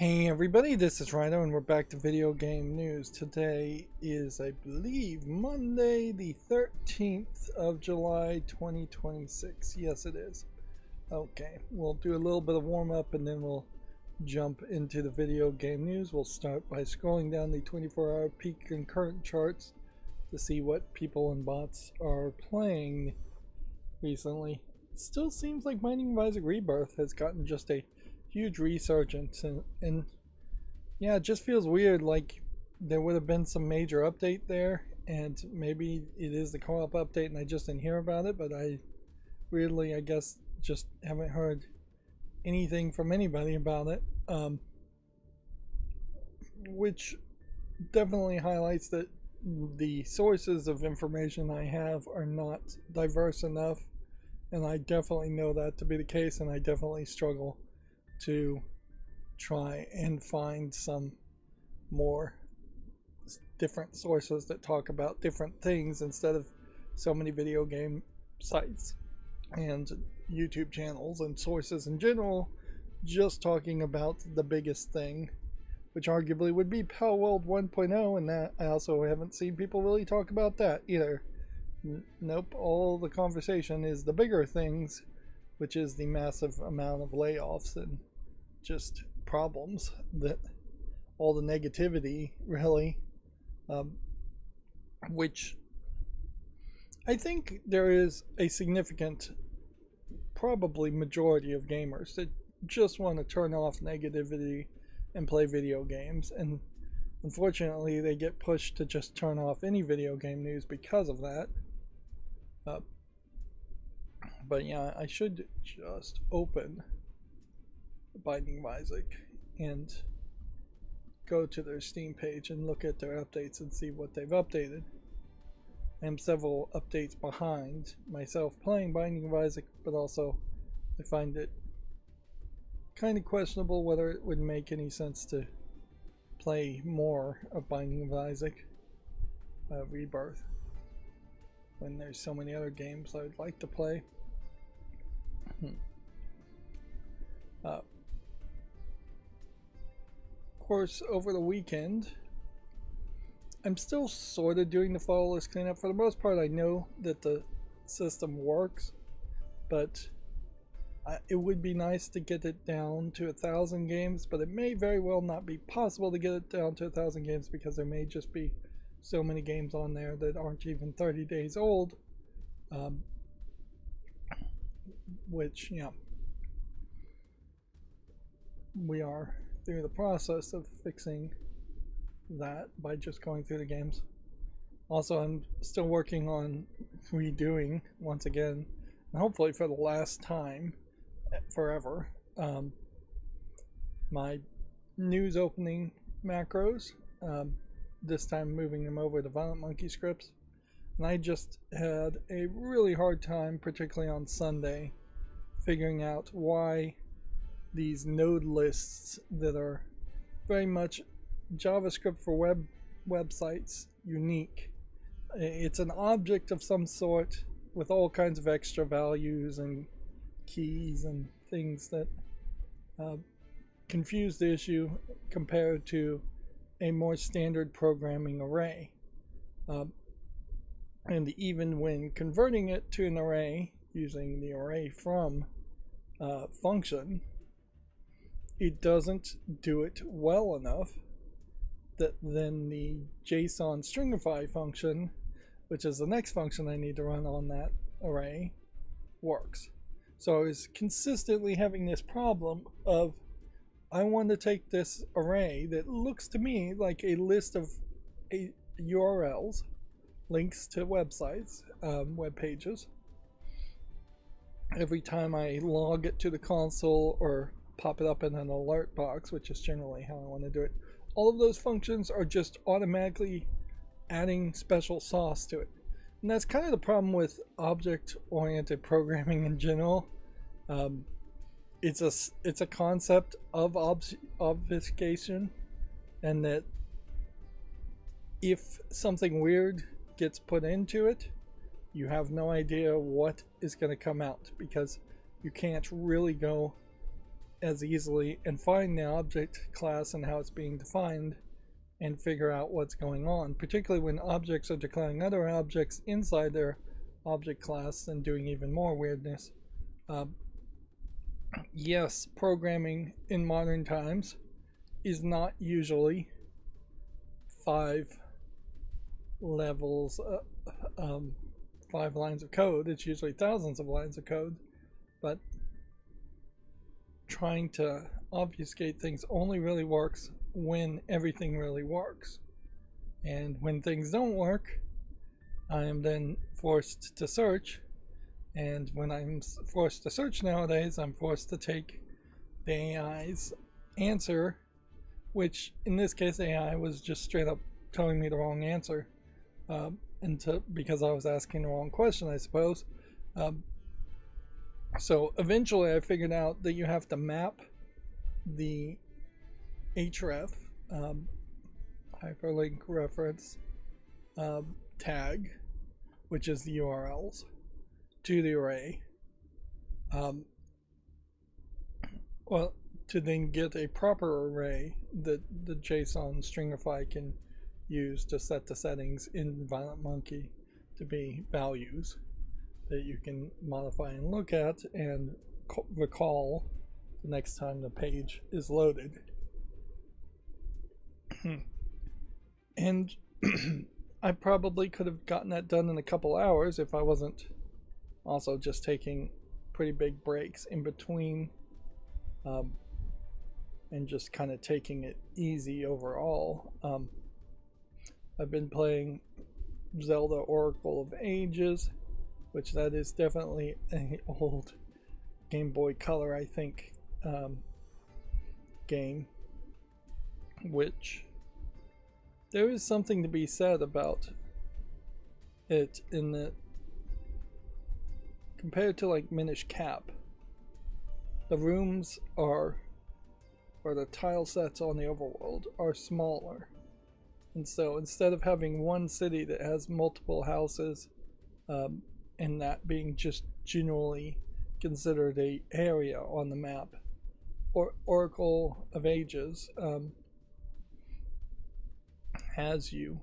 Hey everybody, this is Rydo and we're back to video game news. Today is, I believe, Monday the 13th of July 2026. Yes, it is. Okay, we'll do a little bit of warm up and then we'll jump into the video game news. We'll start by scrolling down the 24-hour peak concurrent charts to see what people and bots are playing recently. It still seems like Binding of Isaac Rebirth has gotten just a huge resurgence, and yeah, it just feels weird, like there would have been some major update there, and maybe it is the co-op update and I just didn't hear about it, but I weirdly, I guess, just haven't heard anything from anybody about it, which definitely highlights that the sources of information I have are not diverse enough, and I definitely know that to be the case, and I definitely struggle to try and find some more different sources that talk about different things instead of so many video game sites and YouTube channels and sources in general just talking about the biggest thing, which arguably would be Palworld 1.0, and that I also haven't seen people really talk about that either. Nope, all the conversation is the bigger things, which is the massive amount of layoffs and just problems, that all the negativity really, which I think there is a significant, probably majority of gamers that just want to turn off negativity and play video games, and unfortunately they get pushed to just turn off any video game news because of that. But yeah, I should just open Binding of Isaac and go to their Steam page and look at their updates and see what they've updated. I am several updates behind myself playing Binding of Isaac, but also I find it kind of questionable whether it would make any sense to play more of Binding of Isaac Rebirth when there's so many other games I would like to play. Of course, over the weekend, I'm still sort of doing the follow list cleanup. For the most part, I know that the system works, but it would be nice to get it down to 1,000 games, but it may very well not be possible to get it down to 1,000 games because there may just be so many games on there that aren't even 30 days old, which, yeah, we are through the process of fixing that by just going through the games. Also, I'm still working on redoing, once again, and hopefully for the last time forever, my news opening macros, this time moving them over to Violent Monkey scripts. And I just had a really hard time, particularly on Sunday, figuring out why these node lists that are very much JavaScript for websites unique. It's an object of some sort with all kinds of extra values and keys and things that confuse the issue compared to a more standard programming array. And even when converting it to an array using the array from function, it doesn't do it well enough that then the JSON stringify function, which is the next function I need to run on that array, works. So I was consistently having this problem of, I want to take this array that looks to me like a list of URLs, links to websites, web pages. Every time I log it to the console or pop it up in an alert box, which is generally how I want to do it, all of those functions are just automatically adding special sauce to it. And that's kind of the problem with object-oriented programming in general. It's a concept of obfuscation, and that if something weird gets put into it, you have no idea what is going to come out, because you can't really go as easily and find the object class and how it's being defined and figure out what's going on, particularly when objects are declaring other objects inside their object class and doing even more weirdness. Yes, programming in modern times is not usually 5 levels, 5 lines of code. It's usually thousands of lines of code, but trying to obfuscate things only really works when everything really works. And when things don't work, I am then forced to search. And when I'm forced to search nowadays, I'm forced to take the AI's answer, which in this case AI was just straight up telling me the wrong answer, because I was asking the wrong question, I suppose. So eventually I figured out that you have to map the href, hyperlink reference tag, which is the URLs, to the array. Well, to then get a proper array that the JSON stringify can use to set the settings in Violent Monkey to be values that you can modify and look at and recall the next time the page is loaded. And I probably could have gotten that done in a couple hours if I wasn't also just taking pretty big breaks in between, and just kind of taking it easy overall. I've been playing Zelda Oracle of Ages, which that is definitely an old Game Boy Color, I think, game, which there is something to be said about it in that compared to like Minish Cap, the rooms are, or the tile sets on the overworld are smaller. And so instead of having one city that has multiple houses, and that being just generally considered a area on the map, or Oracle of Ages has you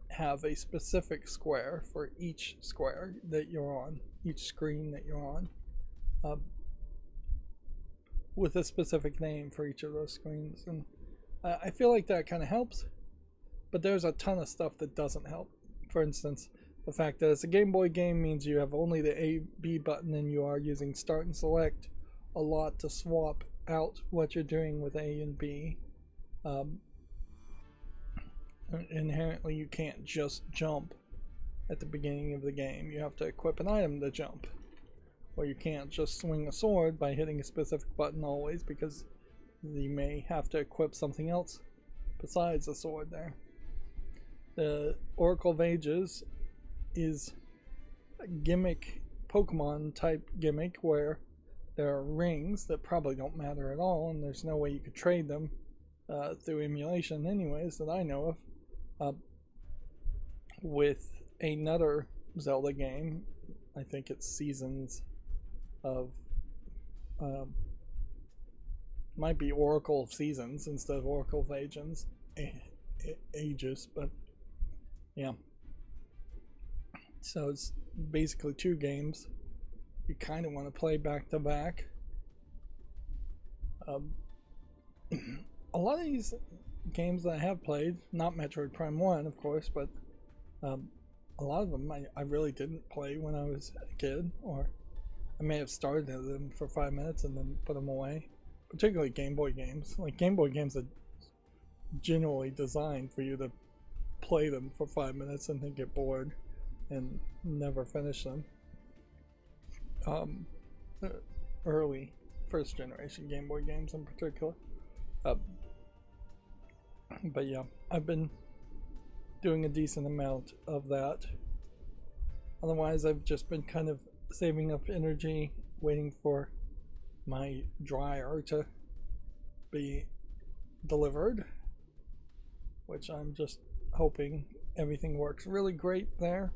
have a specific square for each square that you're on, each screen that you're on, with a specific name for each of those screens. And I feel like that kind of helps, but there's a ton of stuff that doesn't help. For instance, the fact that it's a Game Boy game means you have only the A-B button and you are using start and select a lot to swap out what you're doing with A and B. Inherently you can't just jump at the beginning of the game. You have to equip an item to jump, or you can't just swing a sword by hitting a specific button always, because you may have to equip something else besides a sword there. The Oracle of Ages is a gimmick, Pokemon type gimmick, where there are rings that probably don't matter at all, and there's no way you could trade them through emulation anyways that I know of, with another Zelda game. I think it's Seasons of might be Oracle of Seasons instead of Oracle of Ages, but yeah. So it's basically 2 games you kind of want to play back to back. A lot of these games that I have played, not Metroid Prime 1 of course, but a lot of them I really didn't play when I was a kid, or I may have started them for 5 minutes and then put them away. Particularly Game Boy games. Like Game Boy games are generally designed for you to play them for 5 minutes and then get bored and never finish them. Early first generation Game Boy games in particular. But yeah, I've been doing a decent amount of that. Otherwise, I've just been kind of saving up energy, waiting for my dryer to be delivered, which I'm just hoping everything works really great there.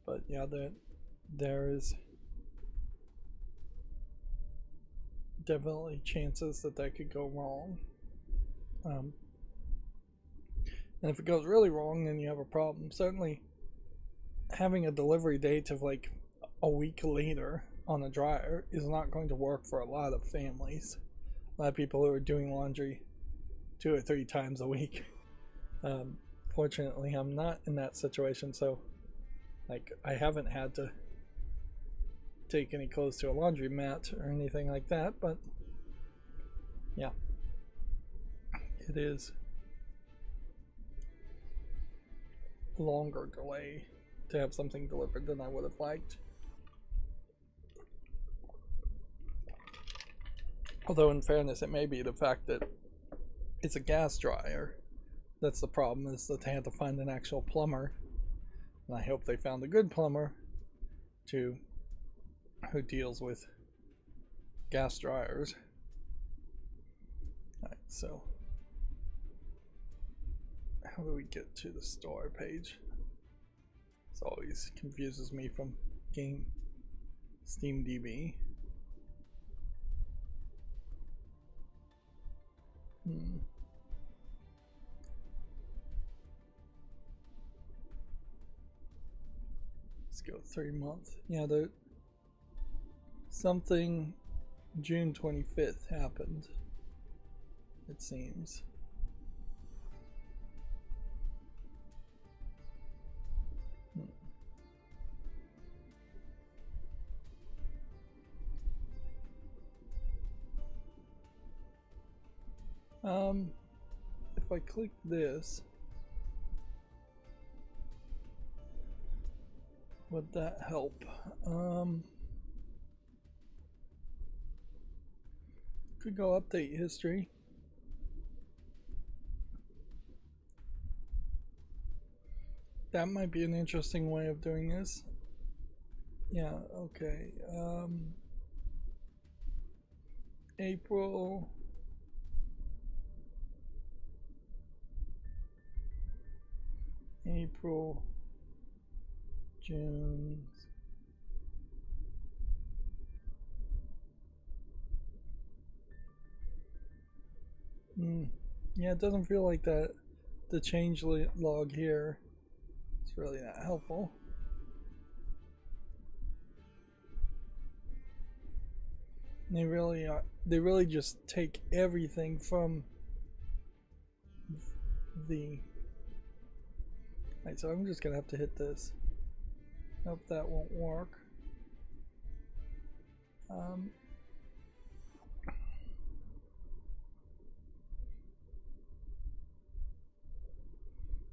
But yeah, there's definitely chances that that could go wrong. And if it goes really wrong, then you have a problem. Certainly, having a delivery date of like a week later on a dryer is not going to work for a lot of families. A lot of people who are doing laundry 2 or 3 times a week. Fortunately, I'm not in that situation, so like I haven't had to take any clothes to a laundromat or anything like that, but yeah, it is a longer delay to have something delivered than I would have liked. Although in fairness, it may be the fact that it's a gas dryer that's the problem, is that they had to find an actual plumber, and I hope they found a good plumber who deals with gas dryers. Alright, so how do we get to the store page? This always confuses me from SteamDB. Let's go 3 months. Yeah, something June 25th happened, it seems. If I click this, would that help? Could go update history. That might be an interesting way of doing this. Yeah, okay. April. June. Yeah, it doesn't feel like that. The change log here is really not helpful. They really just take everything from the. Alright, so I'm just gonna have to hit this. Nope, that won't work.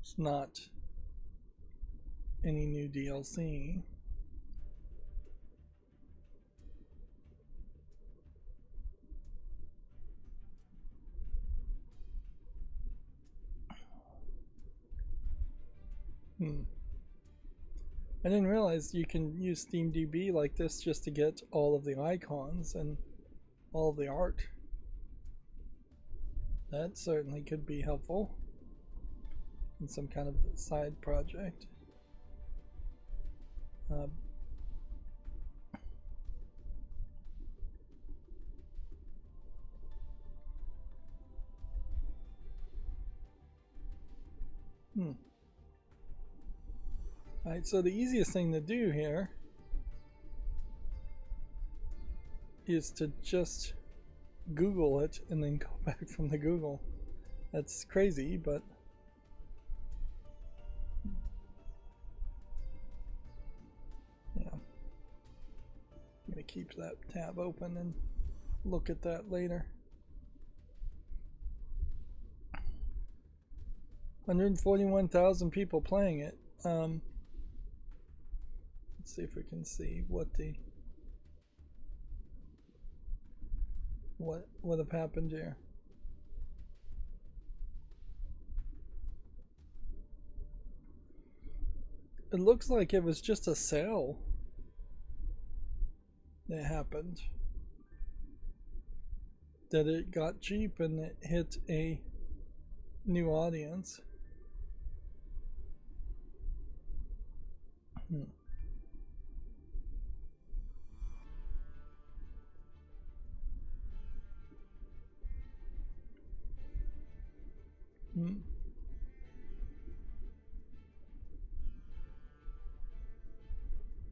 It's not any new DLC. I didn't realize you can use SteamDB like this just to get all of the icons and all of the art. That certainly could be helpful in some kind of side project. Alright, so the easiest thing to do here is to just Google it and then go back from the Google. That's crazy, but yeah. I'm gonna keep that tab open and look at that later. 141,000 people playing it. Let's see if we can see what have happened here. It looks like it was just a sale that happened. That it got cheap and it hit a new audience.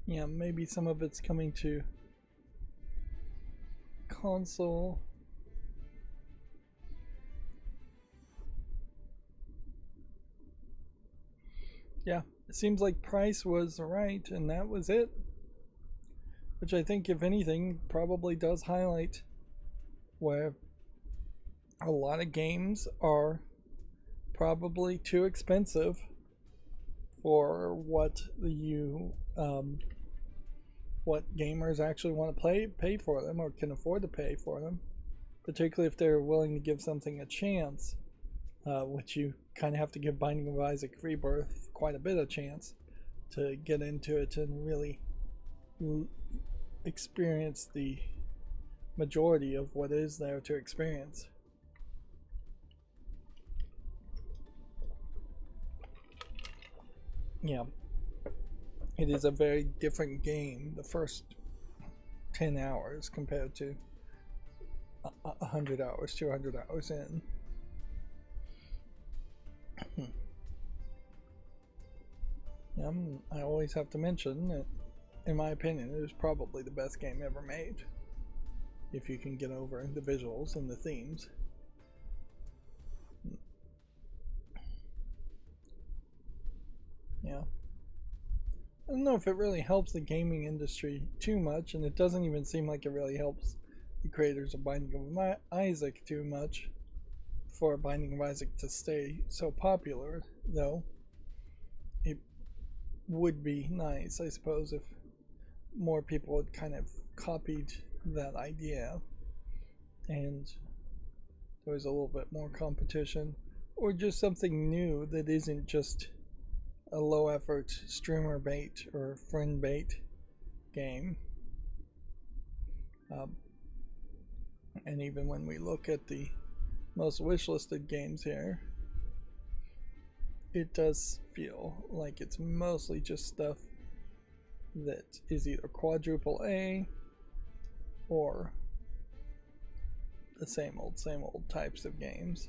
Yeah, maybe some of it's coming to console. Yeah, it seems like price was right, and that was it. Which I think, if anything, probably does highlight where a lot of games are probably too expensive for what what gamers actually want to pay for them, or can afford to pay for them, particularly if they're willing to give something a chance, which you kind of have to give Binding of Isaac Rebirth quite a bit of chance to get into it and really experience the majority of what is there to experience. Yeah, it is a very different game the first 10 hours compared to 100 hours, 200 hours in. Yeah, I always have to mention that, in my opinion, it is probably the best game ever made, if you can get over the visuals and the themes. Yeah. I don't know if it really helps the gaming industry too much, and it doesn't even seem like it really helps the creators of Binding of Isaac too much for Binding of Isaac to stay so popular, though. It would be nice, I suppose, if more people had kind of copied that idea and there was a little bit more competition, or just something new that isn't just a low effort streamer bait or friend bait game. And even when we look at the most wishlisted games here, it does feel like it's mostly just stuff that is either quadruple A or the same old types of games.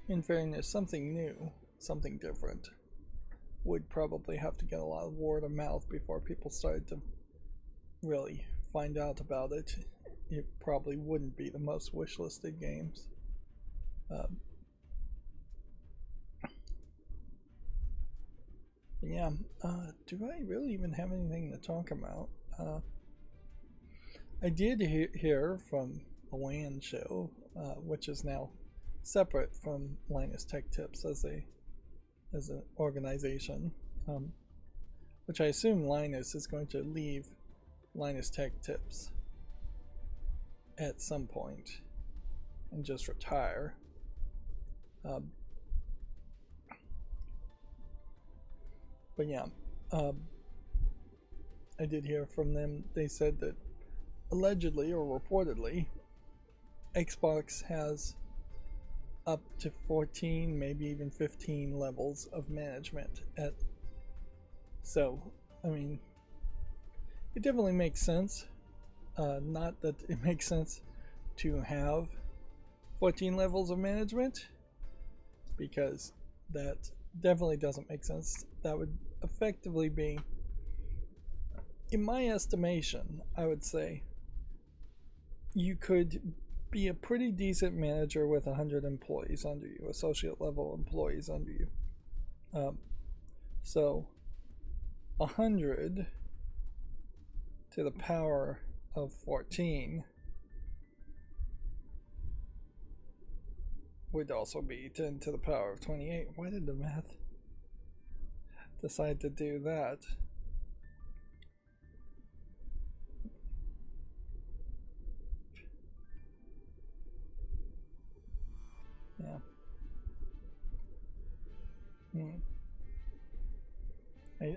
In fairness, something new, something different would probably have to get a lot of word of mouth before people started to really find out about it. It probably wouldn't be the most wishlisted games. Yeah, do I really even have anything to talk about? I did hear from a WAN show, which is now separate from Linus Tech Tips as an organization, which I assume Linus is going to leave Linus Tech Tips at some point and just retire. But yeah, I did hear from them. They said that allegedly or reportedly, Xbox has up to 14, maybe even 15 levels of management at. So, I mean, it definitely makes sense. Not that it makes sense to have 14 levels of management, because that definitely doesn't make sense. That would effectively be, in my estimation, I would say you could be a pretty decent manager with 100 employees under you, associate level employees under you. So 100 to the power of 14 would also be 10 to the power of 28. Why did the math decide to do that? Yeah.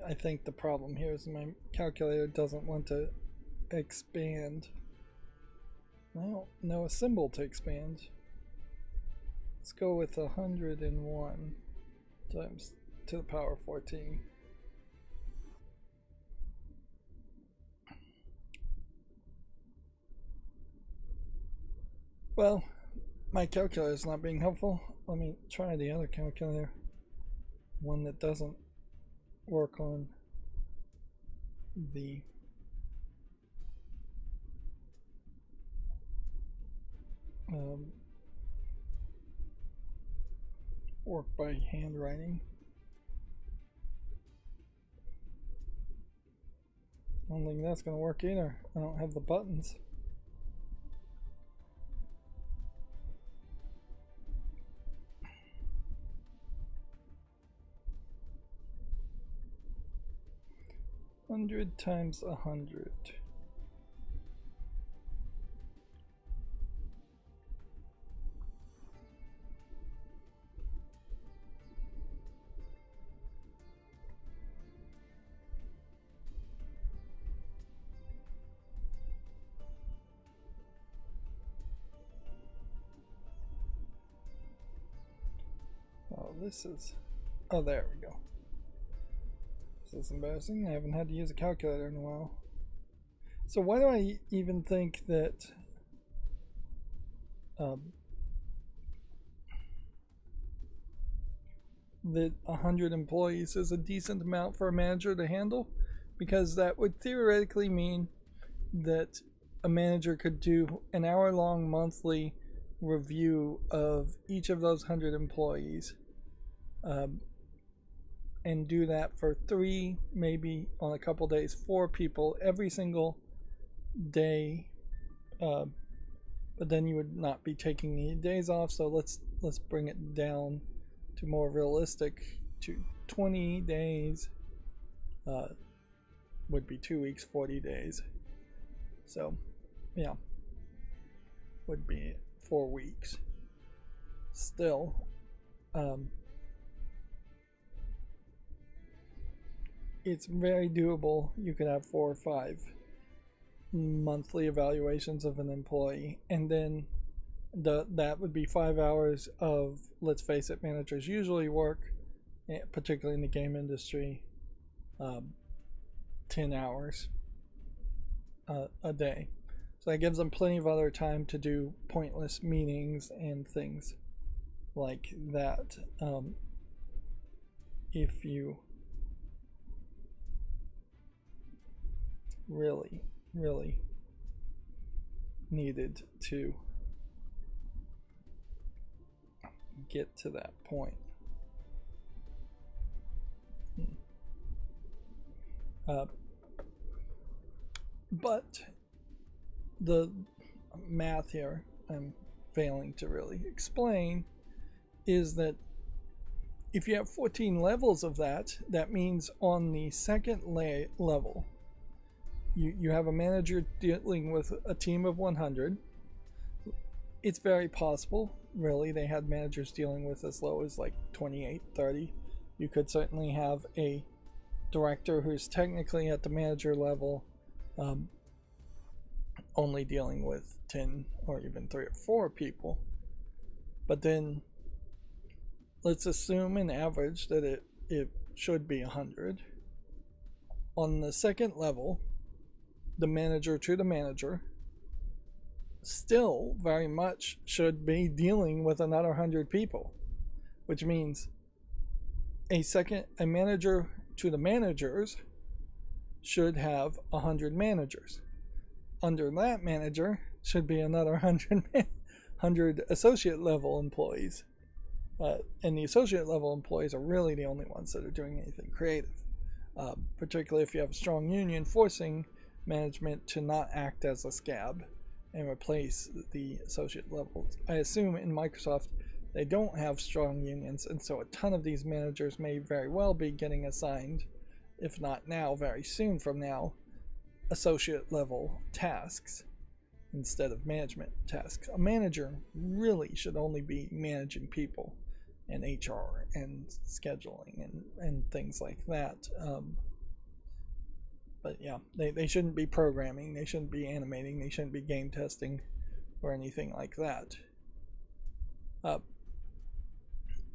I think the problem here is my calculator doesn't want to expand. Well, no, a symbol to expand. Let's go with 101 times to the power of 14. Well, my calculator is not being helpful. Let me try the other calculator. One that doesn't work on the work by handwriting. I don't think that's going to work either. I don't have the buttons. Hundred times 100. Oh, this is... Oh, there we go. This is embarrassing. I haven't had to use a calculator in a while. So why do I even think that that 100 employees is a decent amount for a manager to handle? Because that would theoretically mean that a manager could do an hour-long monthly review of each of those 100 employees, and do that for 3, maybe on a couple days, 4 people every single day. But then you would not be taking any days off. So let's bring it down to more realistic, to 20 days. Would be 2 weeks, 40 days. So yeah, would be 4 weeks. Still, it's very doable. You could have 4 or 5 monthly evaluations of an employee, and then that would be 5 hours of, let's face it, managers usually work, particularly in the game industry, 10 hours a day. So that gives them plenty of other time to do pointless meetings and things like that. If you really needed to get to that point. But the math here I'm failing to really explain is that if you have 14 levels of that, that means on the second level, you have a manager dealing with a team of 100. It's very possible, really, they had managers dealing with as low as like 28, 30. You could certainly have a director who's technically at the manager level, only dealing with 10 or even 3 or 4 people. But then let's assume an average that it should be 100. On the second level, the manager to the manager still very much should be dealing with another 100 people, which means a manager to the managers should have 100 managers. Under that manager should be another 100 associate level employees, and the associate level employees are really the only ones that are doing anything creative, particularly if you have a strong union forcing management to not act as a scab and replace the associate levels. I assume in Microsoft they don't have strong unions, and so a ton of these managers may very well be getting assigned, if not now, very soon from now, associate level tasks instead of management tasks. A manager really should only be managing people and HR and scheduling and things like that. But yeah, they shouldn't be programming, they shouldn't be animating, they shouldn't be game testing or anything like that.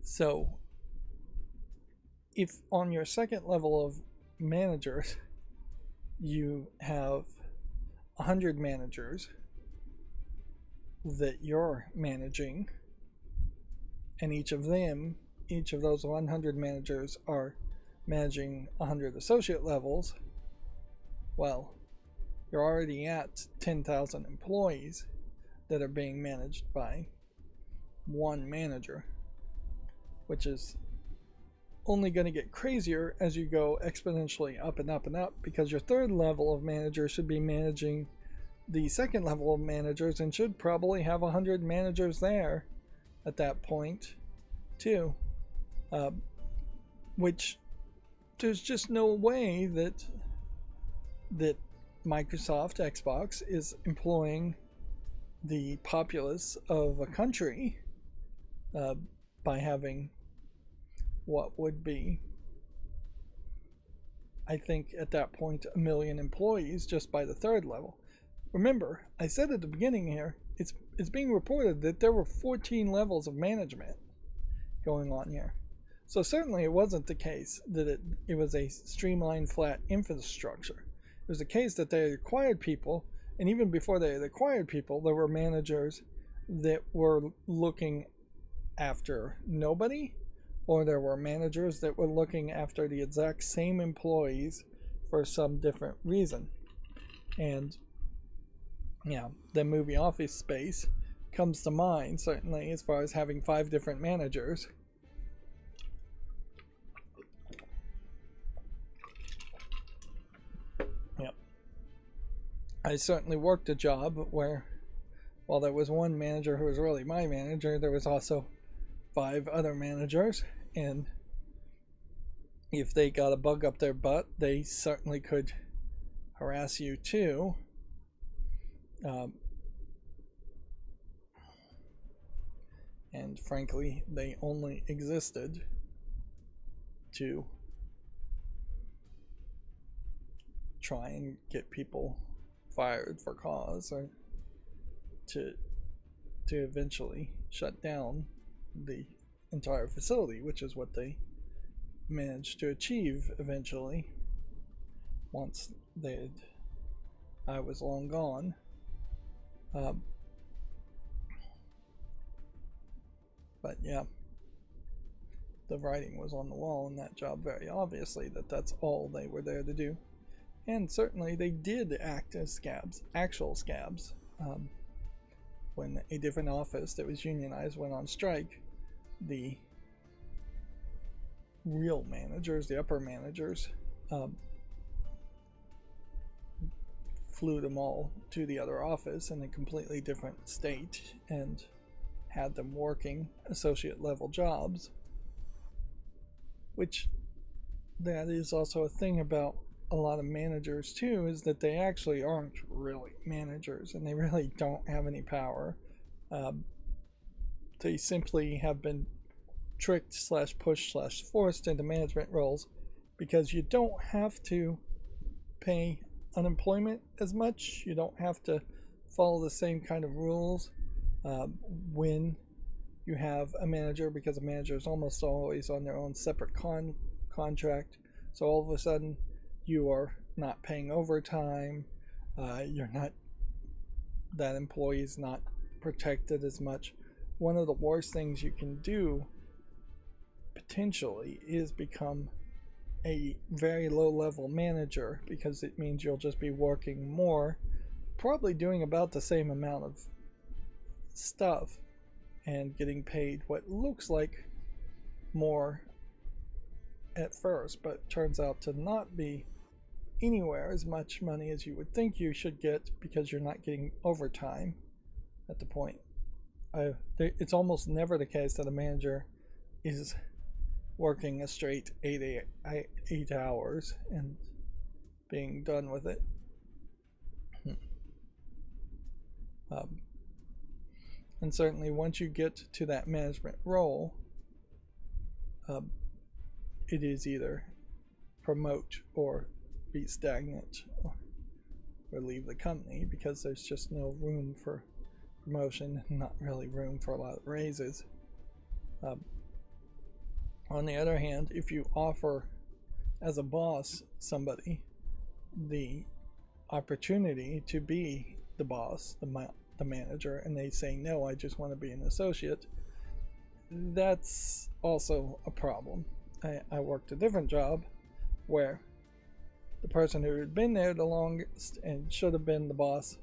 So if on your second level of managers you have 100 managers that you're managing, and each of those 100 managers are managing 100 associate levels, well, you're already at 10,000 employees that are being managed by one manager, which is only going to get crazier as you go exponentially up and up and up, because your third level of manager should be managing the second level of managers and should probably have 100 managers there at that point too, which there's just no way that Microsoft Xbox is employing the populace of a country by having what would be, I think at that point, 1 million employees just by the third level. Remember, I said at the beginning here, it's being reported that there were 14 levels of management going on here. So certainly it wasn't the case that it was a streamlined flat infrastructure. It was the case that they acquired people, and even before they had acquired people, there were managers that were looking after nobody, or there were managers that were looking after the exact same employees for some different reason. And yeah, the movie Office Space comes to mind, certainly, as far as having 5 different managers. Yep. I certainly worked a job where, while there was one manager who was really my manager, there was also 5 other managers, and if they got a bug up their butt, they certainly could harass you too. And frankly, they only existed to try and get people fired for cause, or to eventually shut down the entire facility, which is what they managed to achieve eventually once I was long gone. But yeah, the writing was on the wall in that job very obviously, that that's all they were there to do. And certainly they did act as scabs, actual scabs. When a different office that was unionized went on strike, the real managers, the upper managers, flew them all to the other office in a completely different state and had them working associate level jobs, which that is also a thing about a lot of managers too, is that they actually aren't really managers and they really don't have any power. They simply have been tricked / pushed / forced into management roles because you don't have to pay unemployment as much. You don't have to follow the same kind of rules when you have a manager, because a manager is almost always on their own separate contract. So all of a sudden you are not paying overtime, you're not, that employee is not protected as much. One of the worst things you can do potentially is become a very low level manager, because it means you'll just be working more, probably doing about the same amount of stuff and getting paid what looks like more at first, but turns out to not be anywhere as much money as you would think you should get, because you're not getting overtime at the point. It's almost never the case that a manager is working a straight 8 hours and being done with it. And certainly once you get to that management role, it is either promote or be stagnant, or leave the company, because there's just no room for promotion, not really room for a lot of raises. On the other hand, if you offer as a boss somebody the opportunity to be the boss, the manager, and they say, no, I just want to be an associate, that's also a problem. I worked a different job where the person who had been there the longest and should have been the boss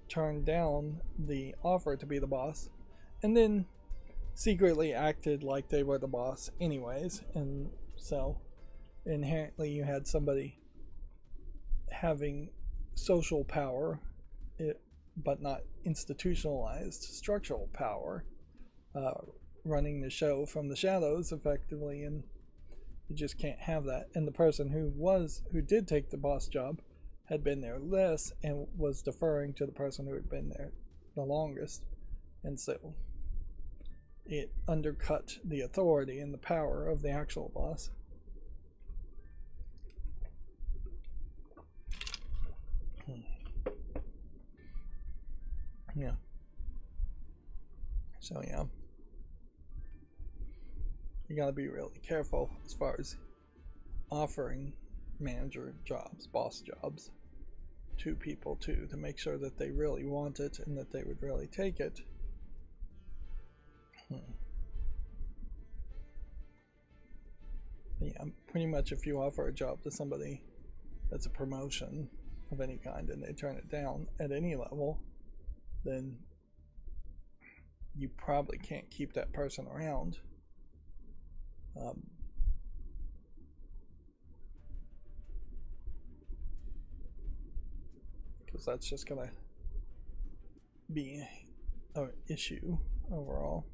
turned down the offer to be the boss, and then secretly acted like they were the boss anyways. And so inherently you had somebody having social power, but not institutionalized structural power, running the show from the shadows effectively, and you just can't have that. And the person who did take the boss job had been there less and was deferring to the person who had been there the longest, and so it undercut the authority and the power of the actual boss. Yeah. So yeah, you gotta be really careful as far as offering manager jobs, boss jobs to people too, to make sure that they really want it and that they would really take it. Yeah, pretty much if you offer a job to somebody that's a promotion of any kind and they turn it down at any level, then you probably can't keep that person around. Because that's just gonna be an issue overall.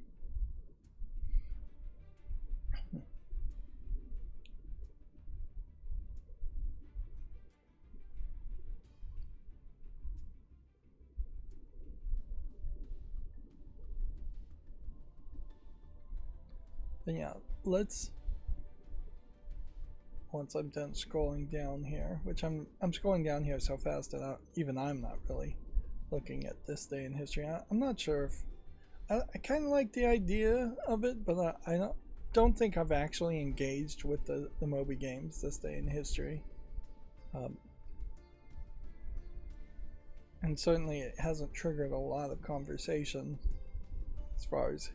But yeah, let's, once I'm done scrolling down here, which I'm scrolling down here so fast that even I'm not really looking at this day in history. I'm not sure if I kind of like the idea of it, but I don't think I've actually engaged with the Moby games this day in history. And certainly it hasn't triggered a lot of conversation as far as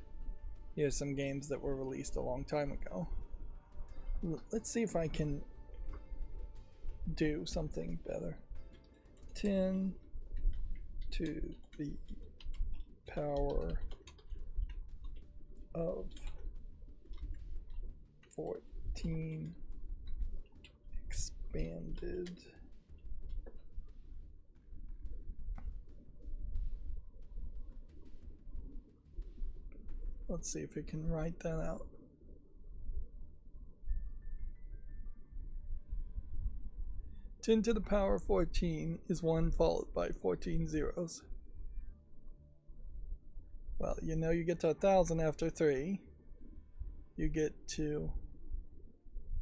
here's some games that were released a long time ago. Let's see if I can do something better. 10 to the power of 14 expanded. Let's see if we can write that out. Ten to the power 14 is 1 followed by 14 zeros. Well, you know you get to 1,000 after 3. You get to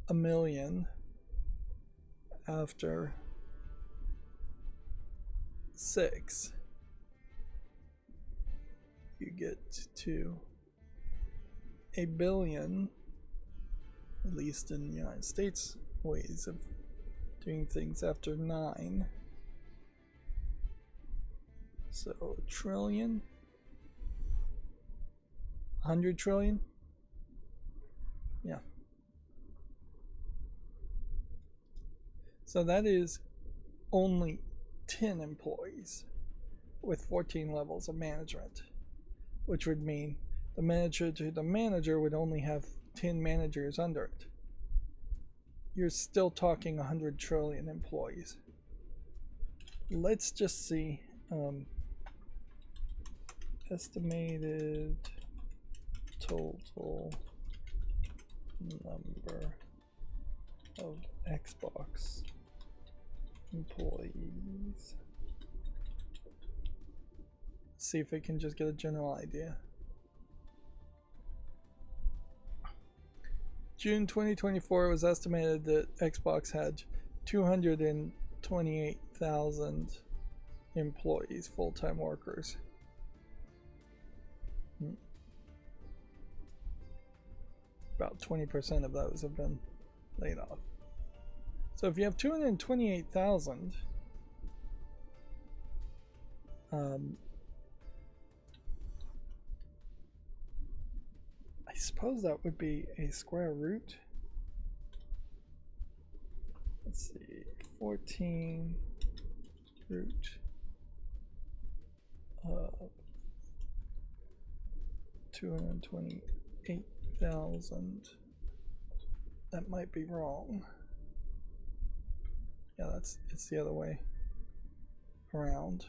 1,000,000 after 6. You get to 1,000,000,000, at least in the United States ways of doing things, after 9. So 1,000,000,000,000, 100,000,000,000,000. Yeah. So that is only 10 employees with 14 levels of management, which would mean the manager to the manager would only have 10 managers under it. You're still talking 100 trillion employees. Let's just see estimated total number of Xbox employees. See if we can just get a general idea. June 2024, it was estimated that Xbox had 228,000 employees, full-time workers. About 20% of those have been laid off. So if you have 228,000, I I suppose that would be a square root. Let's see, 14 root of 228,000. That might be wrong. Yeah, it's the other way around.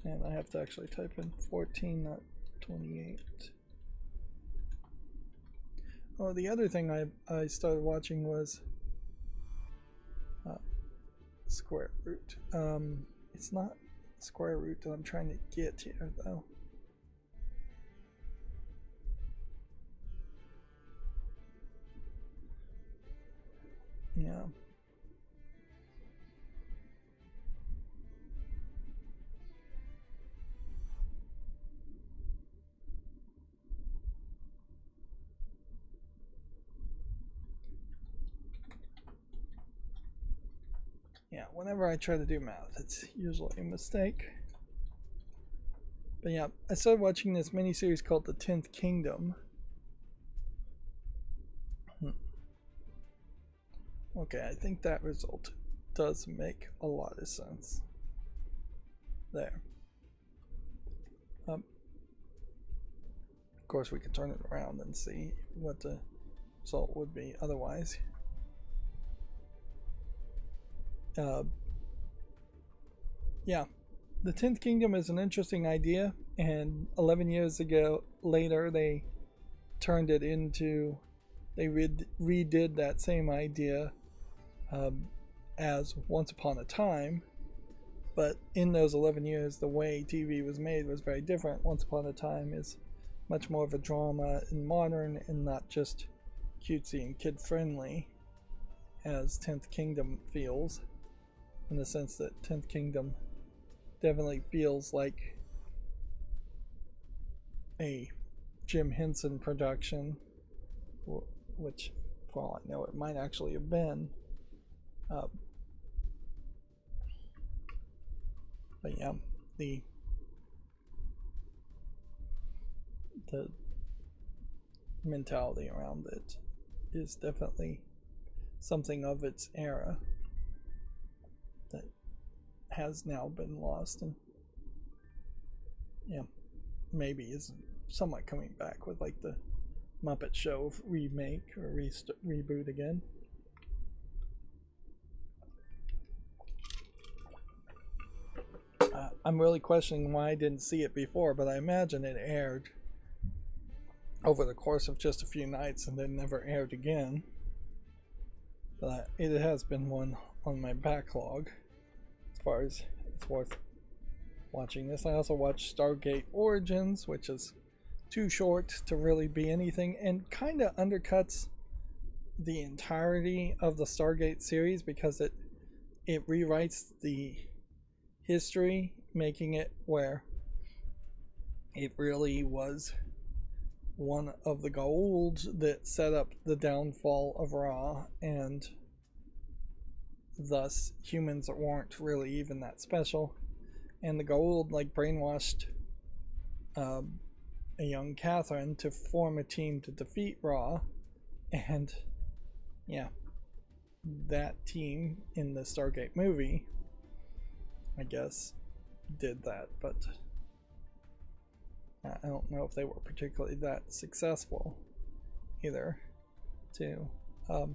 And I have to actually type in 14, not 28. Oh, the other thing I started watching was square root. It's not square root that I'm trying to get here, though. Yeah. Yeah, whenever I try to do math, it's usually a mistake. But yeah, I started watching this miniseries called The 10th Kingdom. Okay, I think that result does make a lot of sense. There. Of course, we could turn it around and see what the result would be otherwise. Yeah, the 10th Kingdom is an interesting idea, and 11 years ago later they turned it into, they redid that same idea as Once Upon a Time, but in those 11 years the way TV was made was very different. Once Upon a Time is much more of a drama and modern and not just cutesy and kid friendly as 10th Kingdom feels, in the sense that 10th Kingdom definitely feels like a Jim Henson production, which for all I know it might actually have been. But yeah, the mentality around it is definitely something of its era that has now been lost, and yeah, maybe is somewhat coming back with like the Muppet Show remake or reboot again. I'm really questioning why I didn't see it before, but I imagine it aired over the course of just a few nights and then never aired again. But it has been one on my backlog as far as it's worth watching this. I also watched Stargate Origins, which is too short to really be anything and kind of undercuts the entirety of the Stargate series because it rewrites the history, making it where it really was one of the Goa'uld that set up the downfall of Ra, and thus humans weren't really even that special, and the Goa'uld like brainwashed a young Catherine to form a team to defeat Ra, and yeah, that team in the Stargate movie I guess did that, but I don't know if they were particularly that successful either too. But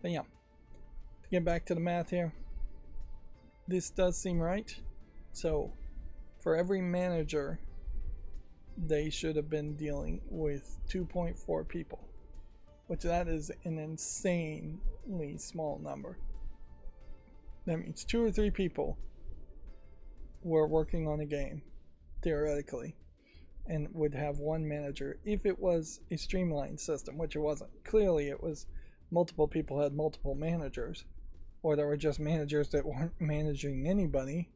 yeah, to get back to the math here, this does seem right. So for every manager they should have been dealing with 2.4 people, which that is an insanely small number. That means 2 or 3 people were working on a game, theoretically, and would have one manager if it was a streamlined system, which it wasn't. Clearly it was multiple people had multiple managers, or there were just managers that weren't managing anybody.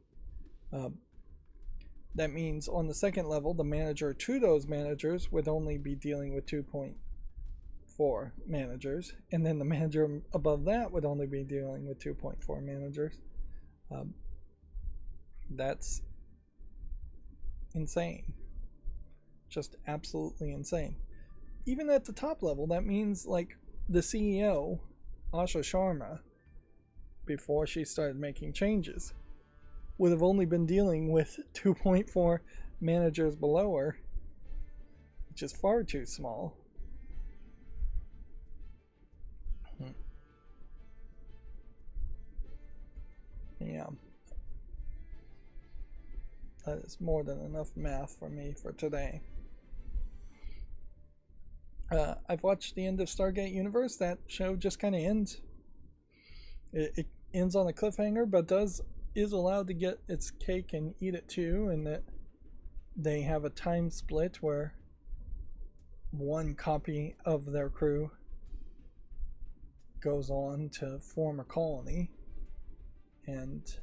That means on the second level, the manager to those managers would only be dealing with 2.4 2.4 managers, and then the manager above that would only be dealing with 2.4 managers. That's insane. Just absolutely insane. Even at the top level, that means like the CEO, Asha Sharma, before she started making changes, would have only been dealing with 2.4 managers below her, which is far too small. Yeah. That is more than enough math for me for today. I've watched the end of Stargate Universe. That show just kind of ends. It ends on a cliffhanger, but is allowed to get its cake and eat it too, and that they have a time split where one copy of their crew goes on to form a colony and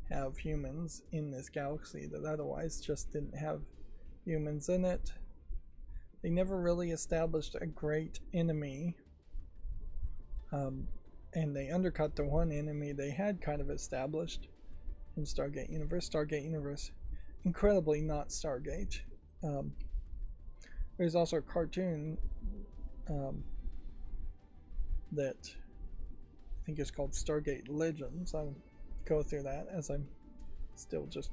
have humans in this galaxy that otherwise just didn't have humans in it. They never really established a great enemy, and they undercut the one enemy they had kind of established in Stargate Universe. Stargate Universe, incredibly not Stargate. There's also a cartoon that I think is called Stargate Legends. I'll go through that as I'm still just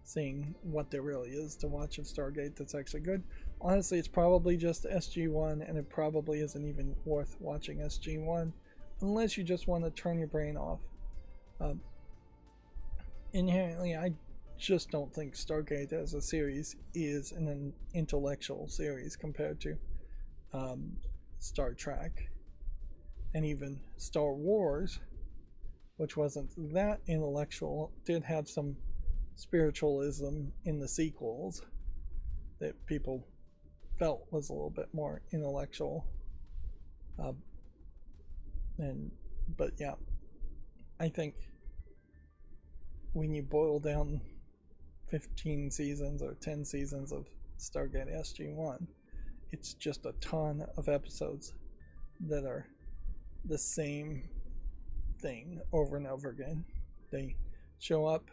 seeing what there really is to watch of Stargate that's actually good. Honestly, it's probably just SG-1, and it probably isn't even worth watching SG-1 unless you just want to turn your brain off. Inherently, I just don't think Stargate as a series is an intellectual series compared to Star Trek and even Star Wars, which wasn't that intellectual, did have some spiritualism in the sequels that people felt was a little bit more intellectual. But yeah, I think when you boil down 15 seasons or 10 seasons of Stargate SG-1, it's just a ton of episodes that are the same thing over and over again. They show up,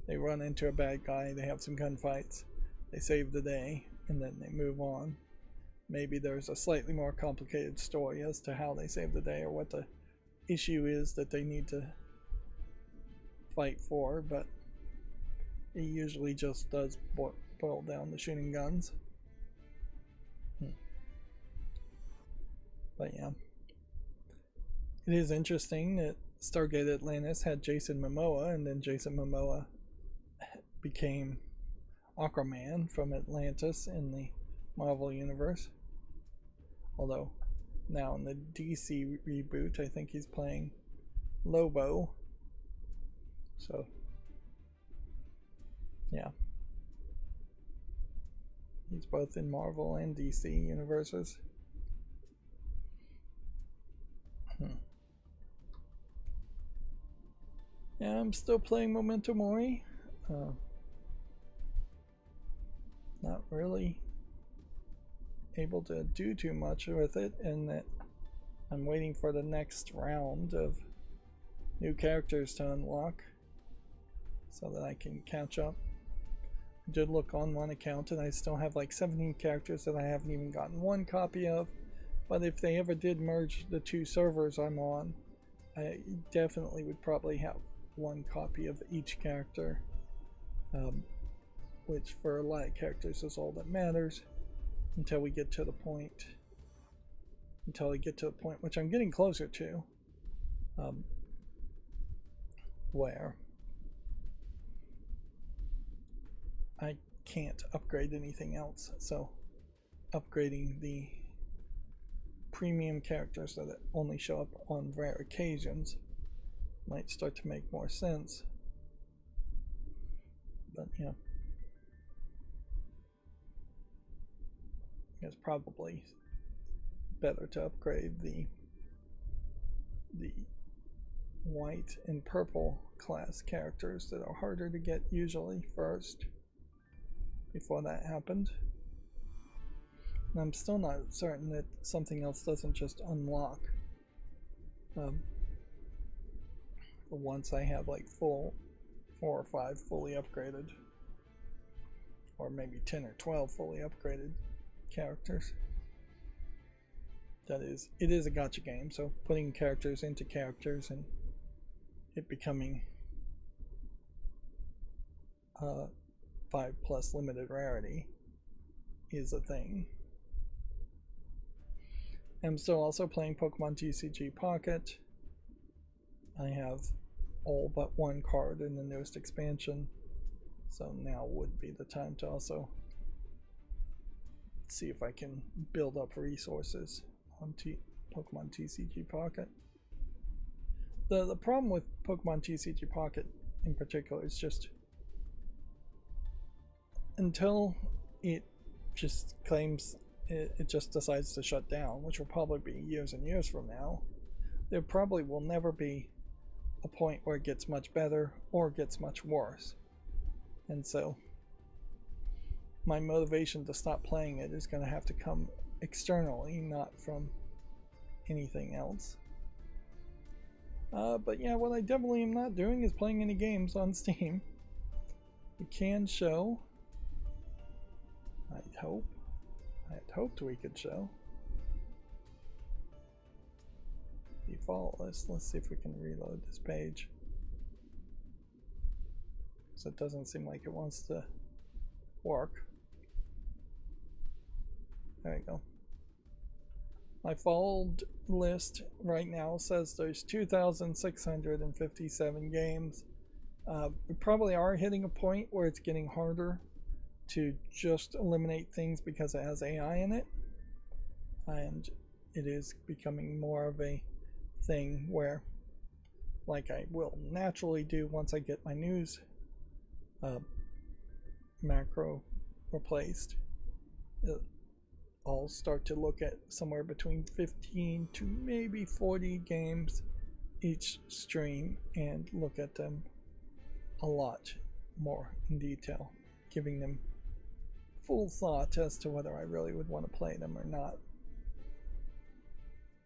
they run into a bad guy, they have some gunfights, they save the day, and then they move on. Maybe there's a slightly more complicated story as to how they save the day or what the issue is that they need to fight for, but it usually just does boil down to shooting guns. But yeah, it is interesting that Stargate Atlantis had Jason Momoa, and then Jason Momoa became Aquaman from Atlantis in the Marvel Universe. Although now in the DC reboot, I think he's playing Lobo. So yeah, he's both in Marvel and DC universes. Yeah, I'm still playing Memento Mori. Not really able to do too much with it, and that I'm waiting for the next round of new characters to unlock so that I can catch up. I did look on one account and I still have like 17 characters that I haven't even gotten one copy of, but if they ever did merge the two servers I'm on, I definitely would probably have one copy of each character, which for a lot of characters is all that matters until we get to the point which I'm getting closer to, where I can't upgrade anything else. So upgrading the premium characters that only show up on rare occasions might start to make more sense. But yeah, it's probably better to upgrade the white and purple class characters that are harder to get usually first before that happened. And I'm still not certain that something else doesn't just unlock once I have like 4 or 5 fully upgraded, or maybe 10 or 12 fully upgraded characters. That is, it is a gacha game, so putting characters into characters and it becoming 5+ limited rarity is a thing. I'm still also playing Pokemon TCG Pocket. I have all but 1 card in the newest expansion, so now would be the time to also see if I can build up resources on Pokemon TCG Pocket. The problem with Pokemon TCG Pocket in particular is just until it just claims it just decides to shut down, which will probably be years and years from now, there probably will never be a point where it gets much better or gets much worse. And so my motivation to stop playing it is going to have to come externally, not from anything else. But yeah, what I definitely am not doing is playing any games on Steam. We can show. I had hoped we could show default list. Let's see if we can reload this page. So it doesn't seem like it wants to work. There we go. My followed list right now says there's 2,657 games. We probably are hitting a point where it's getting harder to just eliminate things because it has AI in it, and it is becoming more of a thing where, like I will naturally do once I get my news macro replaced, I'll start to look at somewhere between 15 to maybe 40 games each stream and look at them a lot more in detail, giving them full thought as to whether I really would want to play them or not.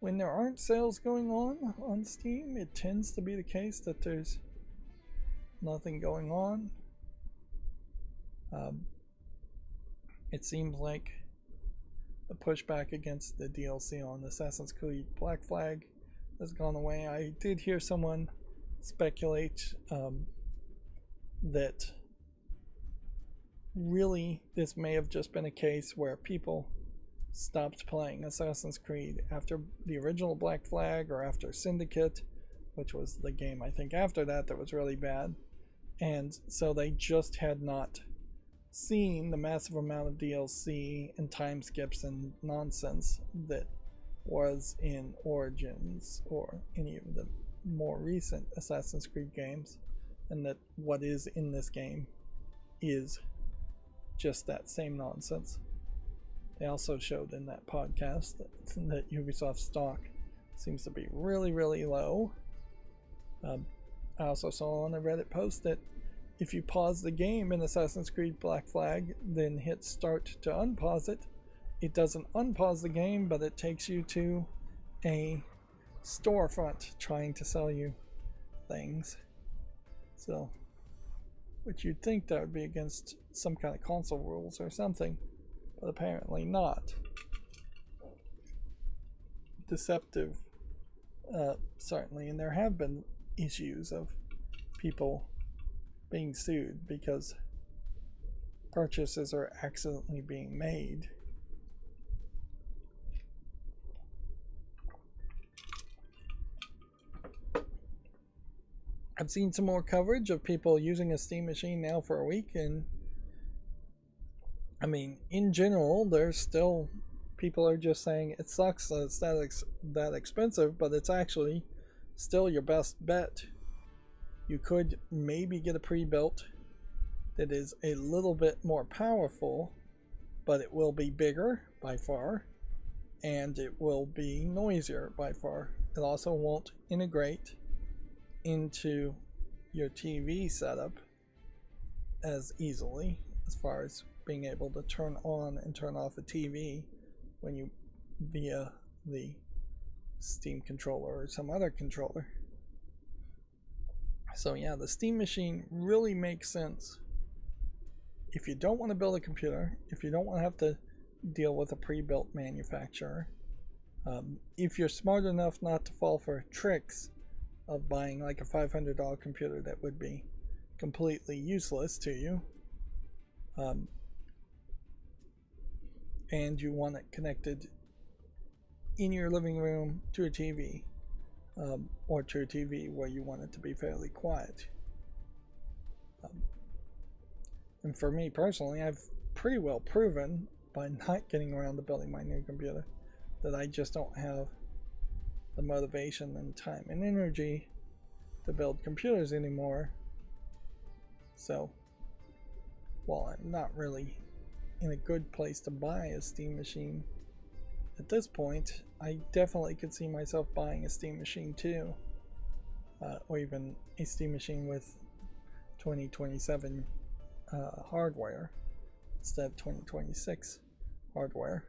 When there aren't sales going on Steam, it tends to be the case that there's nothing going on. It seems like the pushback against the DLC on Assassin's Creed Black Flag has gone away. I did hear someone speculate that really this may have just been a case where people stopped playing Assassin's Creed after the original Black Flag or after Syndicate, which was the game I think after that was really bad, and so they just had not seen the massive amount of DLC and time skips and nonsense that was in Origins or any of the more recent Assassin's Creed games, and that what is in this game is just that same nonsense. They also showed in that podcast that Ubisoft stock seems to be really, really low. I also saw on a Reddit post that if you pause the game in Assassin's Creed Black Flag, then hit start to unpause it, it doesn't unpause the game, but it takes you to a storefront trying to sell you things. So, which you'd think that would be against some kind of console rules or something, but apparently not. Deceptive, certainly, and there have been issues of people being sued because purchases are accidentally being made. I've seen some more coverage of people using a Steam machine now for a week, and I mean, in general, there's still people are just saying it sucks that it's that expensive, but it's actually still your best bet. You could maybe get a pre-built that is a little bit more powerful, but it will be bigger by far, and it will be noisier by far. It also won't integrate into your TV setup as easily as far as being able to turn on and turn off a TV when you via the Steam controller or some other controller. So yeah, the Steam machine really makes sense if you don't want to build a computer, if you don't want to have to deal with a pre-built manufacturer, if you're smart enough not to fall for tricks of buying like a $500 computer that would be completely useless to you, and you want it connected in your living room to a TV, or to a TV where you want it to be fairly quiet. And for me personally, I've pretty well proven by not getting around to building my new computer that I just don't have the motivation and time and energy to build computers anymore. So while I'm not really in a good place to buy a Steam machine at this point, I definitely could see myself buying a Steam machine too, or even a Steam machine with 2027 hardware instead of 2026 hardware.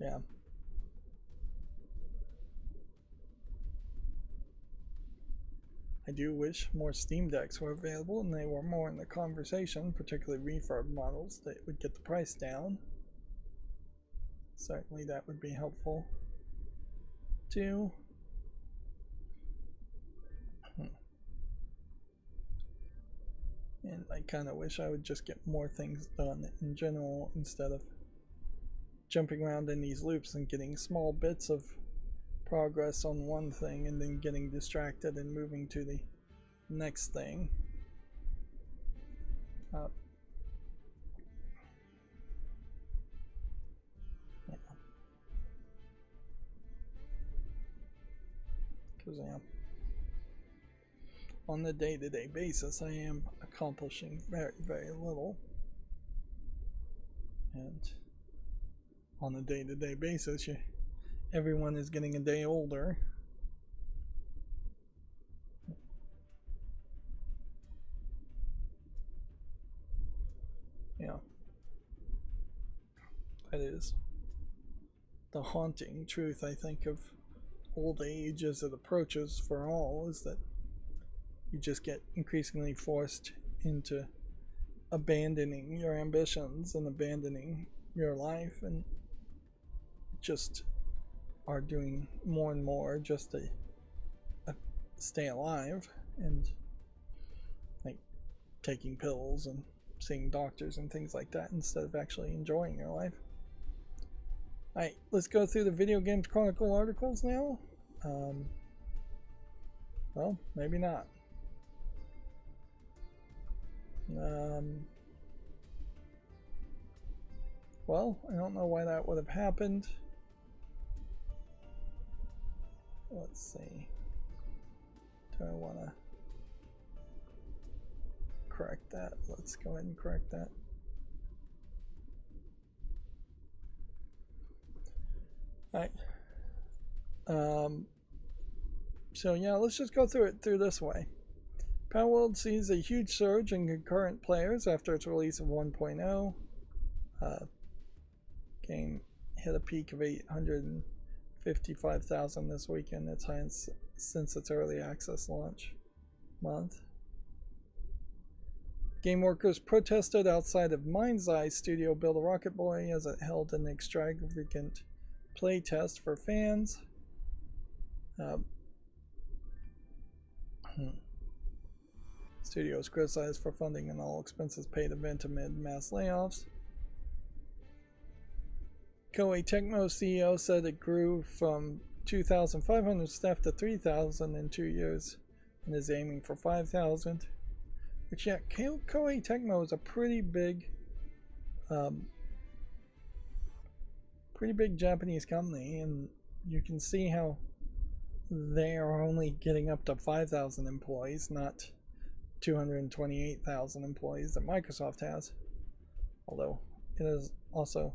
Yeah. I do wish more Steam Decks were available and they were more in the conversation, particularly refurb models that would get the price down. Certainly that would be helpful too. And I kind of wish I would just get more things done in general instead of jumping around in these loops and getting small bits of progress on one thing and then getting distracted and moving to the next thing. Because on the day-to-day basis, I am accomplishing very, very little. And on a day-to-day basis, everyone is getting a day older. Yeah. That is the haunting truth, I think, of old age as it approaches for all, is that you just get increasingly forced into abandoning your ambitions and abandoning your life and just are doing more and more just to stay alive, and like taking pills and seeing doctors and things like that instead of actually enjoying your life. Alright, let's go through the Video Games Chronicle articles now. Well, maybe not. Well, I don't know why that would have happened. Let's see. Do I want to correct that? Let's go ahead and correct that. Alright. So yeah, let's just go through this way. Palworld sees a huge surge in concurrent players after its release of 1.0. Game hit a peak of 855,000 this weekend, its highest since its early access launch month. Game workers protested outside of Mind's Eye studio Build a Rocket Boy as it held an extravagant play test for fans. Studios criticized for funding an all-expenses paid event amid mass layoffs. Koei Tecmo CEO said it grew from 2,500 staff to 3,000 in 2 years and is aiming for 5,000. Which, yeah, Koei Tecmo is a pretty big Japanese company, and you can see how they are only getting up to 5,000 employees, not 228,000 employees that Microsoft has. Although it is also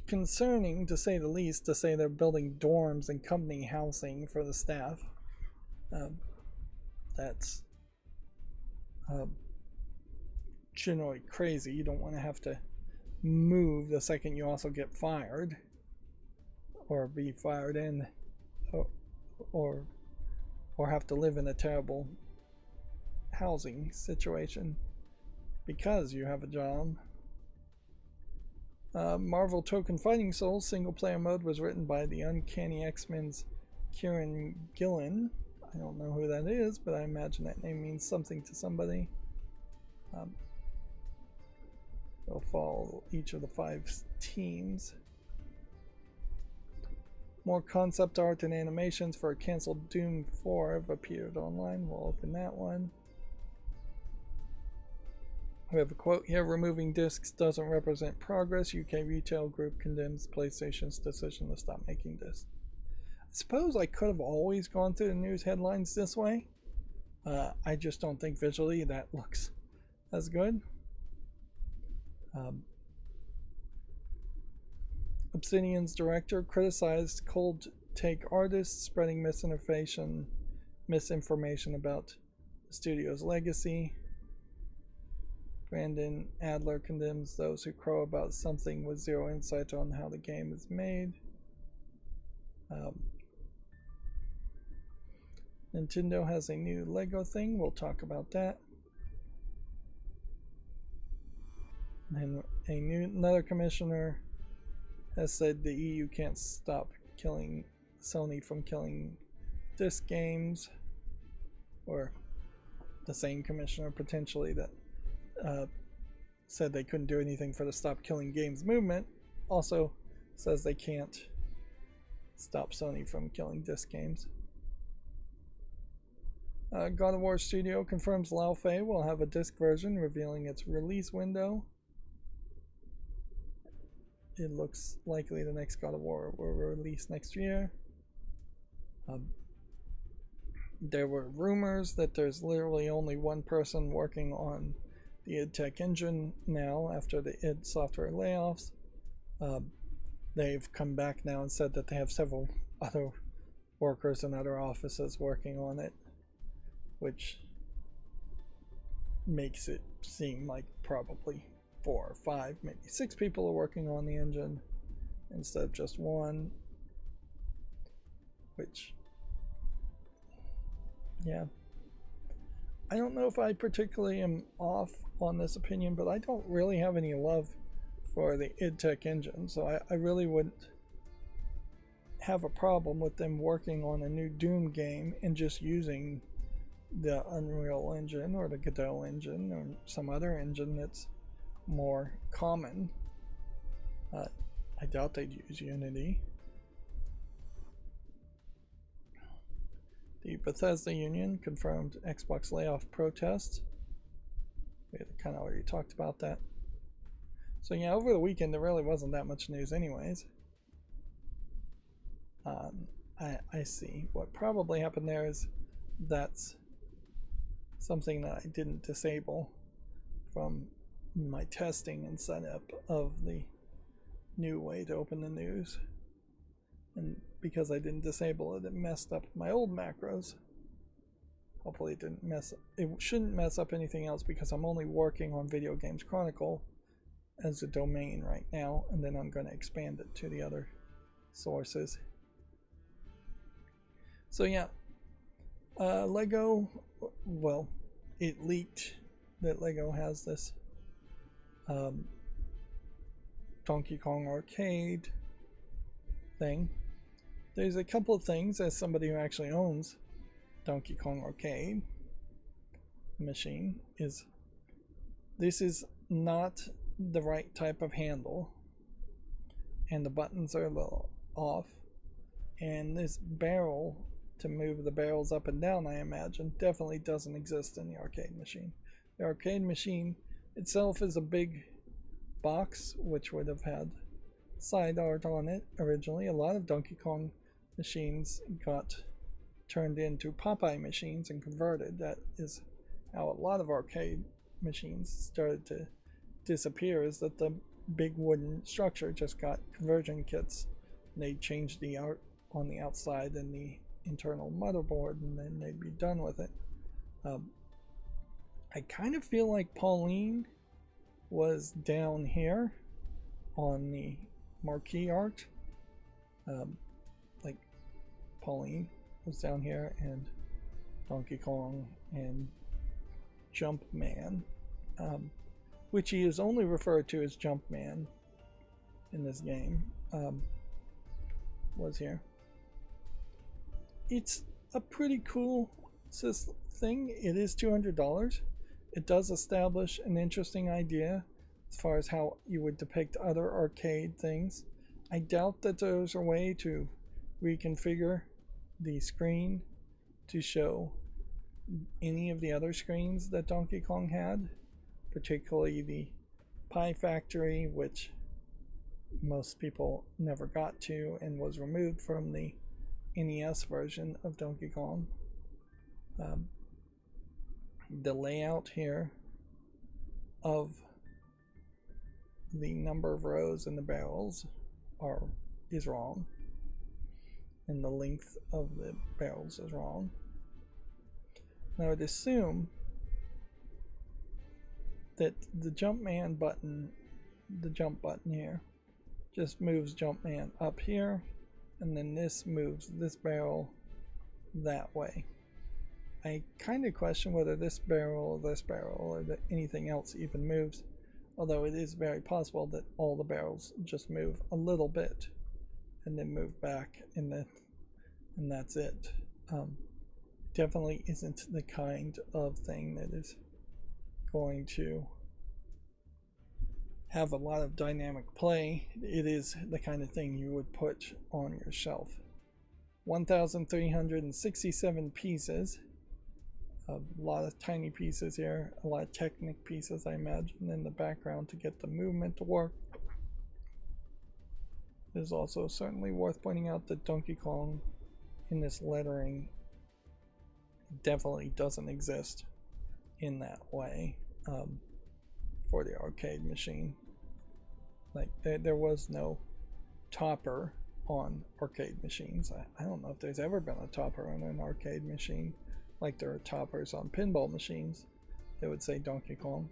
concerning, to say the least, to say they're building dorms and company housing for the staff. That's generally crazy. You don't want to have to move the second you also get fired, or be fired in, or have to live in a terrible housing situation because you have a job. Marvel Token Fighting Souls single player mode was written by the Uncanny X-Men's Kieran Gillen. I don't know who that is, but I imagine that name means something to somebody. They'll follow each of the 5 teams. More concept art and animations for a cancelled Doom 4 have appeared online. We'll open that one. We have a quote here: removing discs doesn't represent progress. UK retail group condemns PlayStation's decision to stop making discs. I suppose I could have always gone through the news headlines this way. I just don't think visually that looks as good. Obsidian's director criticized cold take artists spreading misinformation about the studio's legacy. Brandon Adler condemns those who crow about something with zero insight on how the game is made. Nintendo has a new Lego thing. We'll talk about that. And another commissioner has said the EU can't stop killing Sony from killing disc games, or the same commissioner potentially that said they couldn't do anything for the Stop Killing Games movement also says they can't stop Sony from killing disc games. God of War Studio confirms Lao Fei will have a disc version, revealing its release window. It looks likely the next God of War will release next year. There were rumors that there's literally only one person working on the id Tech engine now after the id Software layoffs. They've come back now and said that they have several other workers in other offices working on it, which makes it seem like probably 4 or 5, maybe 6 people are working on the engine instead of just one, which, yeah, I don't know if I particularly am off on this opinion, but I don't really have any love for the id Tech engine, so I really wouldn't have a problem with them working on a new Doom game and just using the Unreal Engine or the Godot engine or some other engine that's more common. I doubt they'd use Unity. The Bethesda union confirmed Xbox layoff protest. We had kind of already talked about that. So yeah, over the weekend there really wasn't that much news anyways. I see. What probably happened there is that's something that I didn't disable from my testing and setup of the new way to open the news, and because I didn't disable it, it messed up my old macros. Hopefully it shouldn't mess up anything else, because I'm only working on Video Games Chronicle as a domain right now, and then I'm going to expand it to the other sources. So yeah, Lego, well, it leaked that Lego has this Donkey Kong arcade thing. There's a couple of things, as somebody who actually owns Donkey Kong arcade machine, this is not the right type of handle, and the buttons are a little off, and this barrel to move the barrels up and down, I imagine, definitely doesn't exist in the arcade machine. The arcade machine itself is a big box which would have had side art on it originally. A lot of Donkey Kong machines got turned into Popeye machines and converted. That is how a lot of arcade machines started to disappear, is that the big wooden structure just got conversion kits. They changed the art on the outside and the internal motherboard, and then they'd be done with it. I kind of feel like Pauline was down here on the marquee art. Like Pauline was down here, and Donkey Kong and Jumpman, which he is only referred to as Jumpman in this game, was here. It's a pretty cool thing. It is $200. It does establish an interesting idea as far as how you would depict other arcade things. I doubt that there's a way to reconfigure the screen to show any of the other screens that Donkey Kong had, particularly the Pie Factory, which most people never got to and was removed from the NES version of Donkey Kong. The layout here of the number of rows in the barrels is wrong, and the length of the barrels is wrong. Now, I would assume that the Jumpman button, the jump button here, just moves Jumpman up here, and then this moves this barrel that way. I kind of question whether this barrel, or anything else even moves, although it is very possible that all the barrels just move a little bit and then move back, and that's it. Definitely isn't the kind of thing that is going to have a lot of dynamic play. It is the kind of thing you would put on your shelf. 1,367 pieces. A lot of tiny pieces here, a lot of Technic pieces, I imagine, in the background to get the movement to work. It is also certainly worth pointing out that Donkey Kong in this lettering definitely doesn't exist in that way for the arcade machine. Like there was no topper on arcade machines. I don't know if there's ever been a topper on an arcade machine like there are toppers on pinball machines that would say Donkey Kong.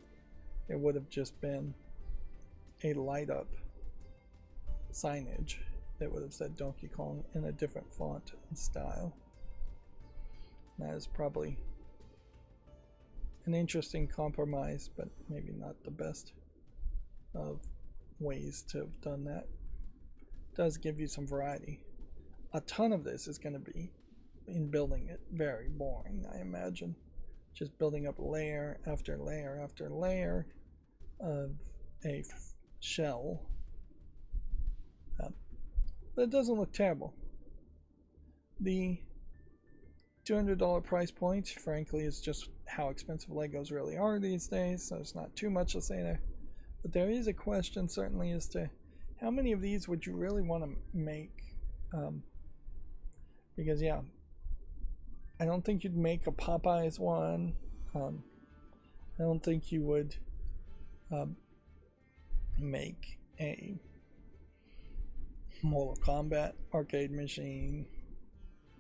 It would have just been a light up signage that would have said Donkey Kong in a different font and style. That is probably an interesting compromise, but maybe not the best of ways to have done that. It does give you some variety. A ton of this is going to be, in building it, very boring, I imagine. Just building up layer after layer after layer of a shell. But it doesn't look terrible. The $200 price point, frankly, is just how expensive Legos really are these days, so there's not too much to say there. But there is a question, certainly, as to how many of these would you really want to make? Because, yeah, I don't think you'd make a Popeyes one. I don't think you would make a Mortal Kombat arcade machine.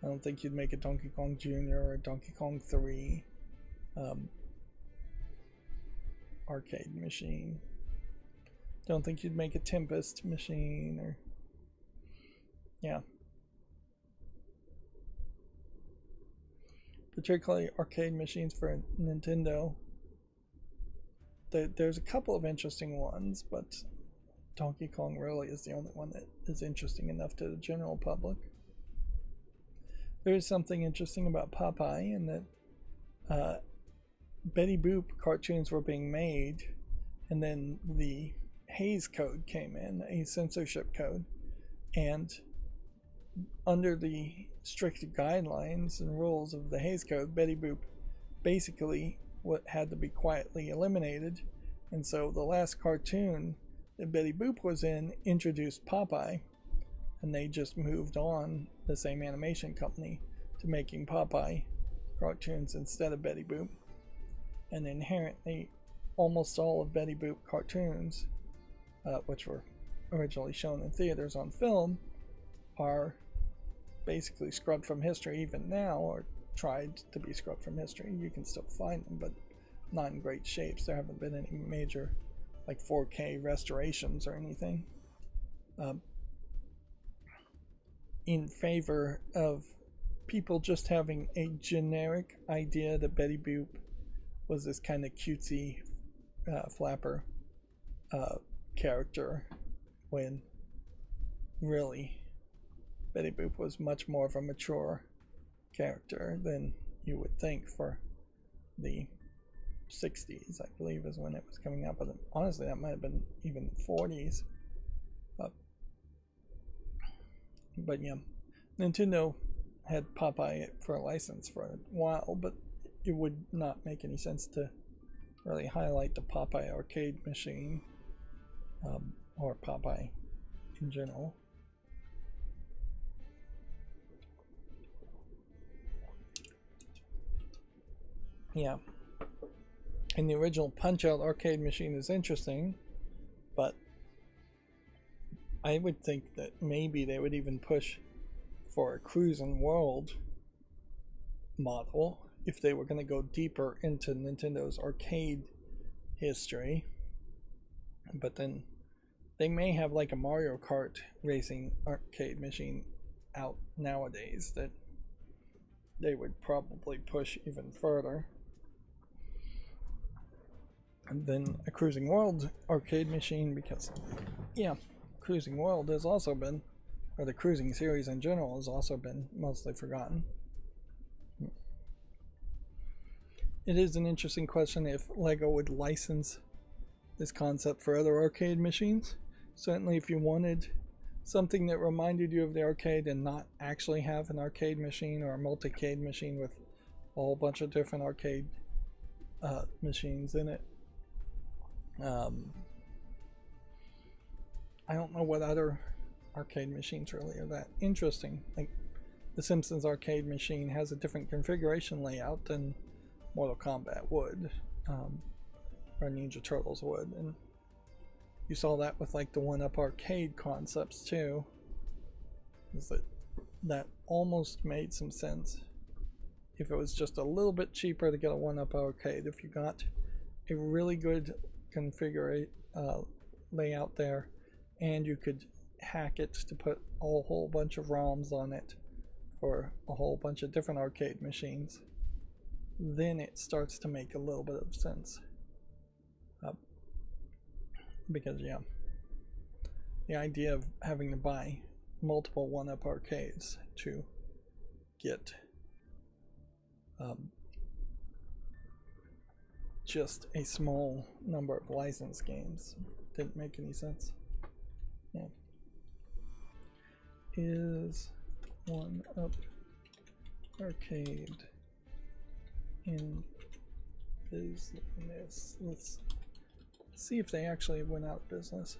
I don't think you'd make a Donkey Kong Jr. or a Donkey Kong 3 arcade machine. Don't think you'd make a Tempest machine, or yeah. Particularly arcade machines for Nintendo. There's a couple of interesting ones, but Donkey Kong really is the only one that is interesting enough to the general public. There is something interesting about Popeye in that Betty Boop cartoons were being made, and then the Hays Code came in, a censorship code, and under the strict guidelines and rules of the Hays Code, Betty Boop basically had to be quietly eliminated, and so the last cartoon that Betty Boop was in introduced Popeye, and they just moved on, the same animation company, to making Popeye cartoons instead of Betty Boop. And inherently, almost all of Betty Boop cartoons, which were originally shown in theaters on film, are basically scrubbed from history even now, or tried to be scrubbed from history. You can still find them, but not in great shapes. There haven't been any major like 4K restorations or anything. In favor of people just having a generic idea that Betty Boop was this kind of cutesy flapper character, when really Betty Boop was much more of a mature character than you would think for the 60s, I believe is when it was coming out, but honestly that might have been even 40s. But yeah, Nintendo had Popeye for a license for a while, but it would not make any sense to really highlight the Popeye arcade machine, or Popeye in general. Yeah, and the original Punch-Out arcade machine is interesting, but I would think that maybe they would even push for a Cruisin' World model if they were going to go deeper into Nintendo's arcade history. But then they may have like a Mario Kart racing arcade machine out nowadays that they would probably push even further. And then a Cruising World arcade machine, because yeah, Cruising World has also been, or the Cruising series in general has also been mostly forgotten. It is an interesting question if LEGO would license this concept for other arcade machines. Certainly if you wanted something that reminded you of the arcade and not actually have an arcade machine or a multi-cade machine with a whole bunch of different arcade machines in it. I don't know what other arcade machines really are that interesting. Like the Simpsons arcade machine has a different configuration layout than Mortal Kombat would, or Ninja Turtles would, and you saw that with like the 1-Up arcade concepts too. Is that almost made some sense if it was just a little bit cheaper to get a 1-Up arcade. If you got a really good configure layout there, and you could hack it to put a whole bunch of ROMs on it for a whole bunch of different arcade machines, then it starts to make a little bit of sense. Because yeah, the idea of having to buy multiple 1-Up arcades to get just a small number of licensed games didn't make any sense. Yeah. Is 1-Up arcade in business? Let's see if they actually went out of business.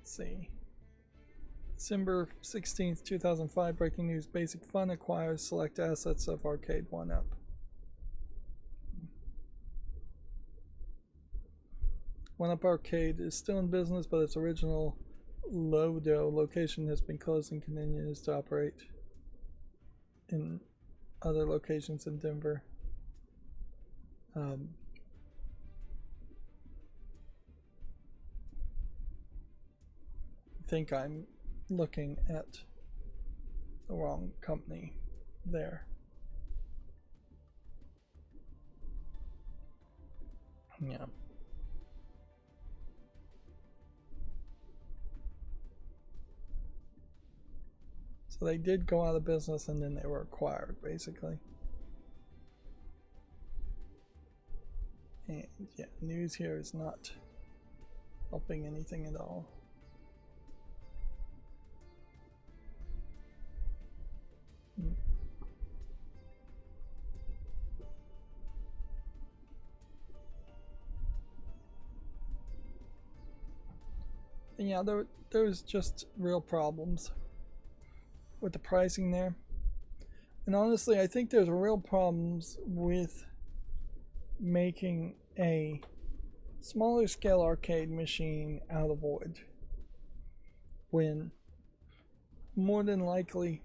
Let's see. December 16th, 2005, breaking news. Basic Fun acquires select assets of Arcade 1-Up. 1-Up Arcade is still in business, but its original Rydo location has been closed and continues to operate in other locations in Denver. I think I'm looking at the wrong company there. Yeah. So they did go out of business and then they were acquired, basically. And yeah, news here is not helping anything at all. And yeah, there's just real problems with the pricing there. And honestly, I think there's real problems with making a smaller scale arcade machine out of wood, when more than likely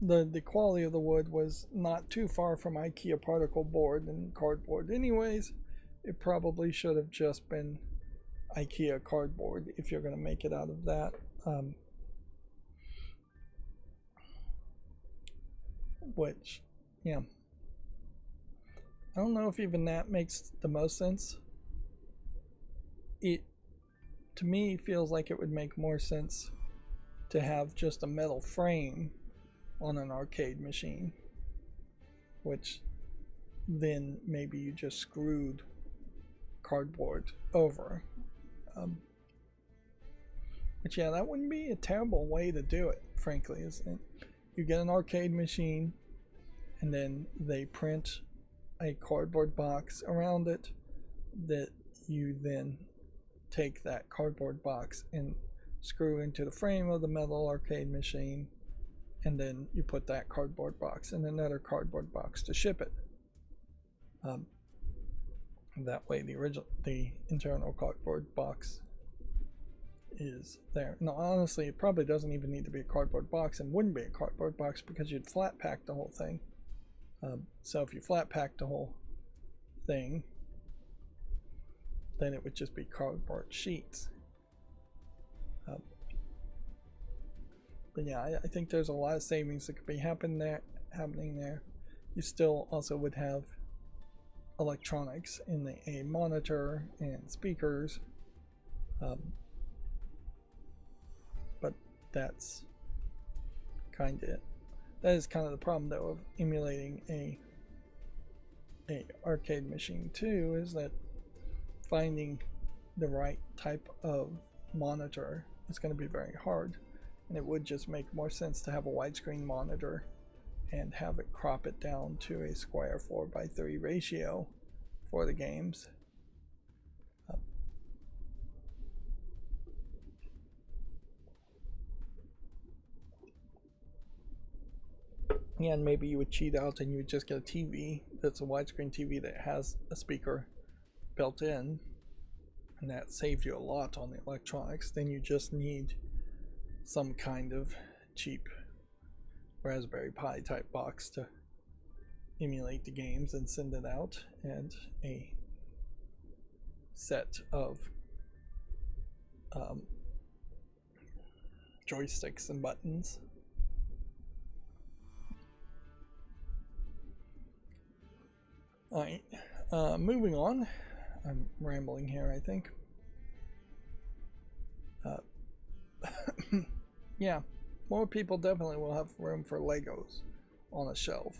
the quality of the wood was not too far from IKEA particle board and cardboard anyways. It probably should have just been IKEA cardboard if you're going to make it out of that. Which, yeah, I don't know if even that makes the most sense. It, to me, feels like it would make more sense to have just a metal frame on an arcade machine, which then maybe you just screwed cardboard over. Which, yeah, that wouldn't be a terrible way to do it, frankly, isn't it? You get an arcade machine, and then they print a cardboard box around it that you then take that cardboard box and screw into the frame of the metal arcade machine, and then you put that cardboard box in another cardboard box to ship it. That way the internal cardboard box is there. Now honestly, it probably doesn't even need to be a cardboard box, and wouldn't be a cardboard box because you'd flat pack the whole thing. So if you flat pack the whole thing, then it would just be cardboard sheets. But yeah, I think there's a lot of savings that could be happening there. You still also would have electronics in a monitor and speakers, but that's kind of it. That is kind of the problem though of emulating a arcade machine too, is that finding the right type of monitor is going to be very hard, and it would just make more sense to have a widescreen monitor and have it crop it down to a square 4:3 ratio for the games. Yeah, and maybe you would cheat out and you would just get a TV that's a widescreen TV that has a speaker built in, and that saves you a lot on the electronics. Then you just need some kind of cheap Raspberry Pi type box to emulate the games and send it out, and a set of joysticks and buttons. Alright, moving on. I'm rambling here, I think. Yeah, more people definitely will have room for Legos on a shelf,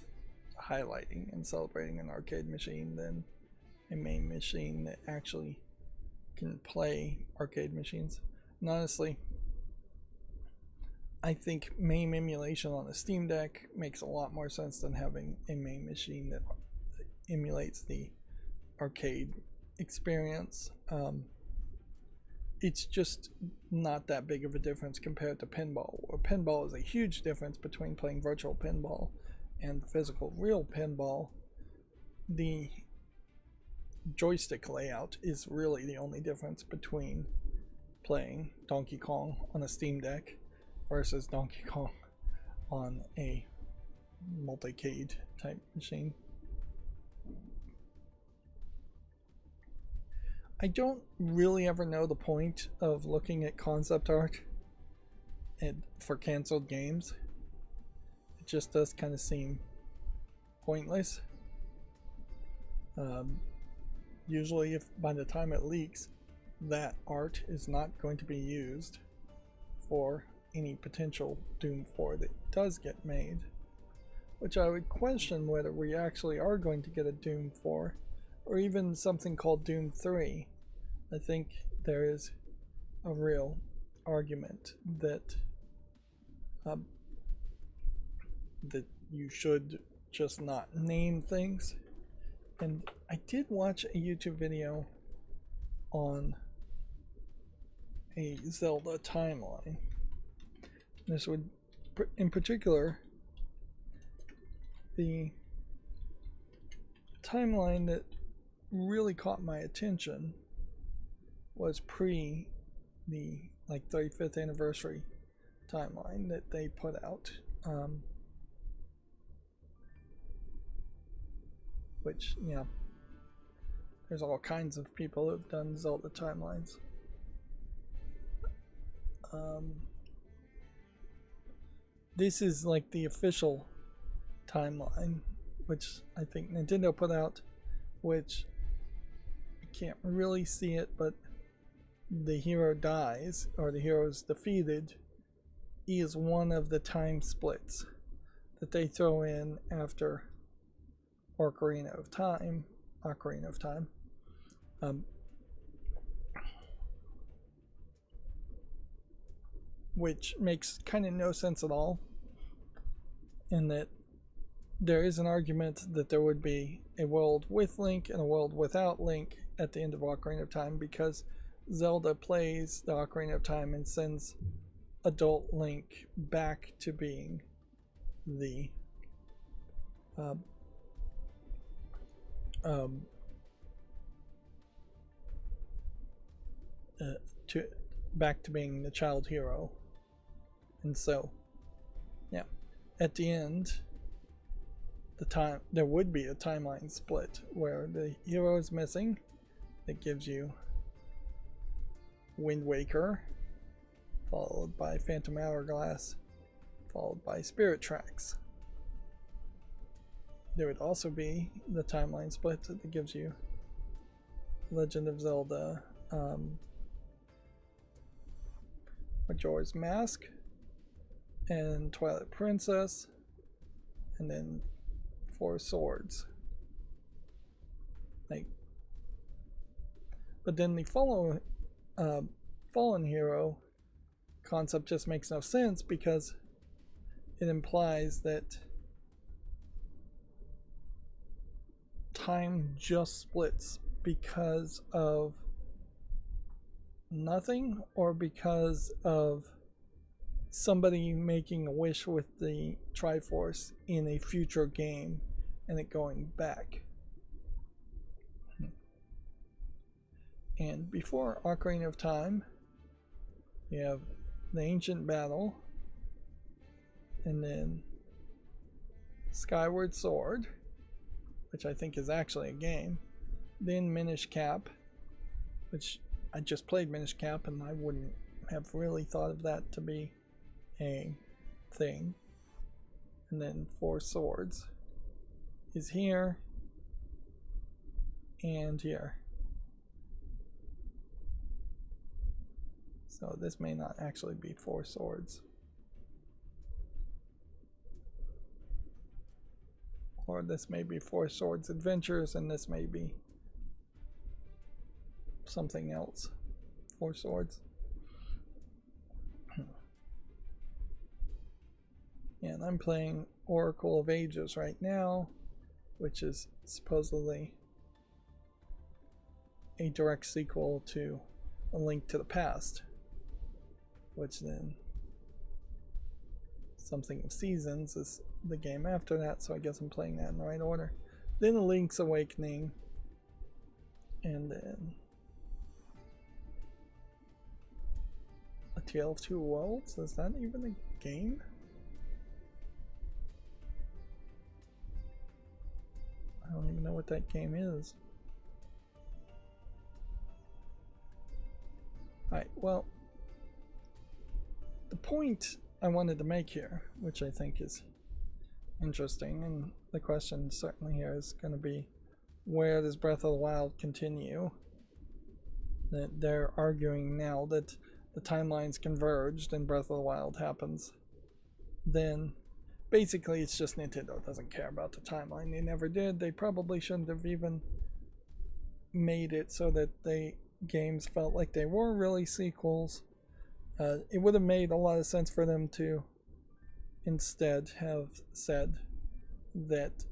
highlighting and celebrating an arcade machine than a main machine that actually can play arcade machines. And honestly, I think MAME emulation on a Steam Deck makes a lot more sense than having a main machine that emulates the arcade experience. It's just not that big of a difference compared to pinball, where pinball is a huge difference between playing virtual pinball and physical real pinball. The joystick layout is really the only difference between playing Donkey Kong on a Steam Deck versus Donkey Kong on a multicade type machine. I don't really ever know the point of looking at concept art for canceled games. It just does kind of seem pointless. Usually, if by the time it leaks, that art is not going to be used for any potential Doom 4 that does get made, which I would question whether we actually are going to get a Doom 4 or even something called Doom 3. I think there is a real argument that that you should just not name things. And I did watch a YouTube video on a Zelda timeline. This would, in particular, the timeline that really caught my attention was pre the 35th anniversary timeline that they put out. which, you know, there's all kinds of people who've done Zelda timelines. This is like the official timeline, which I think Nintendo put out, which I can't really see it, but the hero dies, or the hero is defeated, is one of the time splits that they throw in after Ocarina of Time, which makes kind of no sense at all, in that there is an argument that there would be a world with Link and a world without Link at the end of Ocarina of Time, because Zelda plays the Ocarina of Time and sends adult Link back to being the back to being the child hero. And so, yeah, at the end, there would be a timeline split where the hero is missing. That gives you Wind Waker, followed by Phantom Hourglass, followed by Spirit Tracks. There would also be the timeline split that gives you Legend of Zelda, Majora's Mask, and Twilight Princess, and then Four Swords. But then the fallen hero concept just makes no sense, because it implies that time just splits because of nothing, or because of somebody making a wish with the Triforce in a future game and it going back. And before Ocarina of Time, you have the Ancient Battle, and then Skyward Sword, which I think is actually a game, then Minish Cap, which I just played Minish Cap and I wouldn't have really thought of that to be a thing, and then Four Swords is here and here. So this may not actually be Four Swords. Or this may be Four Swords Adventures, and this may be something else. Four Swords. And I'm playing Oracle of Ages right now, which is supposedly a direct sequel to A Link to the Past, which then Something of Seasons is the game after that, so I guess I'm playing that in the right order. Then Link's Awakening, and then A Tale of Two Worlds. Is that even a game? I don't even know what that game is. Alright, well, the point I wanted to make here, which I think is interesting, and the question certainly here is going to be, where does Breath of the Wild continue? That they're arguing now that the timelines converged and Breath of the Wild happens. Then basically it's just Nintendo doesn't care about the timeline. They never did. They probably shouldn't have even made it so that the games felt like they were really sequels. It would have made a lot of sense for them to instead have said that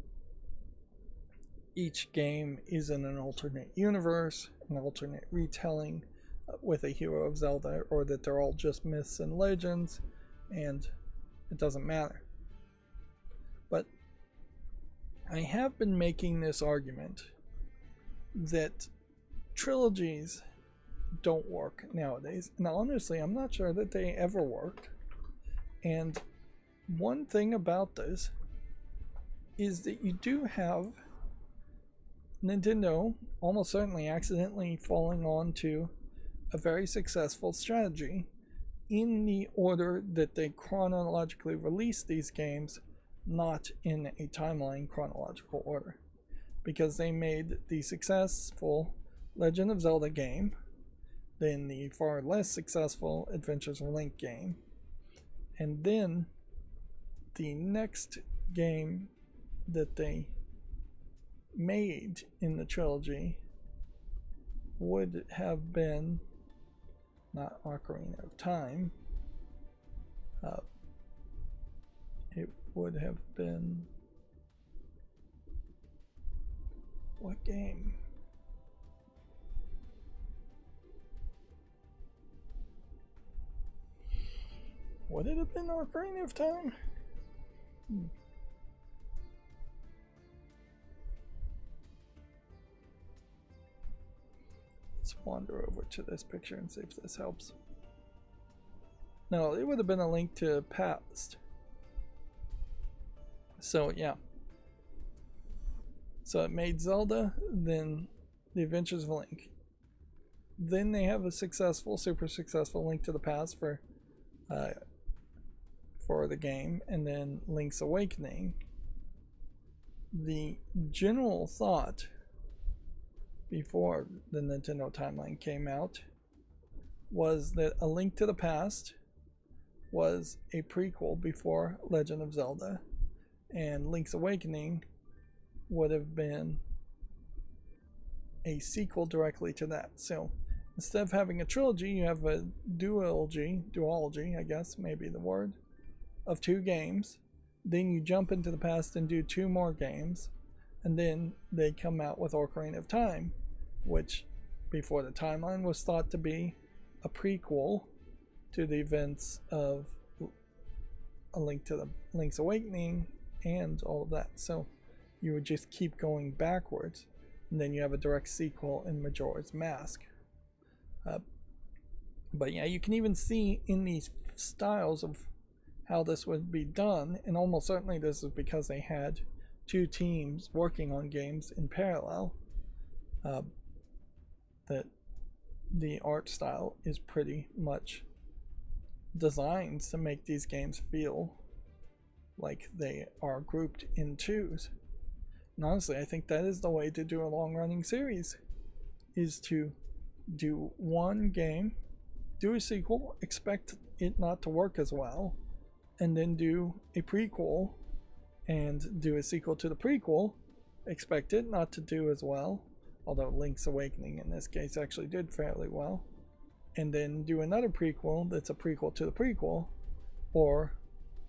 each game is in an alternate universe, an alternate retelling with a hero of Zelda, or that they're all just myths and legends and it doesn't matter. But I have been making this argument that trilogies don't work nowadays, and honestly I'm not sure that they ever worked. And one thing about this is that you do have Nintendo almost certainly accidentally falling onto a very successful strategy in the order that they chronologically released these games, not in a timeline chronological order. Because they made the successful Legend of Zelda game, then the far less successful Adventures of Link game, and then the next game that they made in the trilogy would have been not Ocarina of Time. It would have been, what game? Would it have been Ocarina of Time? Let's wander over to this picture and see if this helps. No, it would have been A Link to the Past. So yeah. So it made Zelda, then The Adventures of Link. Then they have a successful, super successful Link to the Past for the game, and then Link's Awakening. The general thought before the Nintendo timeline came out was that A Link to the Past was a prequel before Legend of Zelda, and Link's Awakening would have been a sequel directly to that. So instead of having a trilogy, you have a duology, I guess, maybe the word, of 2 games. Then you jump into the past and do 2 more games, and then they come out with Ocarina of Time, which before the timeline was thought to be a prequel to the events of Link's Awakening and all of that. So you would just keep going backwards, and then you have a direct sequel in Majora's Mask. But yeah, you can even see in these styles of how this would be done, and almost certainly this is because they had 2 teams working on games in parallel, that the art style is pretty much designed to make these games feel like they are grouped in 2s. And honestly, I think that is the way to do a long-running series, is to do one game, do a sequel, expect it not to work as well, and then do a prequel and do a sequel to the prequel, expect it not to do as well, although Link's Awakening in this case actually did fairly well, and then do another prequel that's a prequel to the prequel, or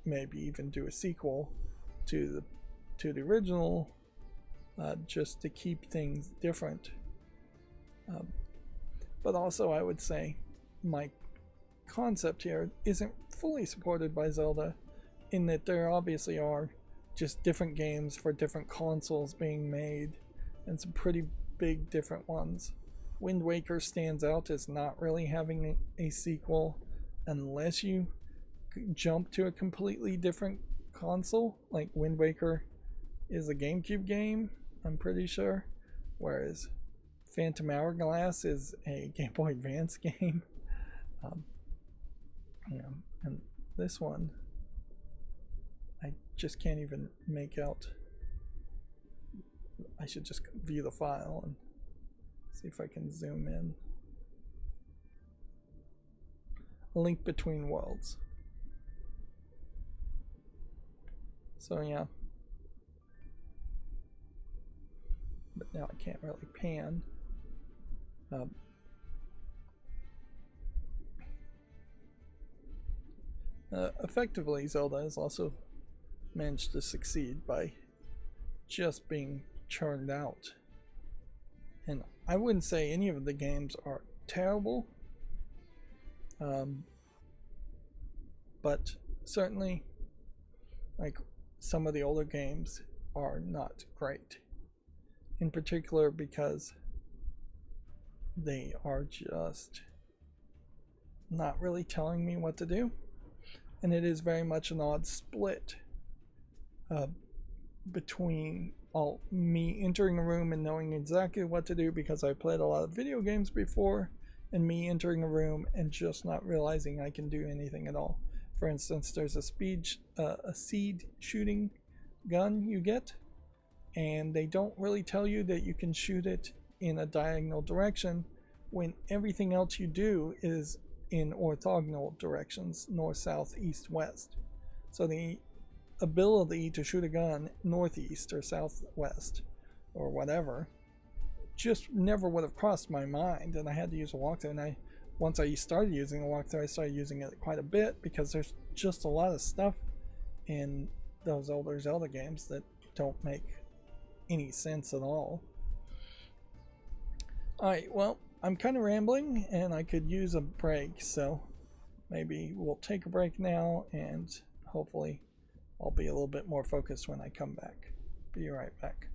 maybe even do a sequel to the original, just to keep things different. But also, I would say my concept here isn't fully supported by Zelda, in that there obviously are just different games for different consoles being made, and some pretty big different ones. Wind Waker stands out as not really having a sequel unless you jump to a completely different console. Like Wind Waker is a GameCube game, I'm pretty sure, whereas Phantom Hourglass is a Game Boy Advance game. And this one, I just can't even make out. I should just view the file and see if I can zoom in. A Link Between Worlds. So yeah. But now I can't really pan. Effectively, Zelda has also managed to succeed by just being churned out. And I wouldn't say any of the games are terrible, but certainly, like, some of the older games are not great. In particular because they are just not really telling me what to do. And it is very much an odd split between me entering a room and knowing exactly what to do because I played a lot of video games before, and me entering a room and just not realizing I can do anything at all. For instance, there's a seed shooting gun you get, and they don't really tell you that you can shoot it in a diagonal direction when everything else you do is in orthogonal directions, north, south, east, west. So the ability to shoot a gun northeast or southwest or whatever just never would have crossed my mind, and I had to use a walkthrough. And once I started using a walkthrough, I started using it quite a bit because there's just a lot of stuff in those older Zelda games that don't make any sense at all. Alright, well, I'm kind of rambling and I could use a break, so maybe we'll take a break now, and hopefully I'll be a little bit more focused when I come back. Be right back.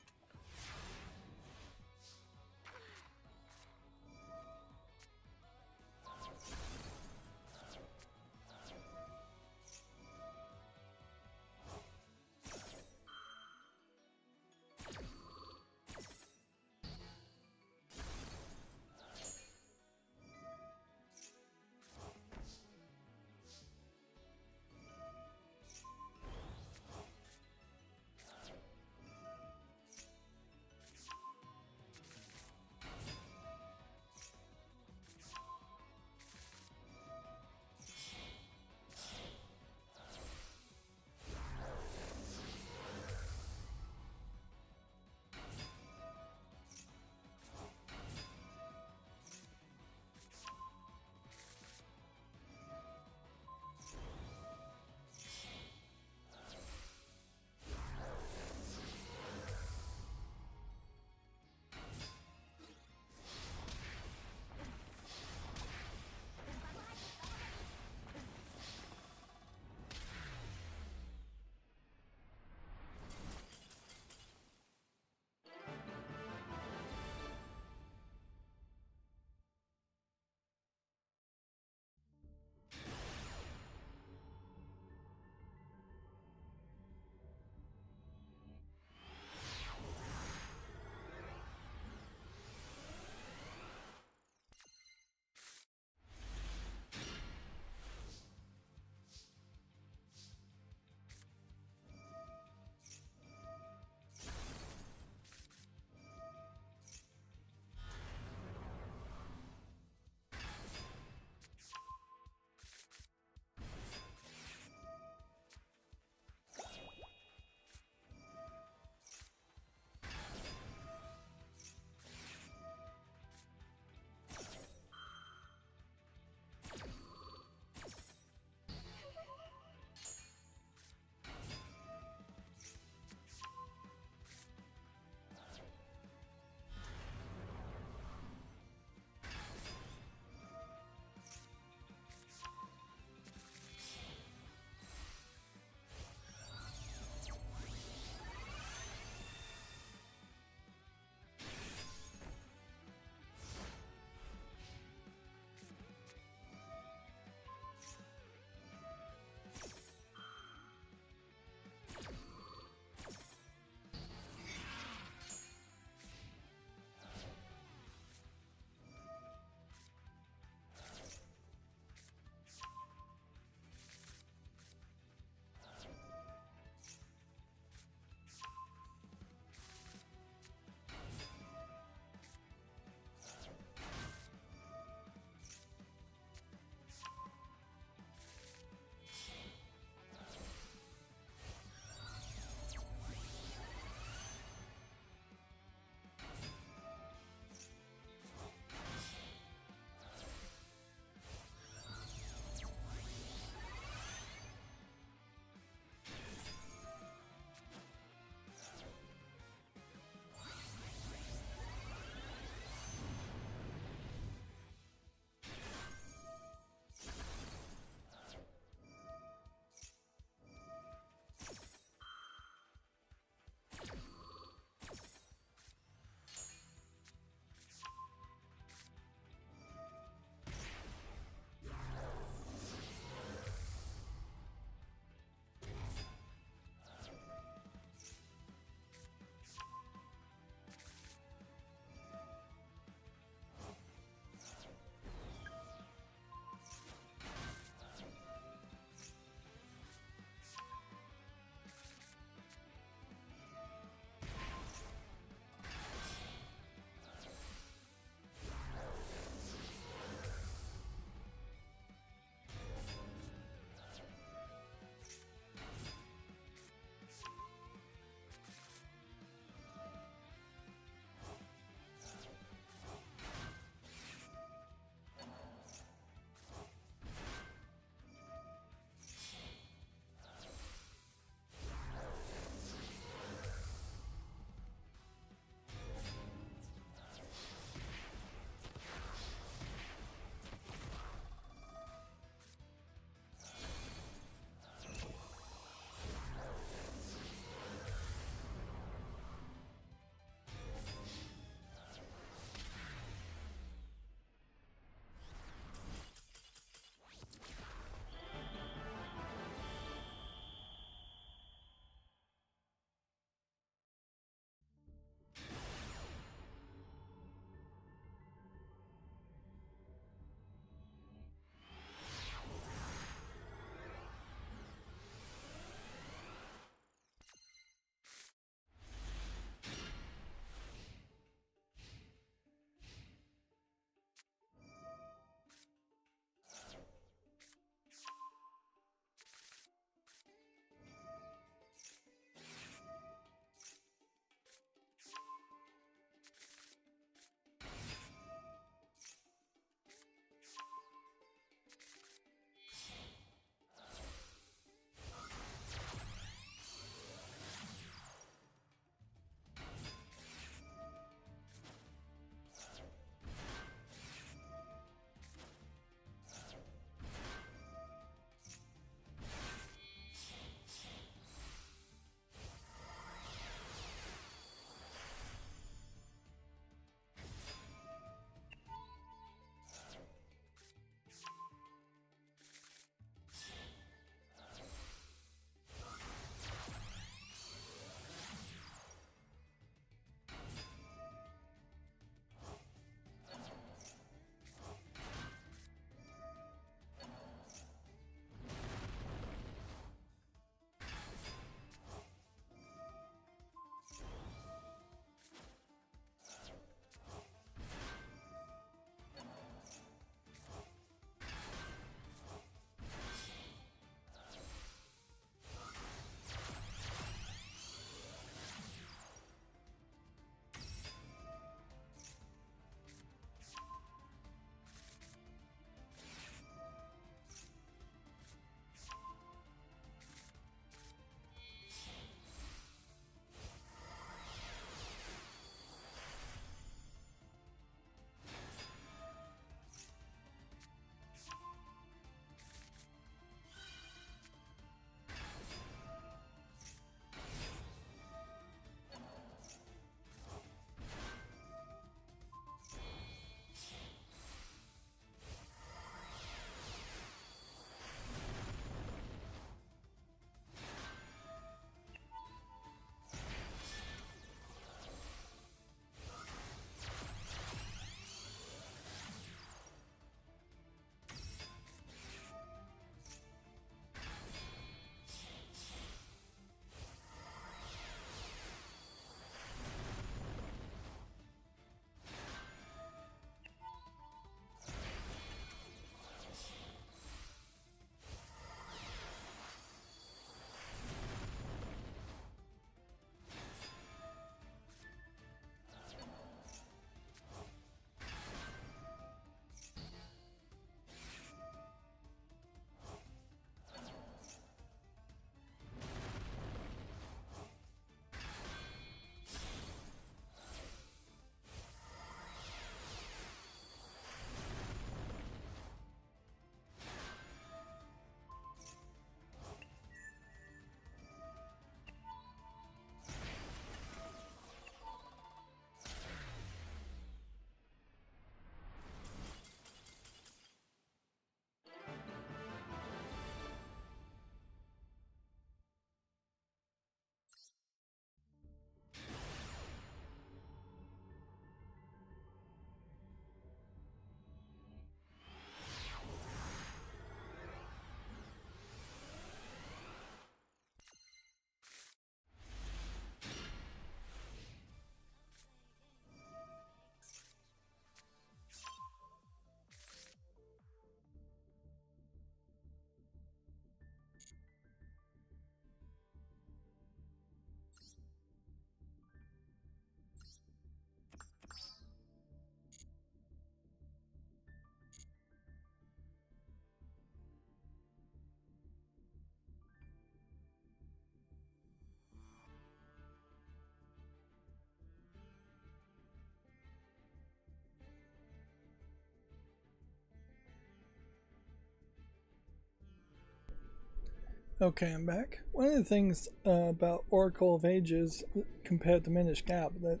Okay, I'm back. One of the things about Oracle of Ages compared to Minish Cap that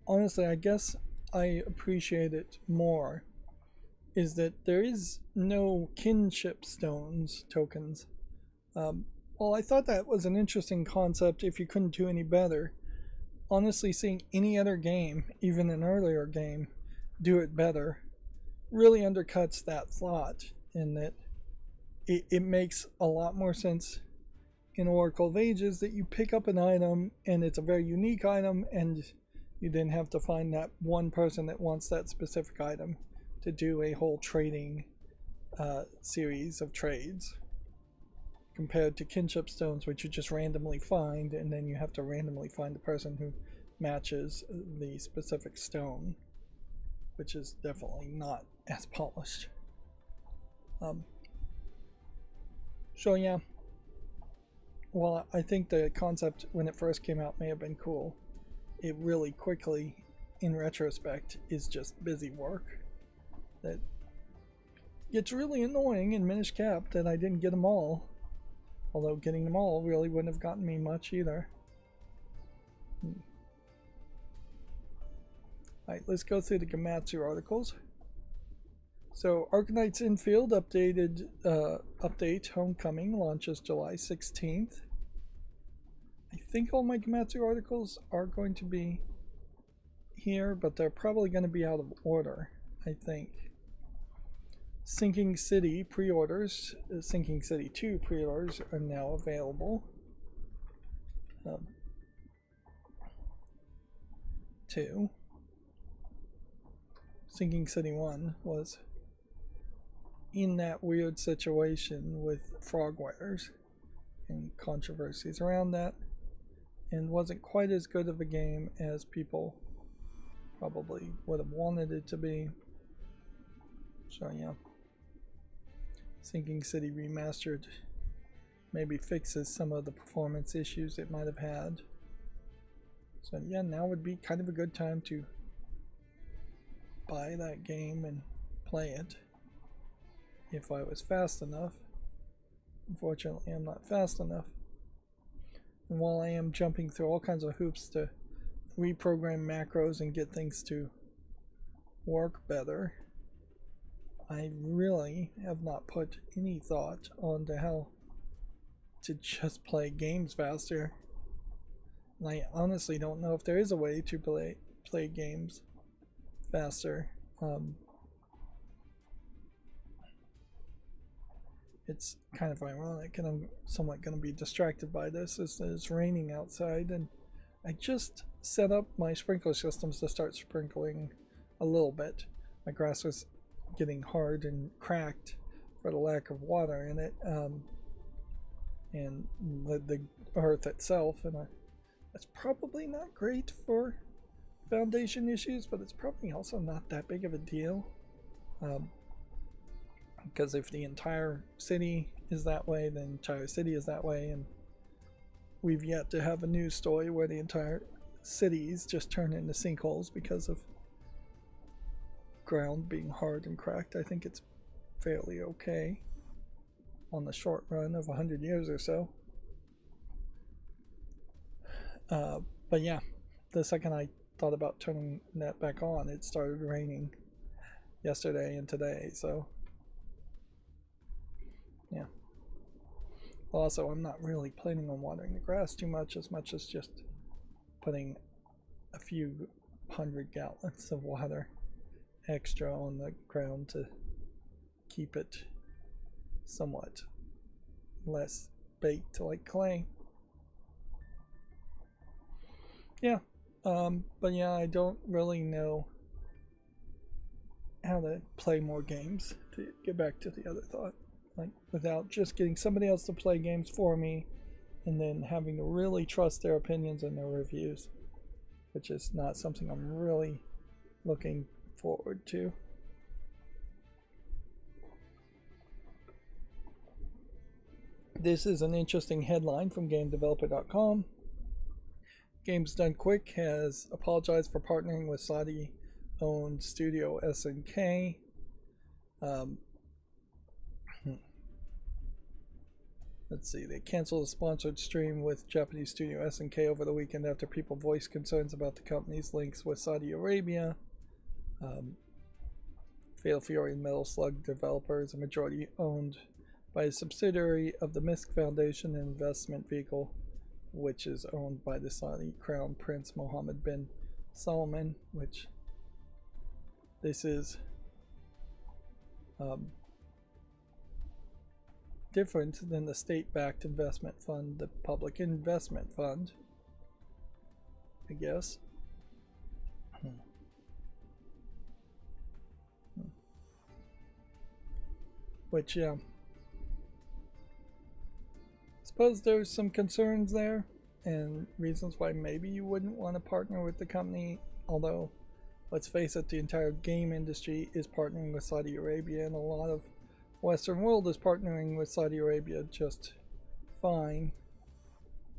honestly I guess I appreciate it more is that there is no kinship stones tokens. Well, I thought that was an interesting concept if you couldn't do any better. Honestly, seeing any other game, even an earlier game, do it better really undercuts that thought in that it makes a lot more sense in Oracle of Ages that you pick up an item and it's a very unique item and you then have to find that one person that wants that specific item to do a whole trading series of trades, compared to kinship stones, which you just randomly find and then you have to randomly find the person who matches the specific stone, which is definitely not as polished. So yeah, well, I think the concept when it first came out may have been cool. It really quickly, in retrospect, is just busy work that gets really annoying in Minish Cap that I didn't get them all. Although getting them all really wouldn't have gotten me much either. Alright, let's go through the Gamatsu articles. So, Arcanite's Infield update Homecoming launches July 16th. I think all my Gamatsu articles are going to be here, but they're probably going to be out of order, I think. Sinking City pre-orders, Sinking City 2 pre-orders are now available. 2. Sinking City 1 was in that weird situation with Frogwares and controversies around that, and wasn't quite as good of a game as people probably would have wanted it to be. So yeah, Sinking City Remastered maybe fixes some of the performance issues it might have had. So yeah, now would be kind of a good time to buy that game and play it if I was fast enough. Unfortunately, I'm not fast enough. And while I am jumping through all kinds of hoops to reprogram macros and get things to work better, I really have not put any thought onto how to just play games faster. And I honestly don't know if there is a way to play games faster. It's kind of ironic, and I'm somewhat going to be distracted by this as it's raining outside, and I just set up my sprinkler systems to start sprinkling a little bit. My grass was getting hard and cracked for the lack of water in it, and the earth itself, and that's probably not great for foundation issues, but it's probably also not that big of a deal. Because if the entire city is that way, the entire city is that way, and we've yet to have a news story where the entire cities just turn into sinkholes because of ground being hard and cracked. I think it's fairly okay on the short run of 100 years or so. But yeah, the second I thought about turning that back on, it started raining yesterday and today, so yeah. Also, I'm not really planning on watering the grass too much as just putting a few 100 gallons of water extra on the ground to keep it somewhat less baked like clay. Yeah, but yeah, I don't really know how to play more games, to get back to the other thought. Like, without just getting somebody else to play games for me and then having to really trust their opinions and their reviews, which is not something I'm really looking forward to. This is an interesting headline from GameDeveloper.com. Games Done Quick has apologized for partnering with Saudi-owned studio SNK. Let's see, they canceled a sponsored stream with Japanese studio SNK over the weekend after people voiced concerns about the company's links with Saudi Arabia. Fatal Fury and Metal Slug developers are majority owned by a subsidiary of the Misk Foundation, an investment vehicle which is owned by the Saudi Crown Prince Mohammed bin Salman, which this is different than the state-backed investment fund, the public investment fund, I guess. Which, yeah, suppose there's some concerns there and reasons why maybe you wouldn't want to partner with the company, although let's face it, the entire game industry is partnering with Saudi Arabia, and a lot of Western world is partnering with Saudi Arabia just fine.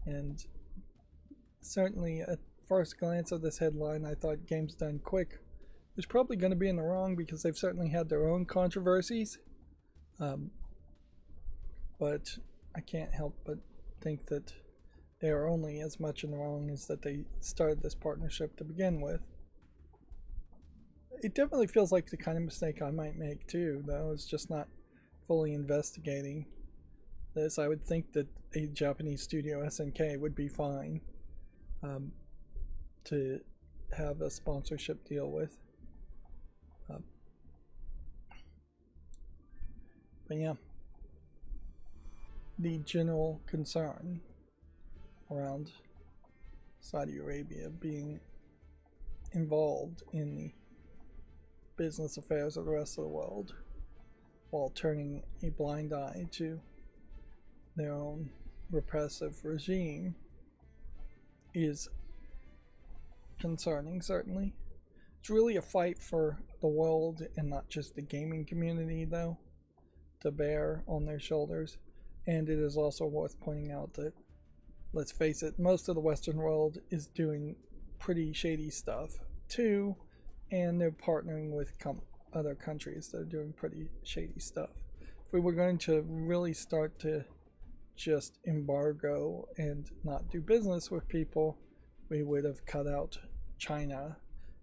And certainly at first glance of this headline, I thought Games Done Quick was probably going to be in the wrong because they've certainly had their own controversies. But I can't help but think that they are only as much in the wrong as that they started this partnership to begin with. It definitely feels like the kind of mistake I might make too, though, is just not fully investigating this. I would think that a Japanese studio SNK would be fine to have a sponsorship deal with. But yeah, the general concern around Saudi Arabia being involved in the business affairs of the rest of the world while turning a blind eye to their own repressive regime is concerning, certainly. It's really a fight for the world and not just the gaming community, though, to bear on their shoulders. And it is also worth pointing out that, let's face it, most of the Western world is doing pretty shady stuff too, and they're partnering with other countries that are doing pretty shady stuff. If we were going to really start to just embargo and not do business with people, we would have cut out China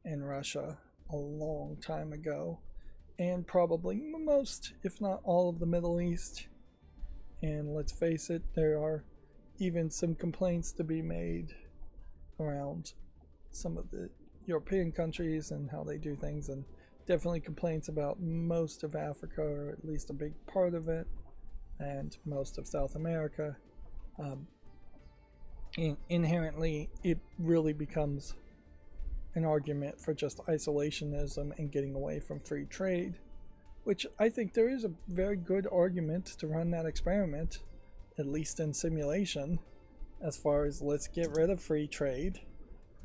and Russia a long time ago, and probably most, if not all, of the Middle East. And let's face it, there are even some complaints to be made around some of the European countries and how they do things, and definitely complaints about most of Africa, or at least a big part of it, and most of South America. Inherently, it really becomes an argument for just isolationism and getting away from free trade, which I think there is a very good argument to run that experiment, at least in simulation, as far as let's get rid of free trade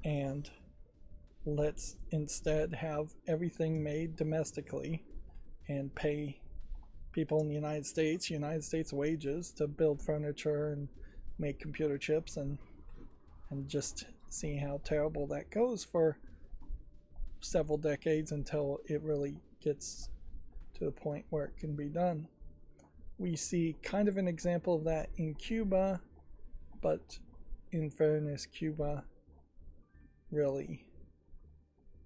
and let's instead have everything made domestically and pay people in the United States wages to build furniture and make computer chips, and just see how terrible that goes for several decades until it really gets to the point where it can be done. We see kind of an example of that in Cuba, but in fairness, Cuba really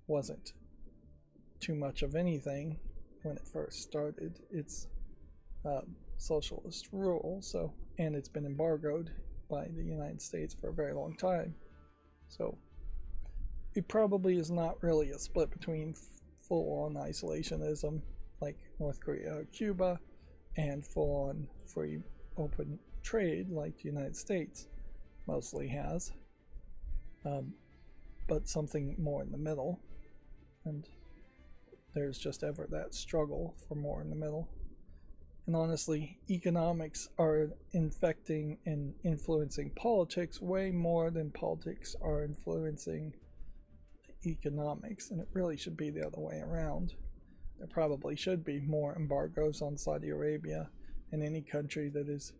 wasn't too much of anything when it first started its socialist rule, and it's been embargoed by the United States for a very long time. So it probably is not really a split between full-on isolationism like North Korea or Cuba and full-on free open trade like the United States mostly has, but something more in the middle, and there's just ever that struggle for more in the middle. And honestly, economics are infecting and influencing politics way more than politics are influencing economics, and it really should be the other way around. There probably should be more embargoes on Saudi Arabia and any country that is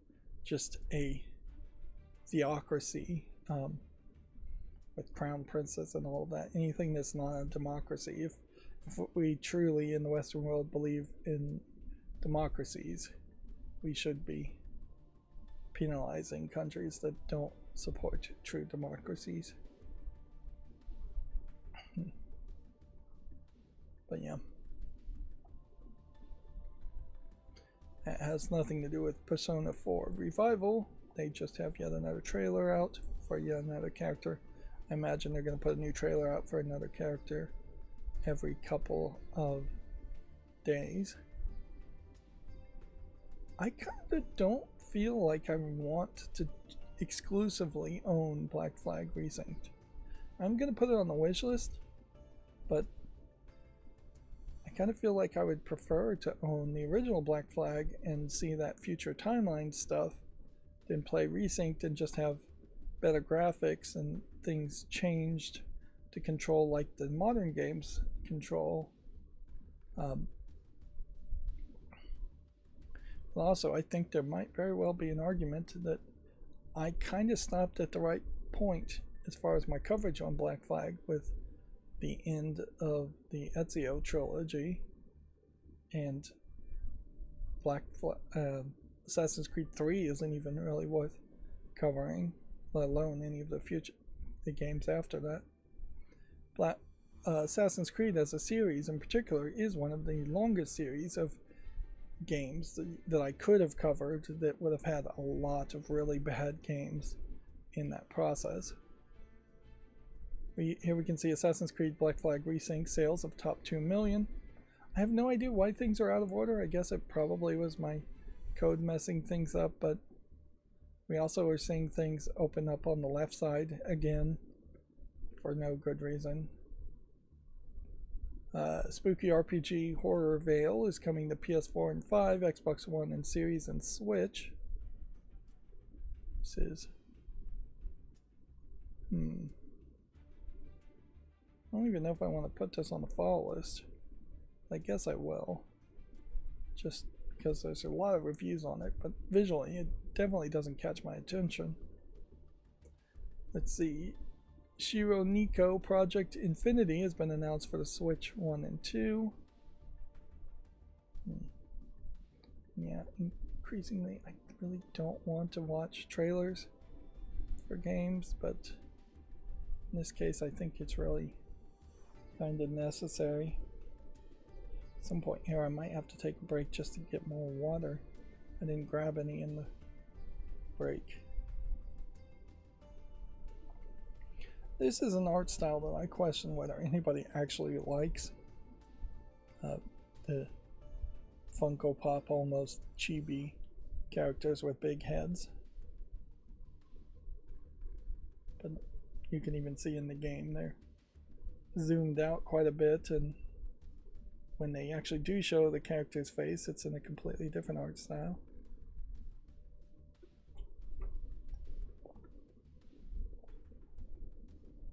just a theocracy, with crown princes and all that. Anything that's not a democracy. If we truly in the Western world believe in democracies, we should be penalizing countries that don't support true democracies. But yeah, that has nothing to do with Persona 4 Revival. They just have yet another trailer out for yet another character. I imagine they're going to put a new trailer out for another character every couple of days. I kind of don't feel like I want to exclusively own Black Flag Resynced. I'm going to put it on the wish list, but I kind of feel like I would prefer to own the original Black Flag and see that future timeline stuff than play Resynced and just have better graphics and things changed to control like the modern games control. Also, I think there might very well be an argument that I kind of stopped at the right point as far as my coverage on Black Flag with the end of the Ezio trilogy and Assassin's Creed 3 isn't even really worth covering, let alone any of the games after that. Assassin's Creed as a series in particular is one of the longest series of games that I could have covered that would have had a lot of really bad games in that process. Here we can see Assassin's Creed Black Flag Resync sales of top 2 million. I have no idea why things are out of order. I guess it probably was my code messing things up, but we also are seeing things open up on the left side again for no good reason. Spooky RPG Horror Veil is coming to PS4 and 5, Xbox One and Series and Switch. This is... I don't even know if I want to put this on the fall list. I guess I will. Just because there's a lot of reviews on it, but visually it definitely doesn't catch my attention. Let's see. Shiro Nico Project Infinity has been announced for the Switch 1 and 2. Yeah, increasingly I really don't want to watch trailers for games, but in this case I think it's really kind of necessary. At some point here I might have to take a break just to get more water. I didn't grab any in the break. This is an art style that I question whether anybody actually likes. The Funko Pop, almost chibi characters with big heads. But you can even see in the game they're zoomed out quite a bit, and when they actually do show the character's face, it's in a completely different art style.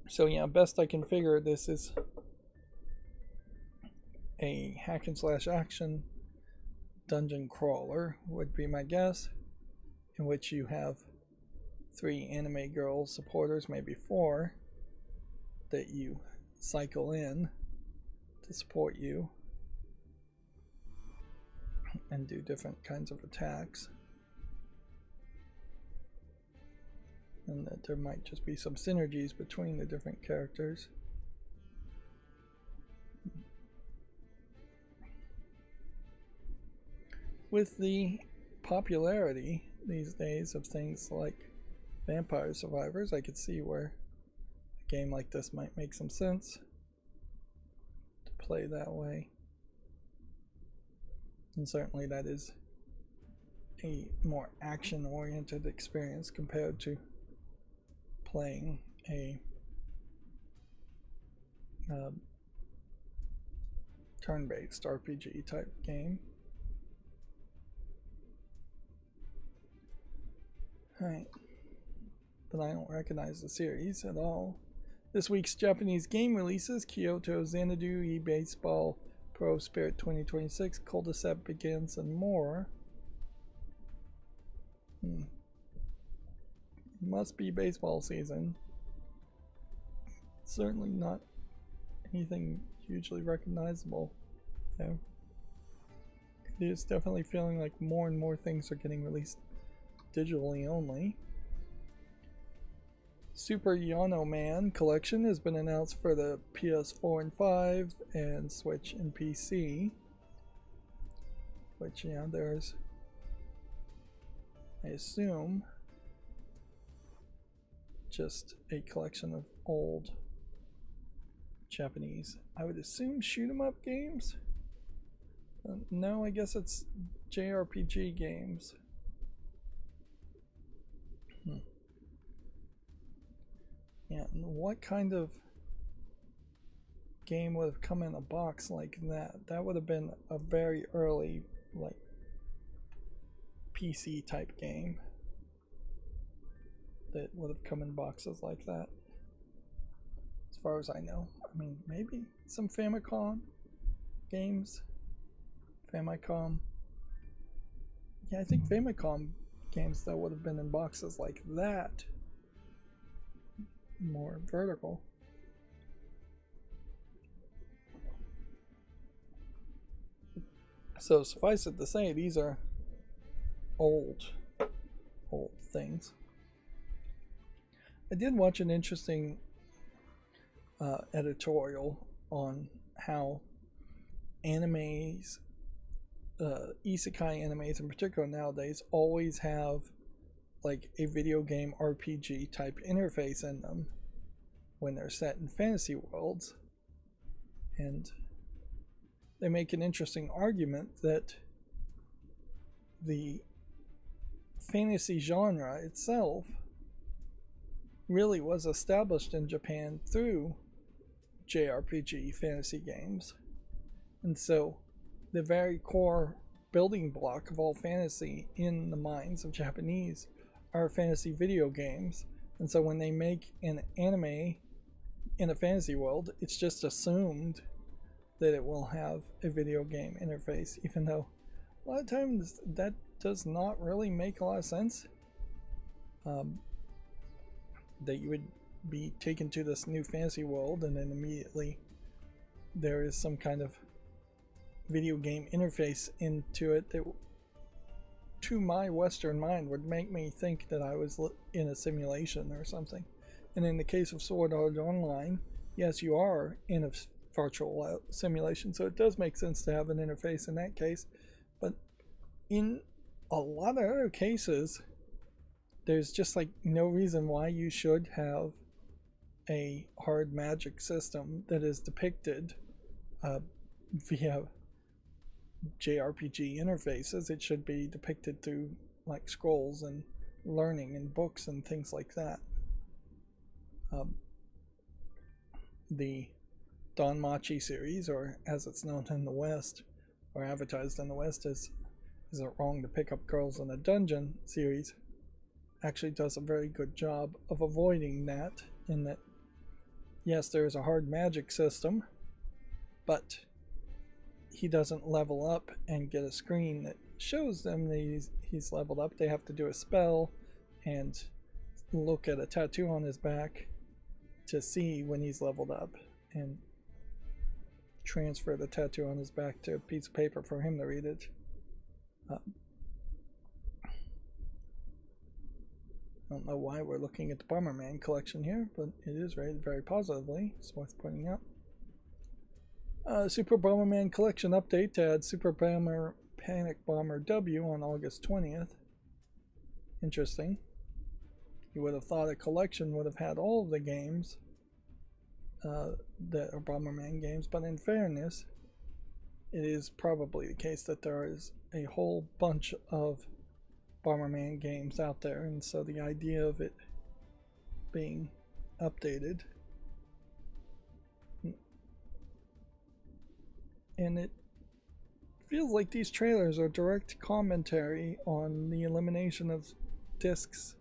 So yeah, best I can figure, this is a hack and slash action dungeon crawler, would be my guess, in which you have 3 anime girl supporters, maybe 4, that you cycle in to support you and do different kinds of attacks. And that there might just be some synergies between the different characters. With the popularity these days of things like Vampire Survivors, I could see where a game like this might make some sense to play that way. And certainly that is a more action-oriented experience compared to playing a turn-based RPG type game. Alright, but I don't recognize the series at all. This week's Japanese game releases: Kyoto Xanadu, eBaseball Pro Spirit 2026, Cul-de-sac Begins, and more. Must be baseball season. Certainly not anything hugely recognizable, though. It is definitely feeling like more and more things are getting released digitally only. Super Yano Man collection has been announced for the PS4 and 5 and Switch and PC. Which, yeah, there's, I assume, just a collection of old Japanese, I would assume, shoot 'em up games. No, I guess it's JRPG games. Yeah, and what kind of game would have come in a box like that? That would have been a very early, like, PC type game that would have come in boxes like that, as far as I know. I mean, maybe some Famicom games. Famicom. Yeah, I think Famicom games that would have been in boxes like that. More vertical. So suffice it to say, these are old things. I did watch an interesting editorial on how animes, isekai animes in particular nowadays, always have like a video game RPG type interface in them when they're set in fantasy worlds. And they make an interesting argument that the fantasy genre itself really was established in Japan through JRPG fantasy games. And so the very core building block of all fantasy in the minds of Japanese are fantasy video games. And so when they make an anime in a fantasy world, it's just assumed that it will have a video game interface, even though a lot of times that does not really make a lot of sense. That you would be taken to this new fantasy world and then immediately there is some kind of video game interface into it that, to my Western mind, would make me think that I was in a simulation or something. And in the case of Sword Art Online, yes, you are in a virtual simulation, so it does make sense to have an interface in that case. But in a lot of other cases, there's just like no reason why you should have a hard magic system that is depicted via JRPG interfaces. It should be depicted through like scrolls and learning and books and things like that. The Danmachi series, or as it's known in the West, or advertised in the West as Is It Wrong to Pick Up Girls in a Dungeon series, actually does a very good job of avoiding that, in that yes, there is a hard magic system, but he doesn't level up and get a screen that shows them that he's leveled up. They have to do a spell and look at a tattoo on his back to see when he's leveled up, and transfer the tattoo on his back to a piece of paper for him to read it. I don't know why we're looking at the Bomberman collection here, but it is rated very positively. It's worth pointing out. Super Bomberman collection update to add Super Bomber Panic Bomber W on August 20th. Interesting. You would have thought a collection would have had all of the games that are Bomberman games, but in fairness, it is probably the case that there is a whole bunch of Bomberman games out there, and so the idea of it being updated, and it feels like these trailers are direct commentary on the elimination of discs,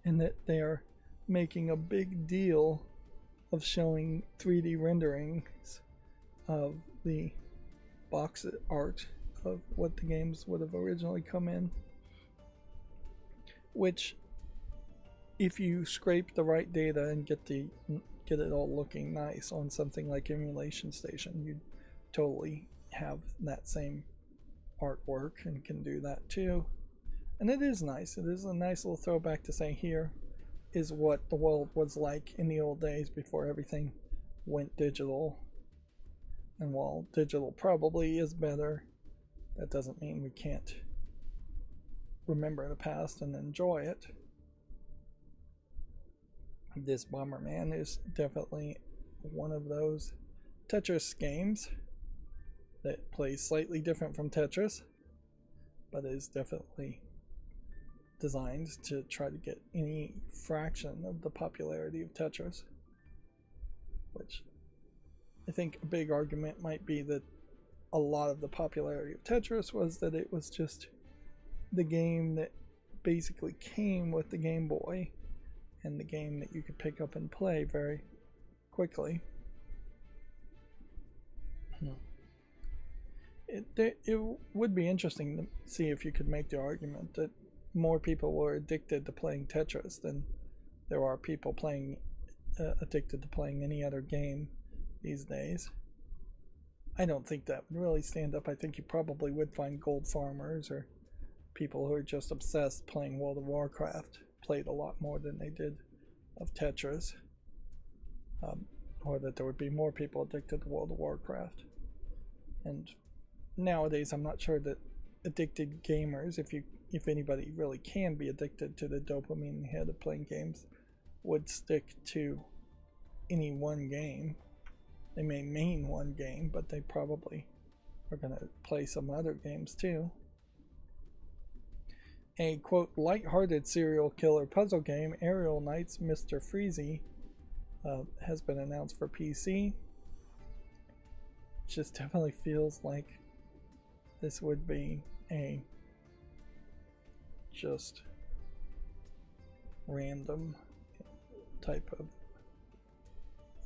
and that they are making a big deal of showing 3D renderings of the box art of what the games would have originally come in, which, if you scrape the right data and get it all looking nice on something like Emulation Station, you'd totally have that same artwork and can do that too. And it is nice. It is a nice little throwback to say here is what the world was like in the old days before everything went digital. And while digital probably is better, that doesn't mean we can't remember the past and enjoy it. This Bomberman is definitely one of those Tetris games that plays slightly different from Tetris, but is definitely designed to try to get any fraction of the popularity of Tetris, which I think a big argument might be that a lot of the popularity of Tetris was that it was just the game that basically came with the Game Boy and the game that you could pick up and play very quickly. It would be interesting to see if you could make the argument that more people were addicted to playing Tetris than there are people playing addicted to playing any other game these days. I don't think that would really stand up. I think you probably would find gold farmers or people who are just obsessed playing World of Warcraft played a lot more than they did of Tetris, or that there would be more people addicted to World of Warcraft. And nowadays I'm not sure that addicted gamers, if anybody really can be addicted to the dopamine hit of playing games, would stick to any one game. They may main one game, but they probably are going to play some other games too. A quote light-hearted serial killer puzzle game, Aerial Knight's Mr. Freezy, has been announced for PC. Just definitely feels like this would be a just random type of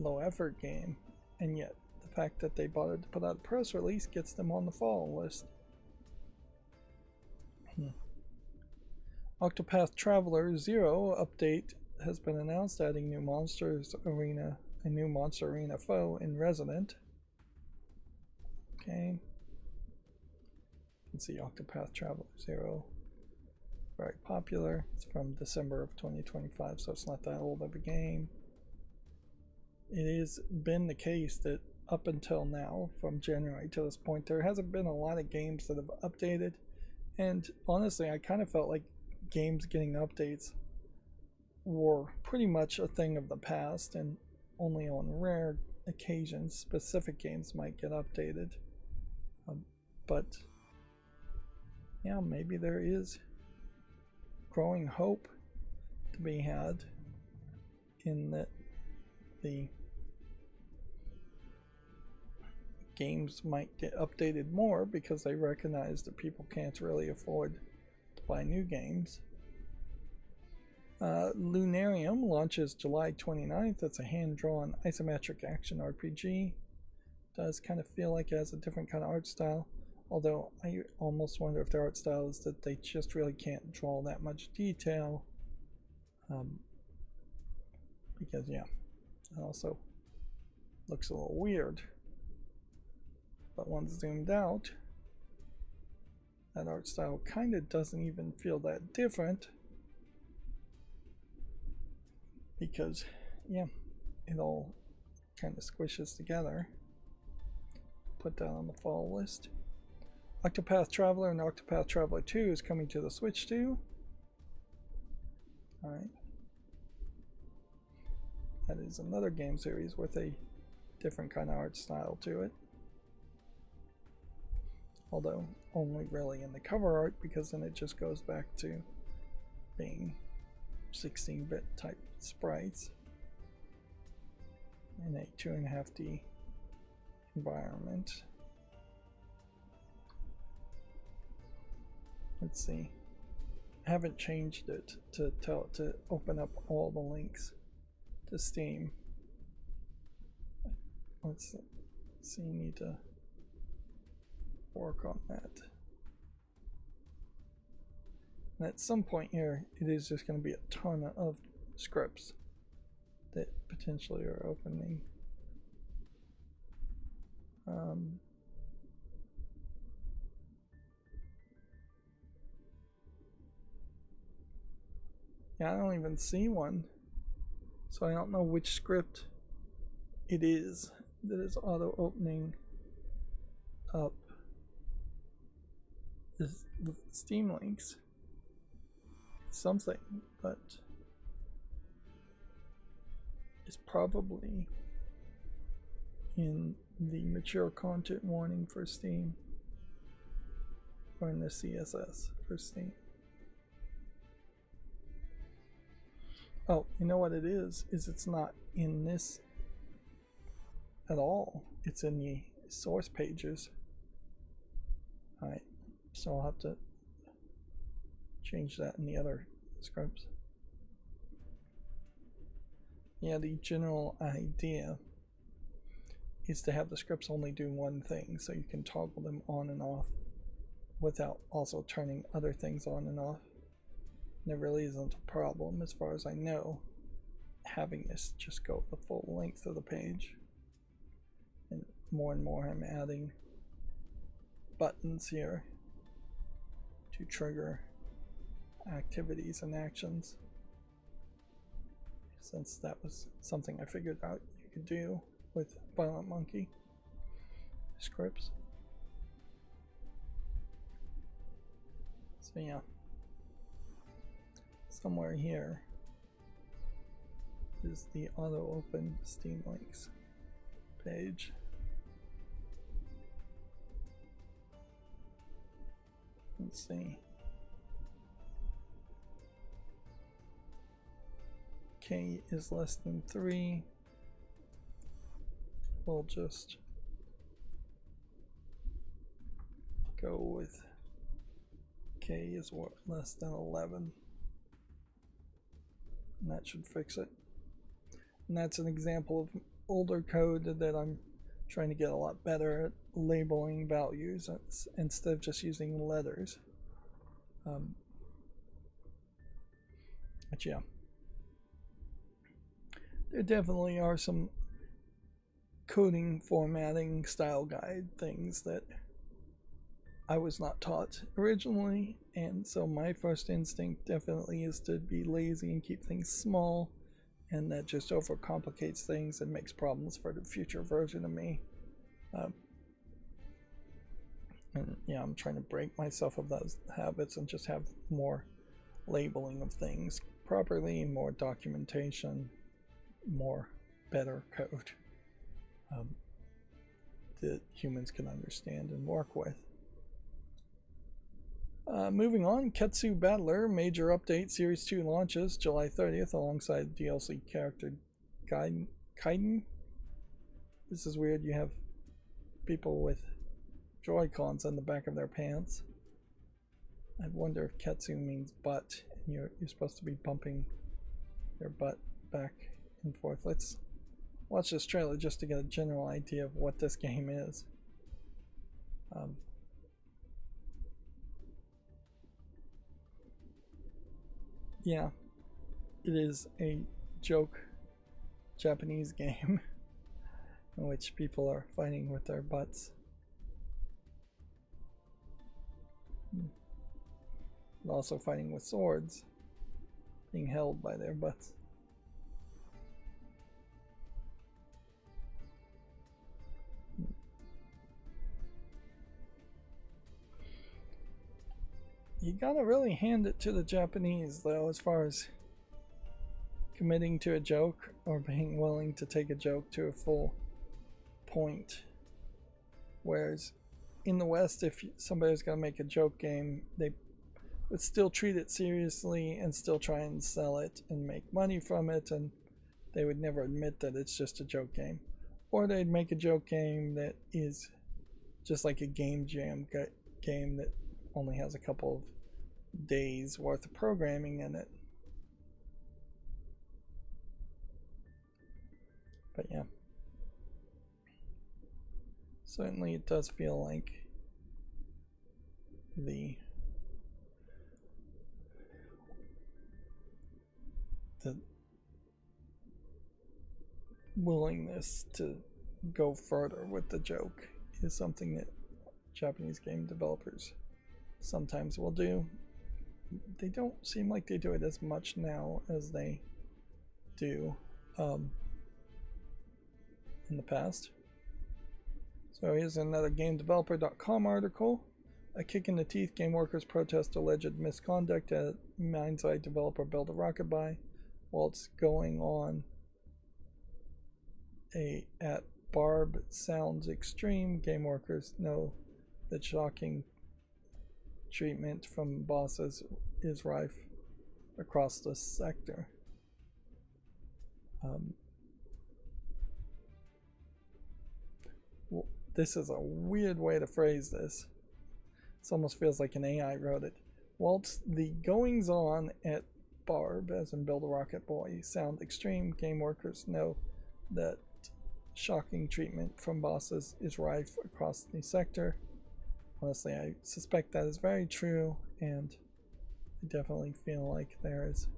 low effort game, and yet the fact that they bothered to put out a press release gets them on the fall list. Octopath Traveler 0 update has been announced, adding a new monster arena foe in Resident. Okay. You can see Octopath Traveler 0. Very popular. It's from December of 2025, so it's not that old of a game. It has been the case that up until now, from January to this point, there hasn't been a lot of games that have updated. And honestly, I kind of felt like games getting updates were pretty much a thing of the past, and only on rare occasions specific games might get updated. But yeah, maybe there is growing hope to be had in that the games might get updated more because they recognize that people can't really afford to buy new games. Lunarium launches July 29th. It's a hand-drawn isometric action RPG. Does kind of feel like it has a different kind of art style, although I almost wonder if their art style is that they just really can't draw that much detail, because yeah, it also looks a little weird. But once zoomed out, that art style kind of doesn't even feel that different, because yeah, it all kind of squishes together. Put that on the fall list. Octopath Traveler and Octopath Traveler 2 is coming to the Switch too. Alright. That is another game series with a different kind of art style to it. Although only really in the cover art, because then it just goes back to being 16-bit type sprites in a 2.5D environment. Let's see. I haven't changed it to tell it to open up all the links to Steam. Let's see, need to work on that. And at some point here, it is just going to be a ton of scripts that potentially are opening. Yeah, I don't even see one. So I don't know which script it is that is auto opening up this Steam links. Something, but it's probably in the mature content warning for Steam or in the CSS for Steam. Oh, you know what it is it's not in this at all. It's in the source pages. Alright, so I'll have to change that in the other scripts. Yeah, the general idea is to have the scripts only do one thing, so you can toggle them on and off without also turning other things on and off. And there really isn't a problem, as far as I know, having this just go the full length of the page. And more I'm adding buttons here to trigger activities and actions, since that was something I figured out you could do with Violent Monkey scripts. So yeah, somewhere here is the auto open Steam links page. Let's see. K is less than 3. We'll just go with K is less than 11. And that should fix it. And that's an example of older code that I'm trying to get a lot better at labeling values instead of just using letters. But yeah, there definitely are some coding formatting style guide things that I was not taught originally, and so my first instinct definitely is to be lazy and keep things small, and that just overcomplicates things and makes problems for the future version of me. And yeah, I'm trying to break myself of those habits and just have more labeling of things properly, more documentation, more better code that humans can understand and work with. Moving on, Ketsu Battler Major Update Series 2 launches July 30th alongside DLC character Kaiden. This is weird, you have people with Joy-Cons on the back of their pants. I wonder if Ketsu means butt, and you're supposed to be bumping your butt back and forth. Let's watch this trailer just to get a general idea of what this game is. Yeah, it is a joke Japanese game in which people are fighting with their butts. And also fighting with swords being held by their butts. You gotta really hand it to the Japanese, though, as far as committing to a joke or being willing to take a joke to a full point. Whereas in the West, if somebody's gonna make a joke game, they would still treat it seriously and still try and sell it and make money from it, and they would never admit that it's just a joke game. Or they'd make a joke game that is just like a game jam game that only has a couple of days worth of programming in it. But yeah, certainly it does feel like the willingness to go further with the joke is something that Japanese game developers sometimes will do, they don't seem like they do it as much now as they do in the past. So here's another GameDeveloper.com article. A kick in the teeth, game workers protest alleged misconduct at Mindside developer build a rocket by while it's going on at Barb Sounds Extreme. Game workers know that shocking treatment from bosses is rife across the sector. Well, this is a weird way to phrase this. This almost feels like an AI wrote it. Whilst the goings on at Barb, as in Build a Rocket Boy, sound extreme, game workers know that shocking treatment from bosses is rife across the sector. Honestly, I suspect that is very true, and I definitely feel like there is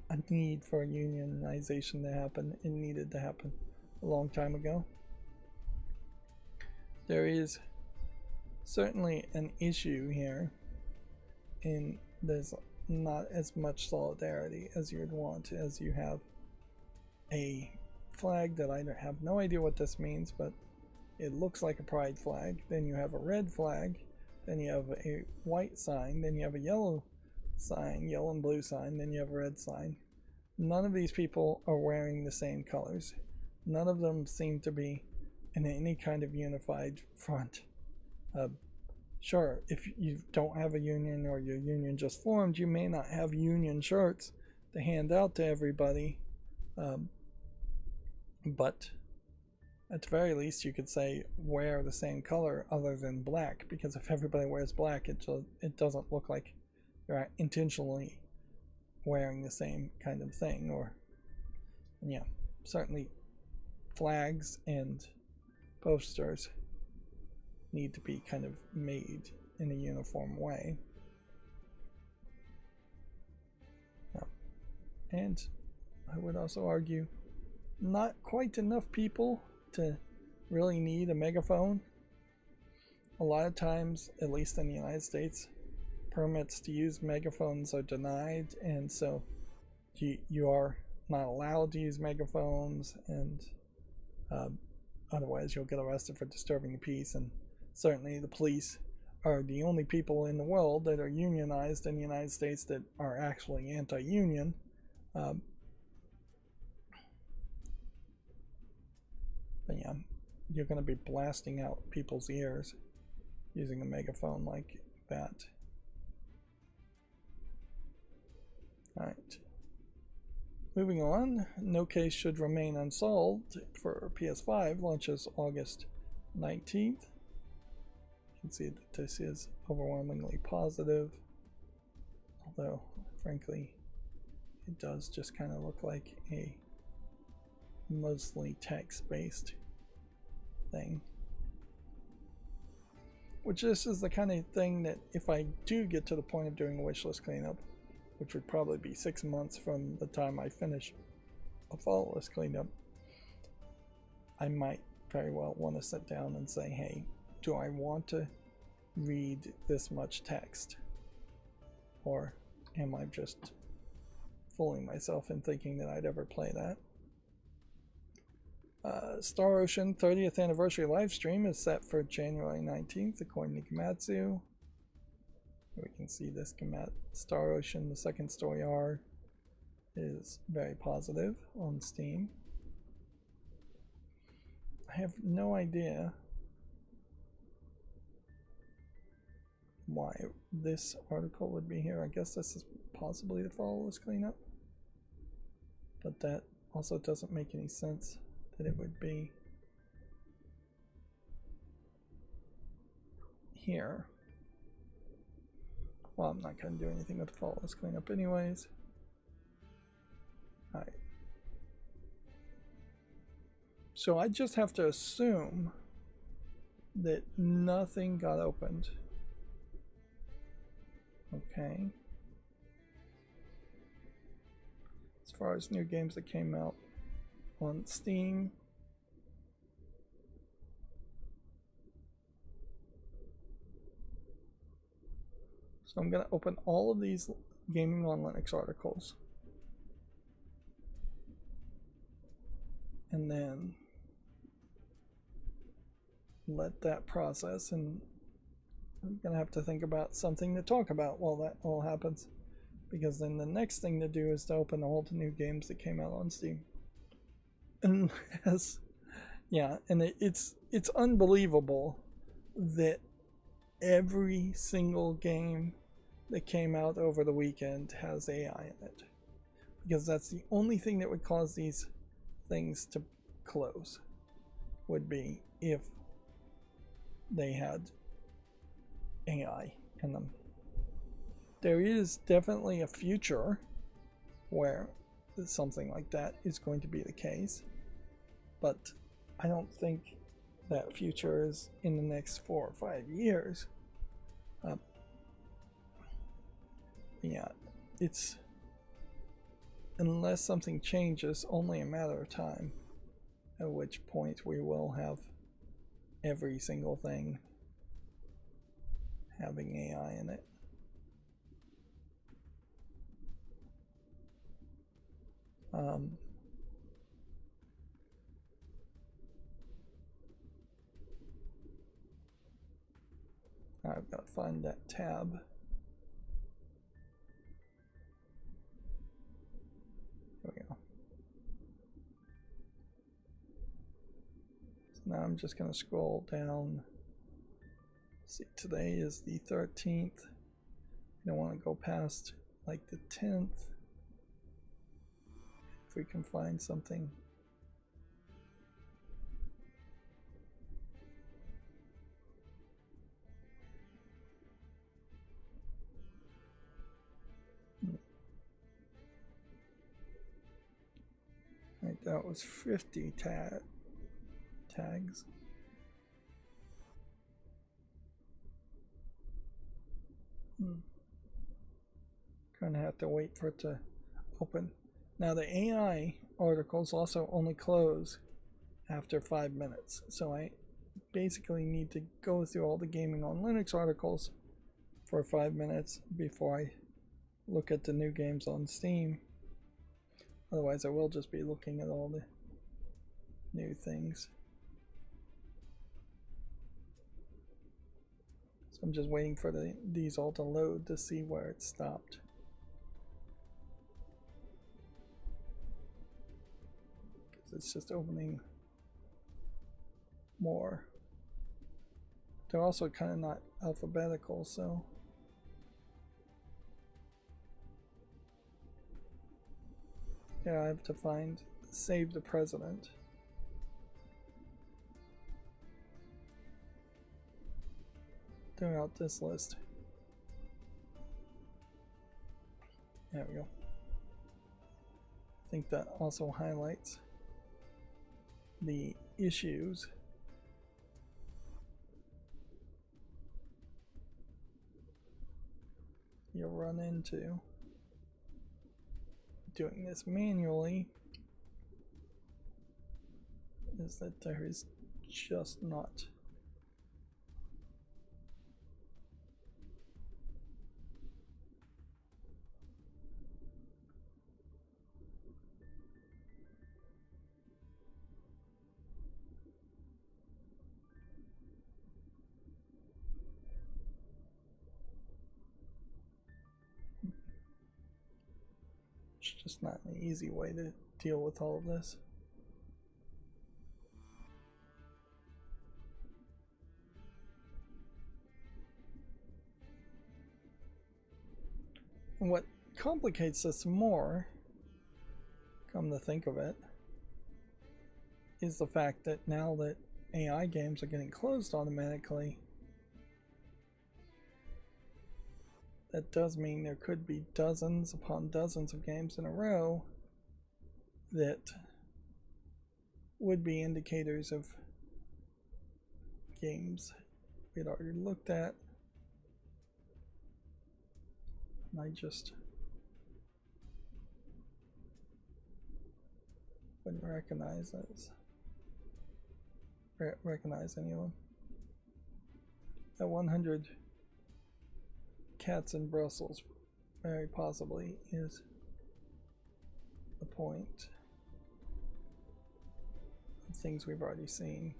a need for unionization to happen. It needed to happen a long time ago. There is certainly an issue here, and there's not as much solidarity as you would want, as you have a flag that I have no idea what this means, but it looks like a pride flag. Then you have a red flag, then you have a white sign, then you have a yellow sign, yellow and blue sign, then you have a red sign. None of these people are wearing the same colors. None of them seem to be in any kind of unified front. Sure, if you don't have a union or your union just formed, you may not have union shirts to hand out to everybody, but at the very least you could say wear the same color other than black, because if everybody wears black, it doesn't look like you're intentionally wearing the same kind of thing. Or, yeah, certainly flags and posters need to be kind of made in a uniform way. And I would also argue not quite enough people to really need a megaphone. A lot of times, at least in the United States, permits to use megaphones are denied, and so you are not allowed to use megaphones, and otherwise you'll get arrested for disturbing the peace. And certainly the police are the only people in the world that are unionized in the United States that are actually anti-union. But yeah, you're going to be blasting out people's ears using a megaphone like that. Alright. Moving on, no case should remain unsolved for PS5 launches August 19th. You can see that this is overwhelmingly positive, although frankly it does just kind of look like a mostly text-based thing. Which this is the kind of thing that if I do get to the point of doing a wishlist cleanup, which would probably be 6 months from the time I finish a follow list cleanup, I might very well want to sit down and say, hey, do I want to read this much text? Or am I just fooling myself in thinking that I'd ever play that? Star Ocean 30th anniversary live stream is set for January 19th, according to Komatsu. We can see this Star Ocean, the second story R, is very positive on Steam. I have no idea why this article would be here. I guess this is possibly the follow list cleanup, but that also doesn't make any sense that it would be here. Well, I'm not going to do anything with the follow list cleanup anyways. Alright. So I just have to assume that nothing got opened. Okay. As far as new games that came out on Steam, So I'm going to open all of these Gaming on Linux articles. And then let that process, and I'm going to have to think about something to talk about while that all happens. Because then the next thing to do is to open all the new games that came out on Steam. Unless, yeah, and it's unbelievable that every single game that came out over the weekend has AI in it. Because that's the only thing that would cause these things to close, would be if they had AI in them. There is definitely a future where something like that is going to be the case, but I don't think that future is in the next 4 or 5 years. Yeah, it's, unless something changes, only a matter of time, at which point we will have every single thing having AI in it. I've got to find that tab. There we go. So now I'm just going to scroll down. See, today is the 13th. I don't want to go past like the 10th. If we can find something. Right, that was 50 tags. Gonna have to wait for it to open. Now the AI articles also only close after 5 minutes, so I basically need to go through all the Gaming on Linux articles for 5 minutes before I look at the new games on Steam. Otherwise I will just be looking at all the new things. So I'm just waiting for these all to load to see where it stopped. It's just opening more. They're also kind of not alphabetical, so yeah, I have to find Save the President. Throughout this list. There we go. I think that also highlights the issues you'll run into doing this manually, is that there is just not an easy way to deal with all of this. And what complicates this more, come to think of it, is the fact that now that AI games are getting closed automatically, that does mean there could be dozens upon dozens of games in a row that would be indicators of games we had already looked at. And I just wouldn't recognize any of them. That 100 cats in Brussels very possibly is the point of things we've already seen.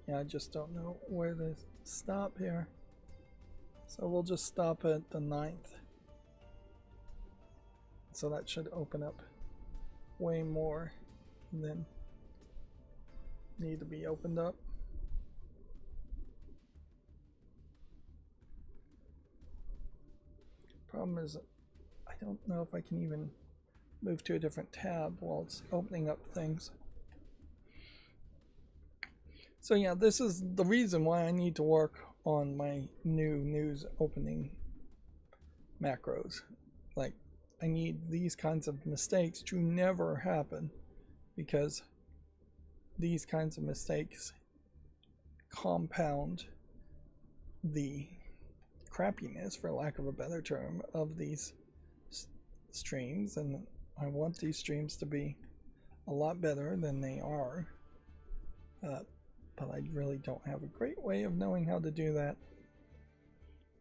Yeah, I just don't know where to stop here. So we'll just stop at the 9th. So that should open up way more than need to be opened up. Problem is, I don't know if I can even move to a different tab while it's opening up things. So yeah, this is the reason why I need to work on my new news opening macros. Like, I need these kinds of mistakes to never happen, because these kinds of mistakes compound the crappiness, for lack of a better term, of these streams, and I want these streams to be a lot better than they are. But I really don't have a great way of knowing how to do that.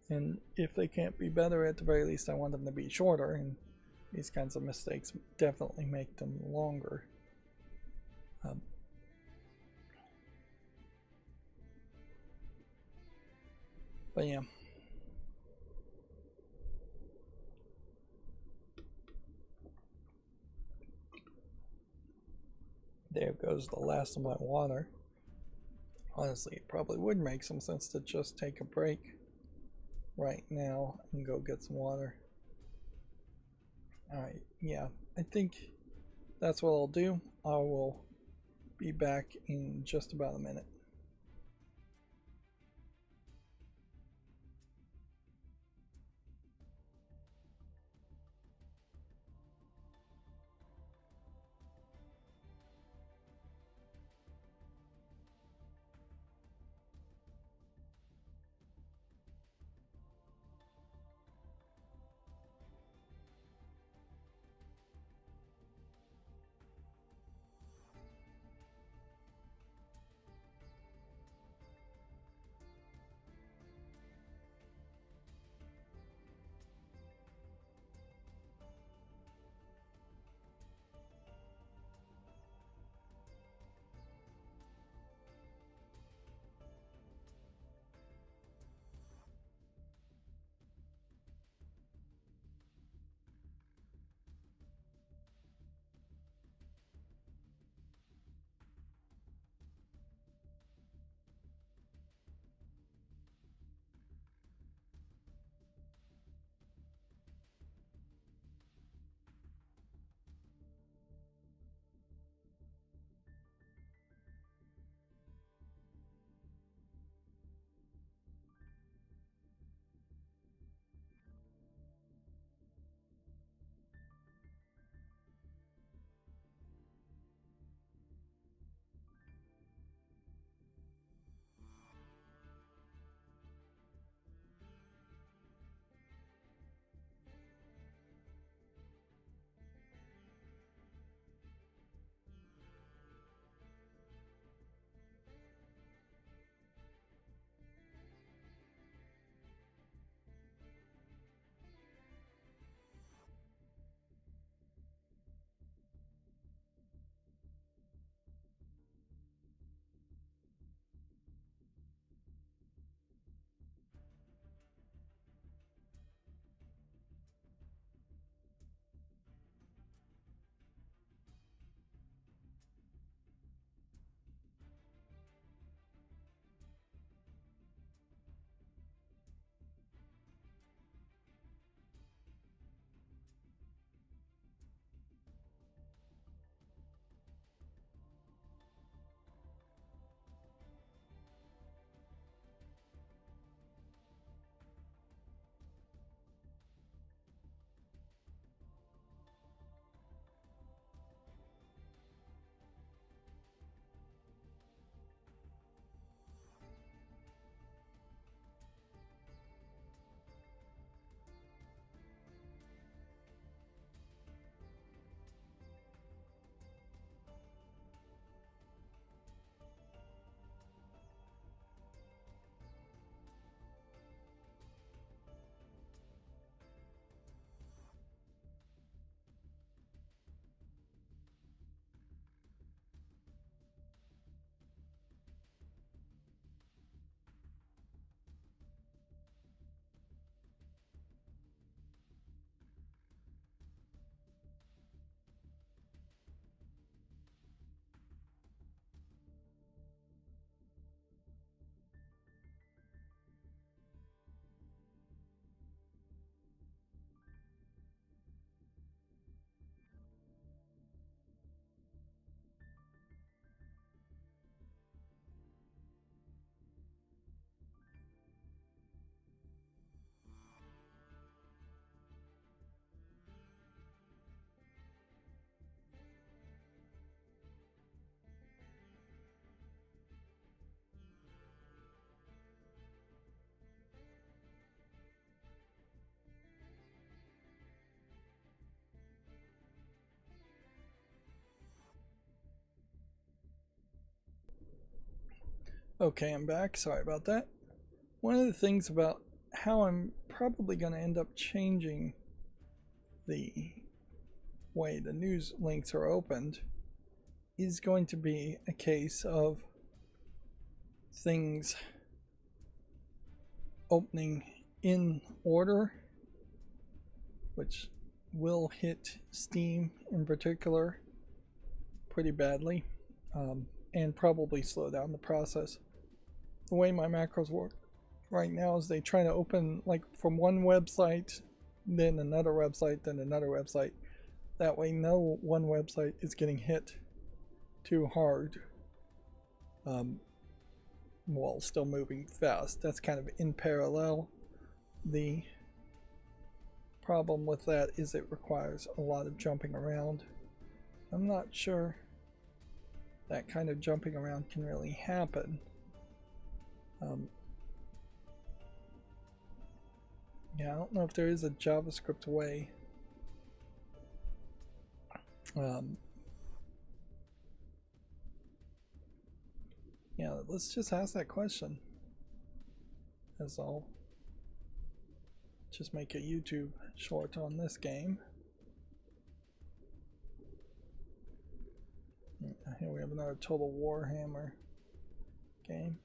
And if they can't be better, at the very least I want them to be shorter, and these kinds of mistakes definitely make them longer. But yeah. There goes the last of my water. Honestly, it probably would make some sense to just take a break right now and go get some water. Alright, yeah, I think that's what I'll do. I will be back in just about a minute. Okay, I'm back. Sorry about that. One of the things about how I'm probably going to end up changing the way the news links are opened is going to be a case of things opening in order, which will hit Steam in particular pretty badly, and probably slow down the process. The way my macros work right now is they try to open like from one website, then another website, then another website. That way no one website is getting hit too hard while still moving fast. That's kind of in parallel. The problem with that is it requires a lot of jumping around. I'm not sure that kind of jumping around can really happen. Yeah, I don't know if there is a JavaScript way. Yeah, let's just ask that question. As I'll just make a YouTube short on this game. Here we have another Total Warhammer game.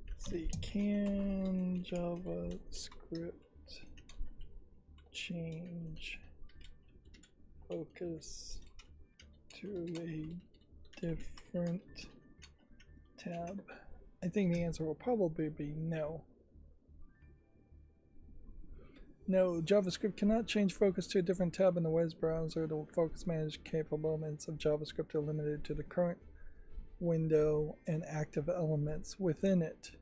Let's see, can JavaScript change focus to a different tab? I think the answer will probably be no. No, JavaScript cannot change focus to a different tab in the web browser. The focus management capabilities of JavaScript are limited to the current window and active elements within it.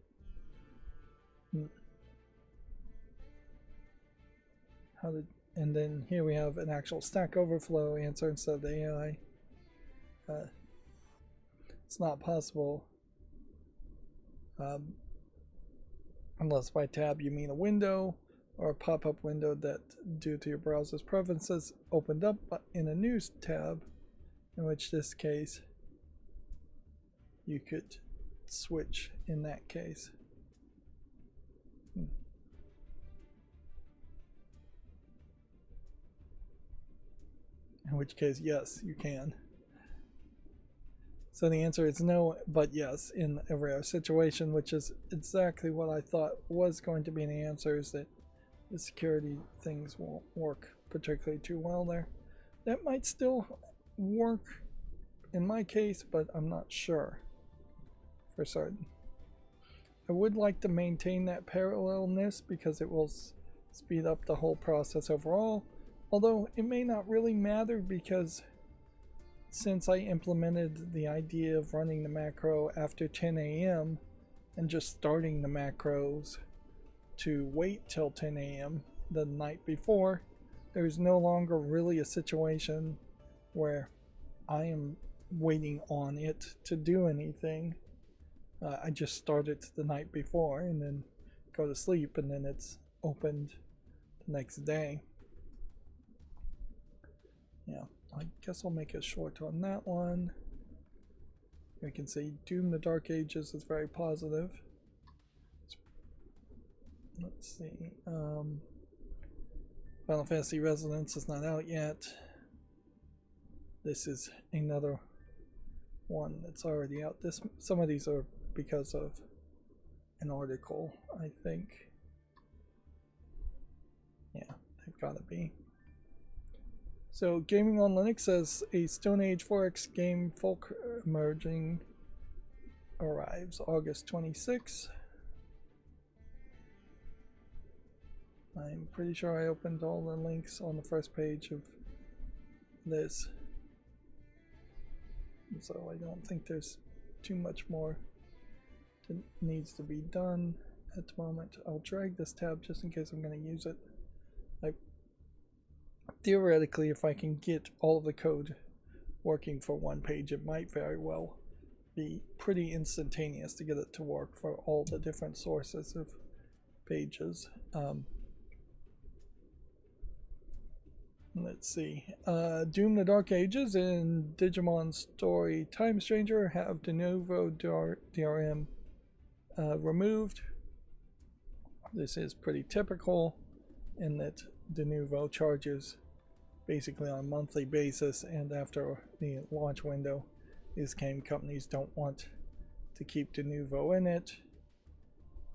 And then here we have an actual Stack Overflow answer instead of the AI. It's not possible unless by tab you mean a window or a pop-up window that, due to your browser's preferences, opened up in a new tab, in which this case you could switch in that case. In which case, yes, you can. So the answer is no, but yes, in a rare situation, which is exactly what I thought was going to be the answer, is that the security things won't work particularly too well there. That might still work in my case, but I'm not sure for certain. I would like to maintain that parallelness because it will speed up the whole process overall, although it may not really matter because since I implemented the idea of running the macro after 10 a.m. and just starting the macros to wait till 10 a.m. the night before, there's no longer really a situation where I am waiting on it to do anything. I just start it the night before and then go to sleep, and then it's opened the next day. Yeah, I guess I'll make it short on that one. We can see Doom the Dark Ages is very positive. Let's see. Final Fantasy Resonance is not out yet. This is another one that's already out. Some of these are because of an article, I think. Yeah, they've got to be. So, Gaming on Linux says a Stone Age 4X game Folk Emerging arrives August 26. I'm pretty sure I opened all the links on the first page of this, so I don't think there's too much more that needs to be done at the moment. I'll drag this tab just in case I'm going to use it. Theoretically, if I can get all of the code working for one page, it might very well be pretty instantaneous to get it to work for all the different sources of pages. Let's see. Doom the Dark Ages and Digimon Story Time Stranger have de novo DRM removed. This is pretty typical in that de novo charges basically on a monthly basis, and after the launch window, these game companies don't want to keep de novo in it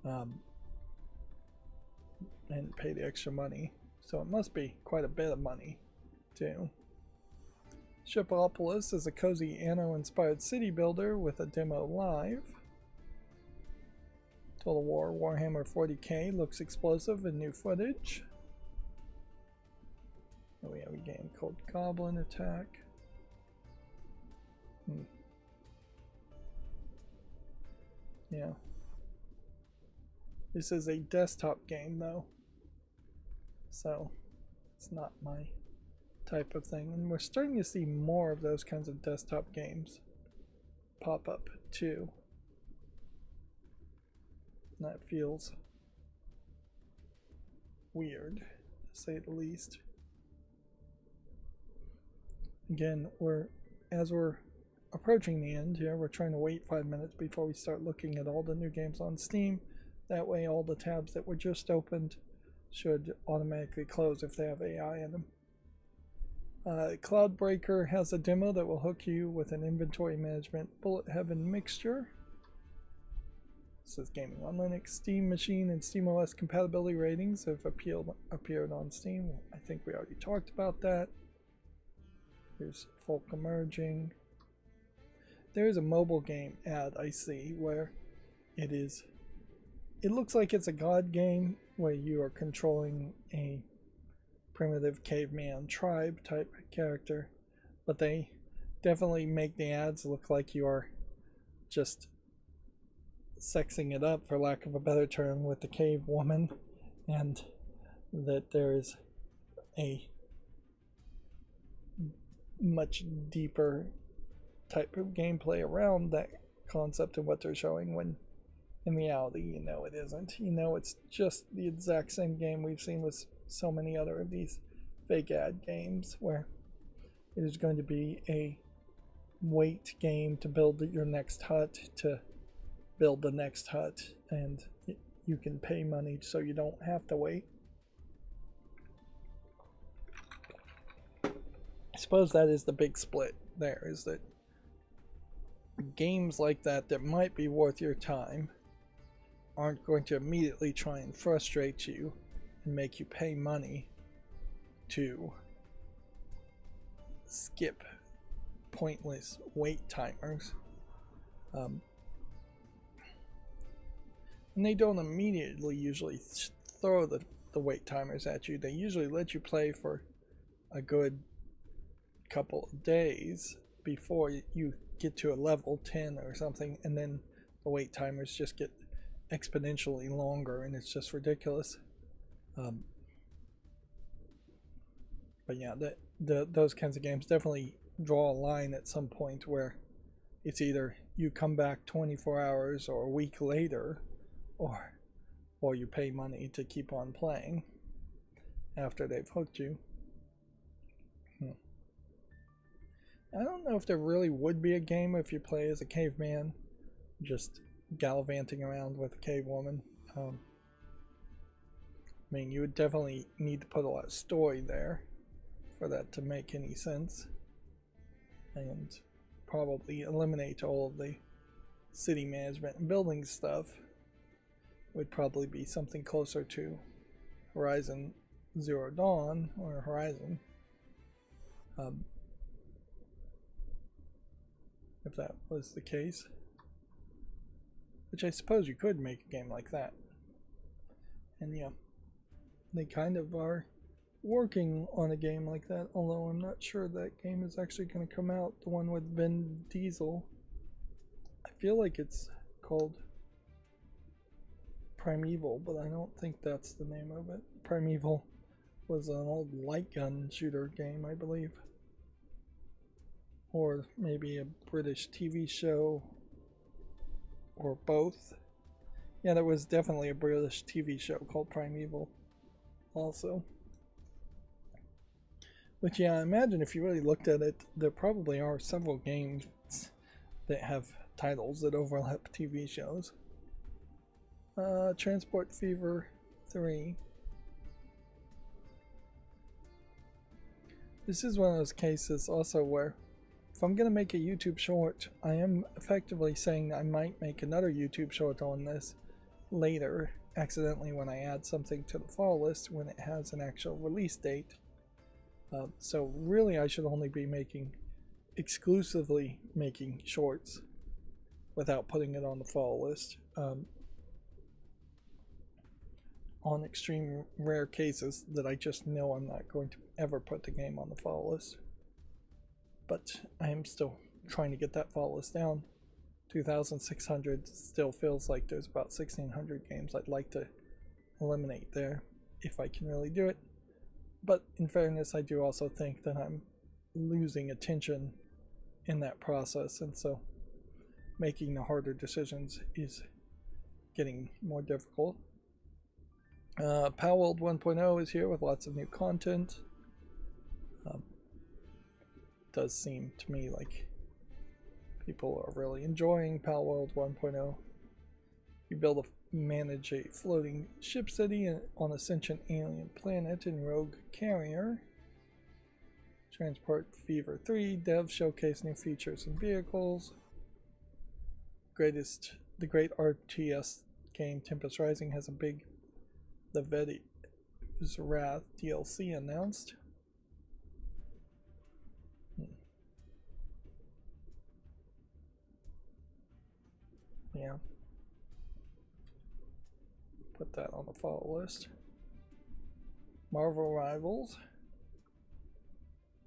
and pay the extra money. So it must be quite a bit of money, too. Shipopolis is a cozy Anno-inspired city builder with a demo live. Total War Warhammer 40k looks explosive in new footage. And we have a game called Goblin Attack. Yeah. This is a desktop game, though. So, it's not my type of thing. And we're starting to see more of those kinds of desktop games pop up, too. And that feels weird, to say the least. Again, as we're approaching the end here, we're trying to wait 5 minutes before we start looking at all the new games on Steam. That way all the tabs that were just opened should automatically close if they have AI in them. Cloudbreaker has a demo that will hook you with an inventory management bullet heaven mixture. This is gaming on Linux. Steam Machine and SteamOS compatibility ratings have appeared on Steam. I think we already talked about that. Here's Folk Emerging. There is a mobile game ad I see where it looks like it's a god game where you are controlling a primitive caveman tribe type character, but they definitely make the ads look like you are just sexing it up, for lack of a better term, with the cave woman, and that there is a much deeper type of gameplay around that concept of what they're showing, when in reality you know it isn't. You know it's just the exact same game we've seen with so many other of these fake ad games, where it is going to be a wait game to build your next hut, to build the next hut, and you can pay money so you don't have to wait. I suppose that is the big split there, is that games like that might be worth your time aren't going to immediately try and frustrate you and make you pay money to skip pointless wait timers. And they don't immediately usually throw the wait timers at you. They usually let you play for a good couple of days before you get to a level 10 or something, and then the wait timers just get exponentially longer, and it's just ridiculous. But yeah, those kinds of games definitely draw a line at some point where it's either you come back 24 hours or a week later, or you pay money to keep on playing after they've hooked you. I don't know if there really would be a game if you play as a caveman just gallivanting around with a cave woman. I mean, you would definitely need to put a lot of story there for that to make any sense, and probably eliminate all of the city management and building stuff. Would probably be something closer to Horizon Zero Dawn or Horizon, if that was the case, which I suppose you could make a game like that. And yeah, they kind of are working on a game like that, although I'm not sure that game is actually going to come out, the one with Vin Diesel. I feel like it's called Primeval, but I don't think that's the name of it. Primeval was an old light gun shooter game, I believe. Or maybe a British TV show, or both. Yeah, there was definitely a British TV show called Primeval also. But yeah, I imagine if you really looked at it, there probably are several games that have titles that overlap TV shows. Transport Fever 3. This is one of those cases also where if I'm going to make a YouTube short, I am effectively saying I might make another YouTube short on this later, accidentally, when I add something to the file list when it has an actual release date. So really I should only be exclusively making shorts without putting it on the file list. On extreme rare cases that I just know I'm not going to ever put the game on the file list. But I am still trying to get that file list down. 2,600 still feels like there's about 1,600 games I'd like to eliminate there if I can really do it. But in fairness, I do also think that I'm losing attention in that process, and so making the harder decisions is getting more difficult. Palworld 1.0 is here with lots of new content. Does seem to me like people are really enjoying Palworld 1.0. You manage a floating ship city on a sentient alien planet in Rogue Carrier. Transport Fever 3, devs showcase new features and vehicles. The great RTS game Tempest Rising has a big The Yeti's Wrath DLC announced. Yeah. Put that on the file list. Marvel Rivals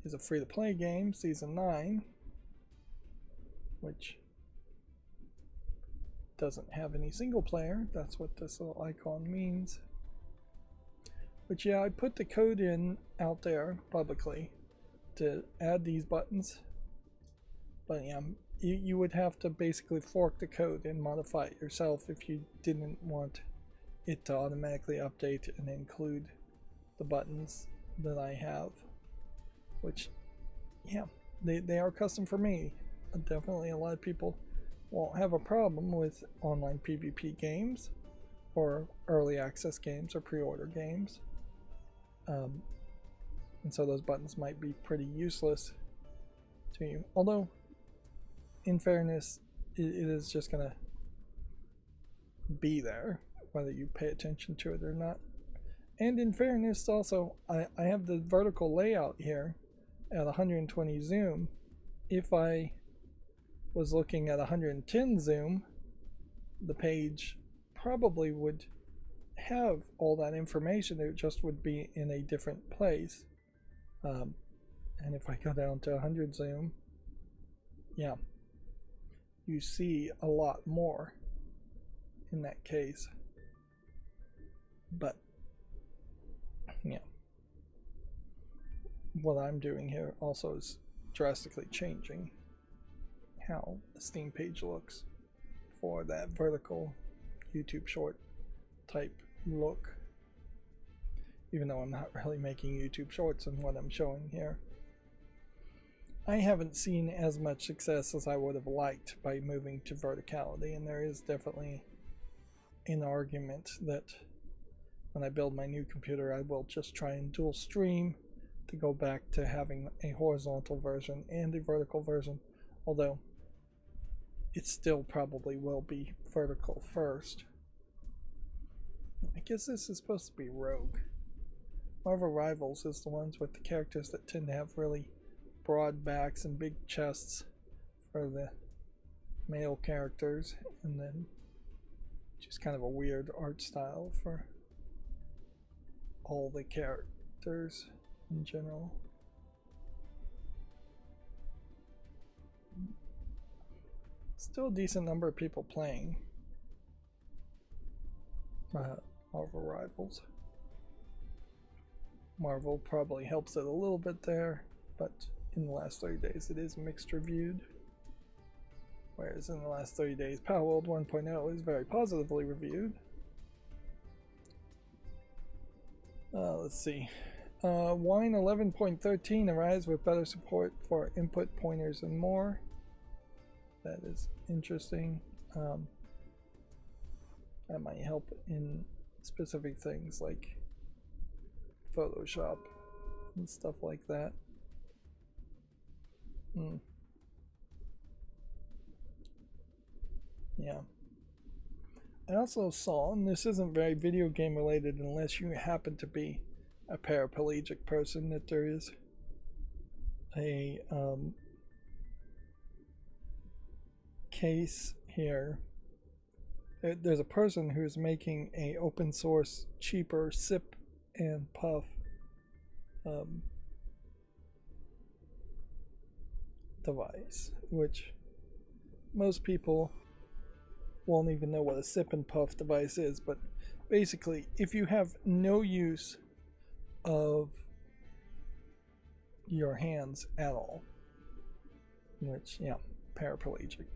is a free-to-play game, Season 9, which doesn't have any single player. That's what this little icon means. But yeah, I put the code in out there publicly to add these buttons. But yeah, you would have to basically fork the code and modify it yourself if you didn't want it to automatically update and include the buttons that I have. Which, yeah, they are custom for me. Definitely a lot of people won't have a problem with online PvP games or early access games or pre-order games. And so those buttons might be pretty useless to you. Although, in fairness, it is just going to be there, whether you pay attention to it or not. And in fairness, also, I have the vertical layout here at 120 zoom. If I was looking at 110 zoom, the page probably would have all that information. It just would be in a different place. And if I go down to 100 zoom, yeah, you see a lot more in that case. But yeah, what I'm doing here also is drastically changing how the Steam page looks for that vertical YouTube short type look, even though I'm not really making YouTube shorts in what I'm showing here. I haven't seen as much success as I would have liked by moving to verticality, and there is definitely an argument that when I build my new computer, I will just try and dual stream to go back to having a horizontal version and a vertical version, although it still probably will be vertical first. I guess this is supposed to be Rogue. Marvel Rivals is the ones with the characters that tend to have really broad backs and big chests for the male characters, and then just kind of a weird art style for all the characters in general. Still a decent number of people playing Marvel Rivals. Marvel probably helps it a little bit there, but in the last 30 days it is mixed reviewed. Whereas in the last 30 days, Palworld 1.0 is very positively reviewed. Let's see. Wine 11.13 arrives with better support for input pointers and more. That is interesting. That might help in specific things like Photoshop and stuff like that. Yeah. I also saw, and this isn't very video game related unless you happen to be a paraplegic person, that there is a case here. There's a person who's making a open source cheaper sip and puff device, which most people won't even know what a sip and puff device is, but basically if you have no use of your hands at all, which, yeah, paraplegic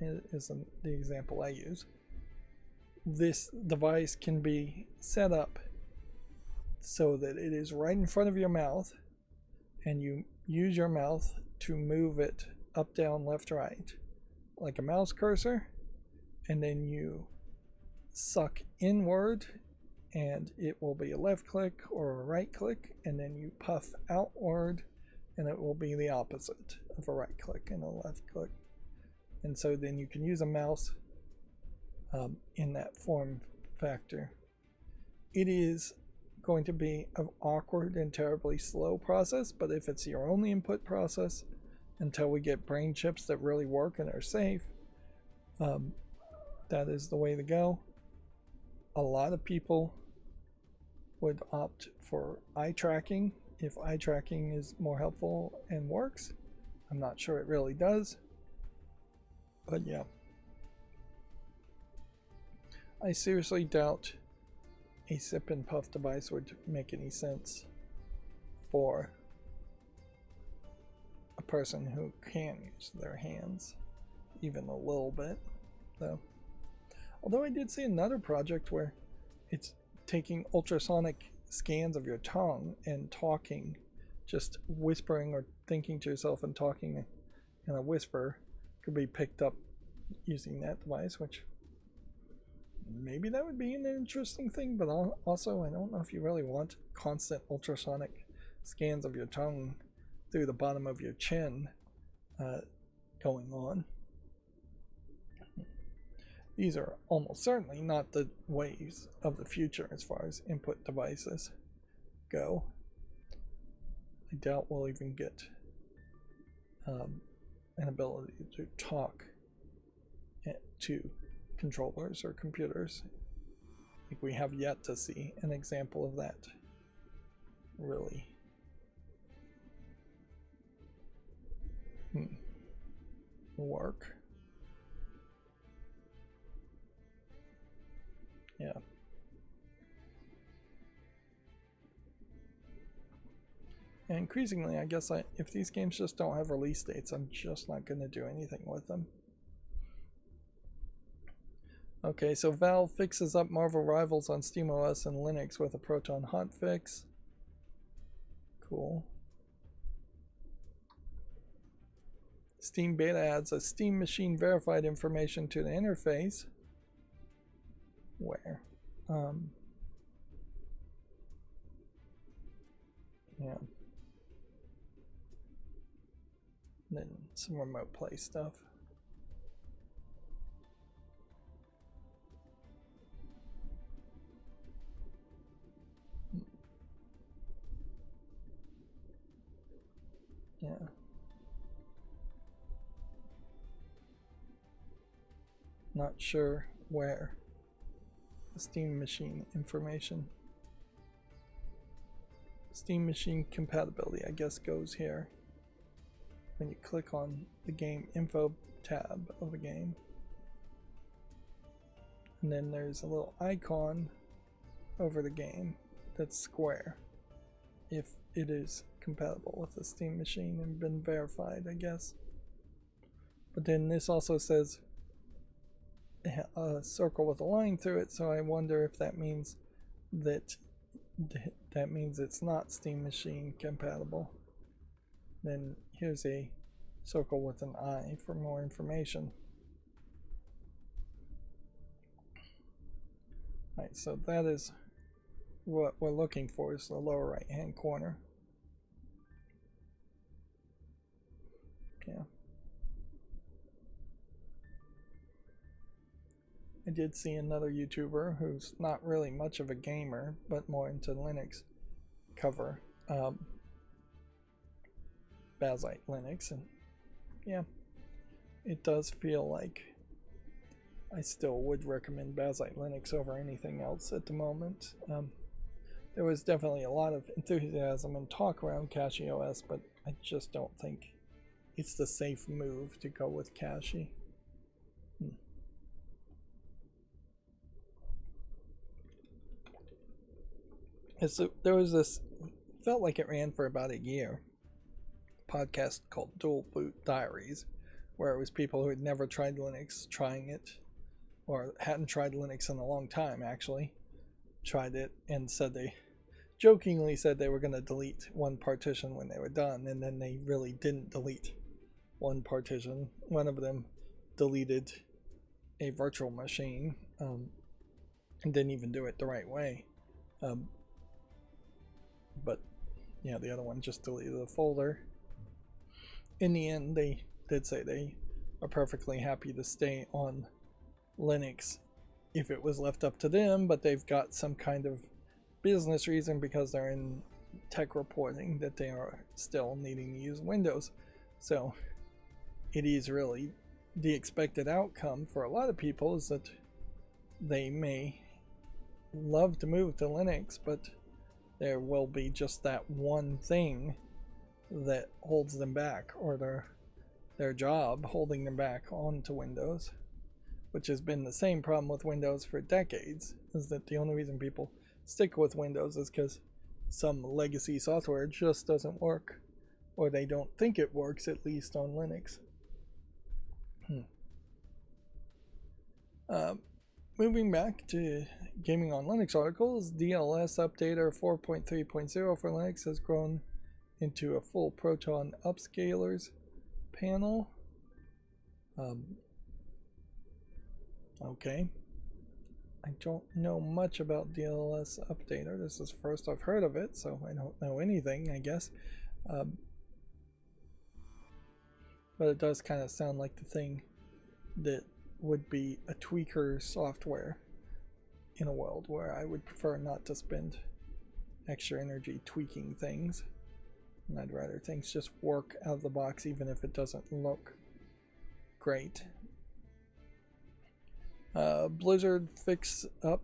isn't the example I use, this device can be set up so that it is right in front of your mouth and you use your mouth to move it up, down, left, right like a mouse cursor, and then you suck inward and it will be a left click or a right click, and then you puff outward and it will be the opposite of a right click and a left click. And so then you can use a mouse in that form factor. It is going to be an awkward and terribly slow process, but if it's your only input process until we get brain chips that really work and are safe, that is the way to go. A lot of people would opt for eye tracking if eye tracking is more helpful and works. I'm not sure it really does, but yeah. I seriously doubt a sip and puff device would make any sense for a person who can use their hands even a little bit, though. Although I did see another project where it's taking ultrasonic scans of your tongue and talking, just whispering or thinking to yourself and talking in a whisper could be picked up using that device, which maybe that would be an interesting thing, but also I don't know if you really want constant ultrasonic scans of your tongue through the bottom of your chin going on. These are almost certainly not the ways of the future as far as input devices go. I doubt we'll even get an ability to talk to controllers or computers. I think we have yet to see an example of that really work. Yeah. And increasingly, I guess if these games just don't have release dates, I'm just not going to do anything with them. Okay, so Valve fixes up Marvel Rivals on SteamOS and Linux with a Proton hotfix. Cool. Steam Beta adds a Steam Machine verified information to the interface. Where? Yeah. Then some remote play stuff. Yeah. Not sure where. The Steam Machine information. Steam Machine compatibility, I guess, goes here when you click on the game info tab of a game. And then there's a little icon over the game that's square if it is compatible with the Steam Machine and been verified, I guess. But then this also says a circle with a line through it, so I wonder if that means that that means it's not Steam Machine compatible. Then here's a circle with an eye for more information. Alright, so that is what we're looking for, is the lower right hand corner. Yeah. I did see another YouTuber who's not really much of a gamer, but more into Linux, cover Bazzite Linux, and yeah, it does feel like I still would recommend Bazzite Linux over anything else at the moment. There was definitely a lot of enthusiasm and talk around CachyOS, but I just don't think it's the safe move to go with Cachy. So there was this, felt like it ran for about a year, podcast called Dual Boot Diaries, where it was people who had never tried Linux trying it, or hadn't tried Linux in a long time actually, tried it and said they jokingly said they were going to delete one partition when they were done, and then they really didn't delete one partition. One of them deleted a virtual machine and didn't even do it the right way. But yeah, the other one just deleted the folder. In the end, they did say they are perfectly happy to stay on Linux if it was left up to them, but they've got some kind of business reason because they're in tech reporting that they are still needing to use Windows. So it is really the expected outcome for a lot of people, is that they may love to move to Linux, but there will be just that one thing that holds them back, or their job holding them back onto Windows, which has been the same problem with Windows for decades, is that the only reason people stick with Windows is because some legacy software just doesn't work, or they don't think it works, at least on Linux. Moving back to Gaming on Linux articles, DLS updater 4.3.0 for Linux has grown into a full Proton upscalers panel. Okay. I don't know much about DLS updater. This is first I've heard of it, so I don't know anything, I guess. But it does kind of sound like the thing that would be a tweaker software in a world where I would prefer not to spend extra energy tweaking things, and I'd rather things just work out of the box even if it doesn't look great. Blizzard fix up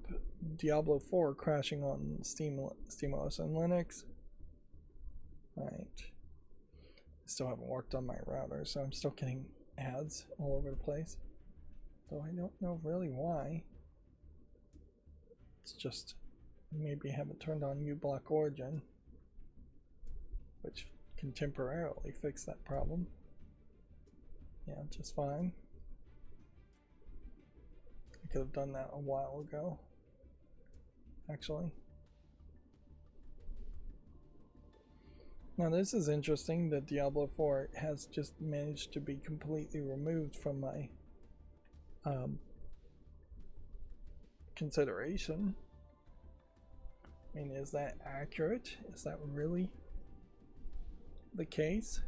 Diablo 4 crashing on SteamOS and Linux. Alright. Still haven't worked on my router, so I'm still getting ads all over the place. Though I don't know really why. It's just maybe I haven't turned on uBlock Origin, which can temporarily fix that problem. Yeah, just fine. I could have done that a while ago, actually. Now this is interesting that Diablo 4 has just managed to be completely removed from my consideration. I mean, is that accurate? Is that really the case?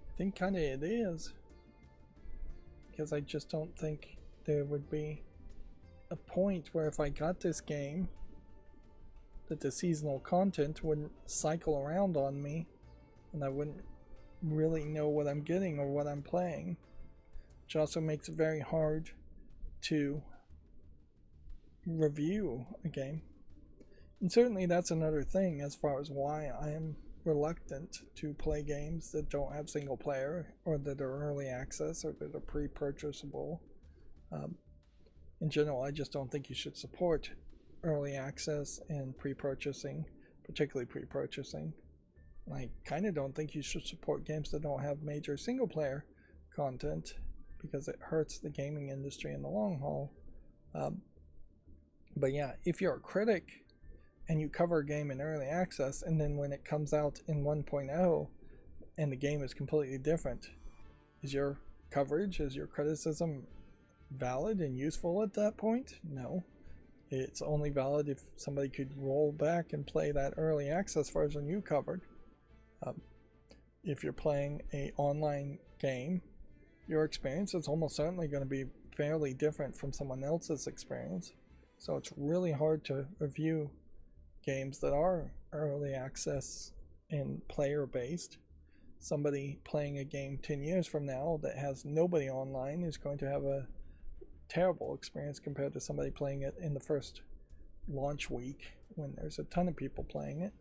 I think kind of it is, because I just don't think there would be a point where if I got this game that the seasonal content wouldn't cycle around on me and I wouldn't really know what I'm getting or what I'm playing, which also makes it very hard to review a game. And certainly that's another thing as far as why I am reluctant to play games that don't have single player, or that are early access, or that are pre-purchasable. In general, I just don't think you should support early access and pre-purchasing, particularly pre-purchasing. I kind of don't think you should support games that don't have major single player content, because it hurts the gaming industry in the long haul. But yeah, if you're a critic and you cover a game in early access, and then when it comes out in 1.0 and the game is completely different, is your coverage, is your criticism valid and useful at that point? No. It's only valid if somebody could roll back and play that early access version you covered. If you're playing an online game, your experience is almost certainly going to be fairly different from someone else's experience. So it's really hard to review games that are early access and player based. Somebody playing a game 10 years from now that has nobody online is going to have a terrible experience compared to somebody playing it in the first launch week when there's a ton of people playing it.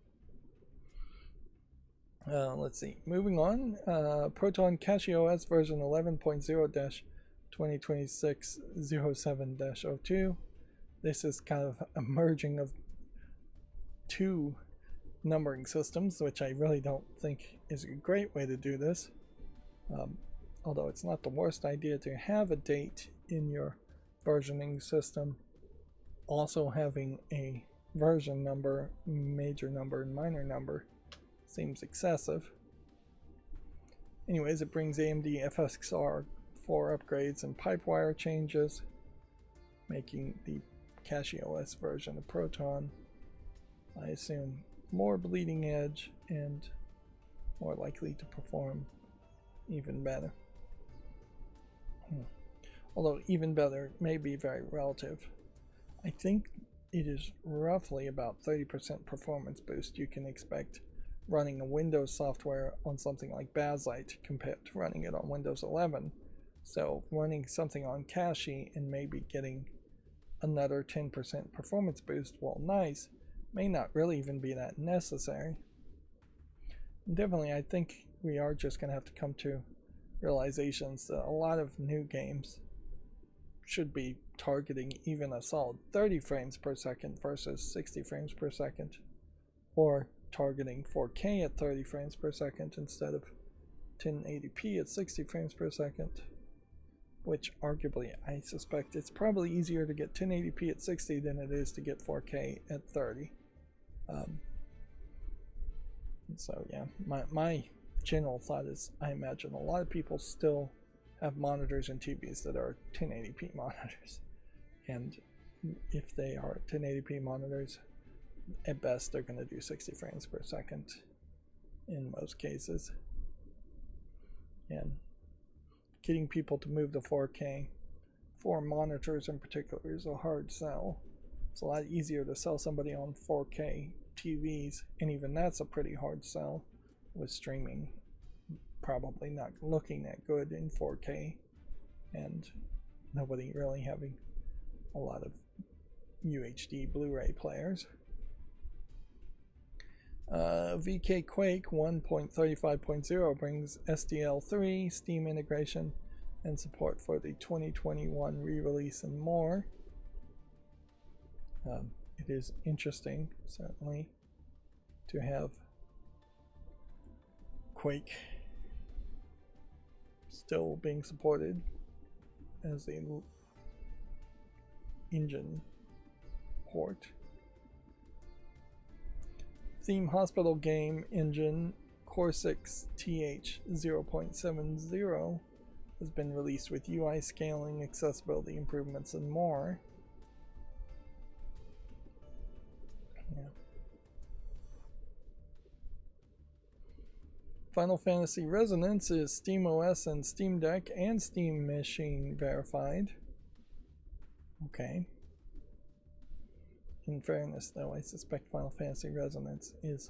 Let's see. Moving on, Proton CachyOS version 11.0-2026-07-02. This is kind of a merging of two numbering systems, which I really don't think is a great way to do this. Although it's not the worst idea to have a date in your versioning system, also having a version number, major number, and minor number seems excessive. Anyways, it brings AMD FSR 4 upgrades and pipewire changes, making the CachyOS version of Proton, I assume, more bleeding edge and more likely to perform even better. Although even better may be very relative. I think it is roughly about 30% performance boost you can expect running a Windows software on something like Bakelite compared to running it on Windows 11. So running something on Cachy and maybe getting another 10% performance boost, while nice, may not really even be that necessary. Definitely, I think we are just going to have to come to realizations that a lot of new games should be targeting even a solid 30 frames per second versus 60 frames per second, or targeting 4K at 30 frames per second instead of 1080p at 60 frames per second, which arguably I suspect it's probably easier to get 1080p at 60 than it is to get 4K at 30. So yeah, my general thought is I imagine a lot of people still have monitors and TVs that are 1080p monitors, and if they are 1080p monitors, at best they're going to do 60 frames per second in most cases, and getting people to move to 4K for monitors in particular is a hard sell. It's a lot easier to sell somebody on 4K TVs, and even that's a pretty hard sell with streaming probably not looking that good in 4K and nobody really having a lot of UHD Blu-ray players. VK Quake 1.35.0 brings SDL3, Steam integration, and support for the 2021 re-release and more. It is interesting, certainly, to have Quake still being supported as a engine port. Theme Hospital game engine Core6 TH0.70 has been released with UI scaling, accessibility improvements, and more. Yeah. Final Fantasy Resonance is SteamOS and Steam Deck and Steam Machine verified. Okay. In fairness, though, I suspect Final Fantasy Resonance is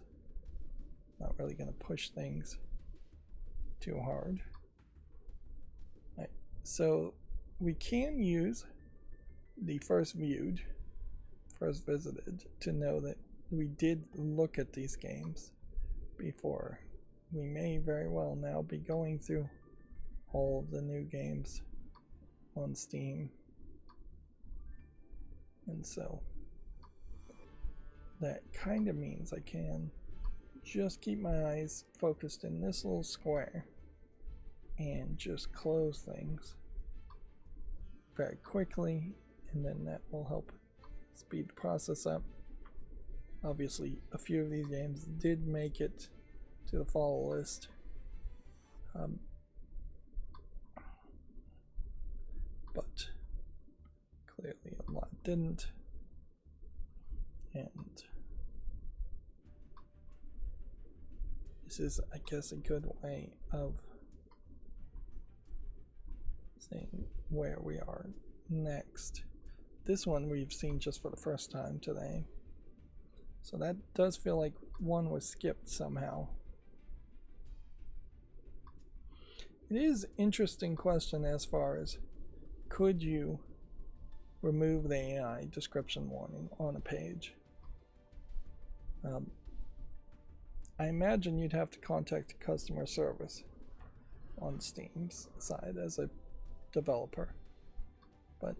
not really going to push things too hard. Right. So we can use the first viewed, first visited, to know that we did look at these games before. We may very well now be going through all of the new games on Steam. And so that kind of means I can just keep my eyes focused in this little square and just close things very quickly, and then that will help speed the process up. Obviously, a few of these games did make it to the fall list. But clearly a lot didn't. And this is, I guess, a good way of seeing where we are next. This one we've seen just for the first time today. So that does feel like one was skipped somehow. It is an interesting question as far as, could you remove the AI description warning on a page? I imagine you'd have to contact customer service on Steam's side as a developer. But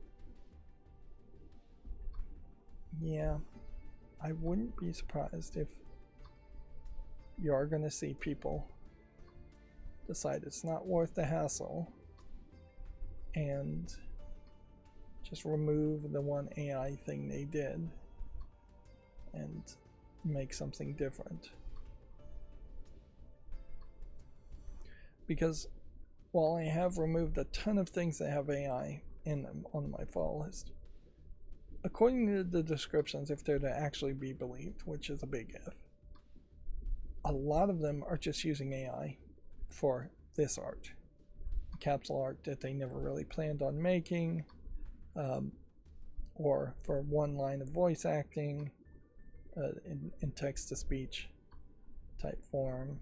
yeah, I wouldn't be surprised if you are going to see people decide it's not worth the hassle and just remove the one AI thing they did and make something different. Because while I have removed a ton of things that have AI in them on my fall list, according to the descriptions, if they're to actually be believed, which is a big if, a lot of them are just using AI for this art. Capsule art that they never really planned on making, or for one line of voice acting in text-to-speech type form.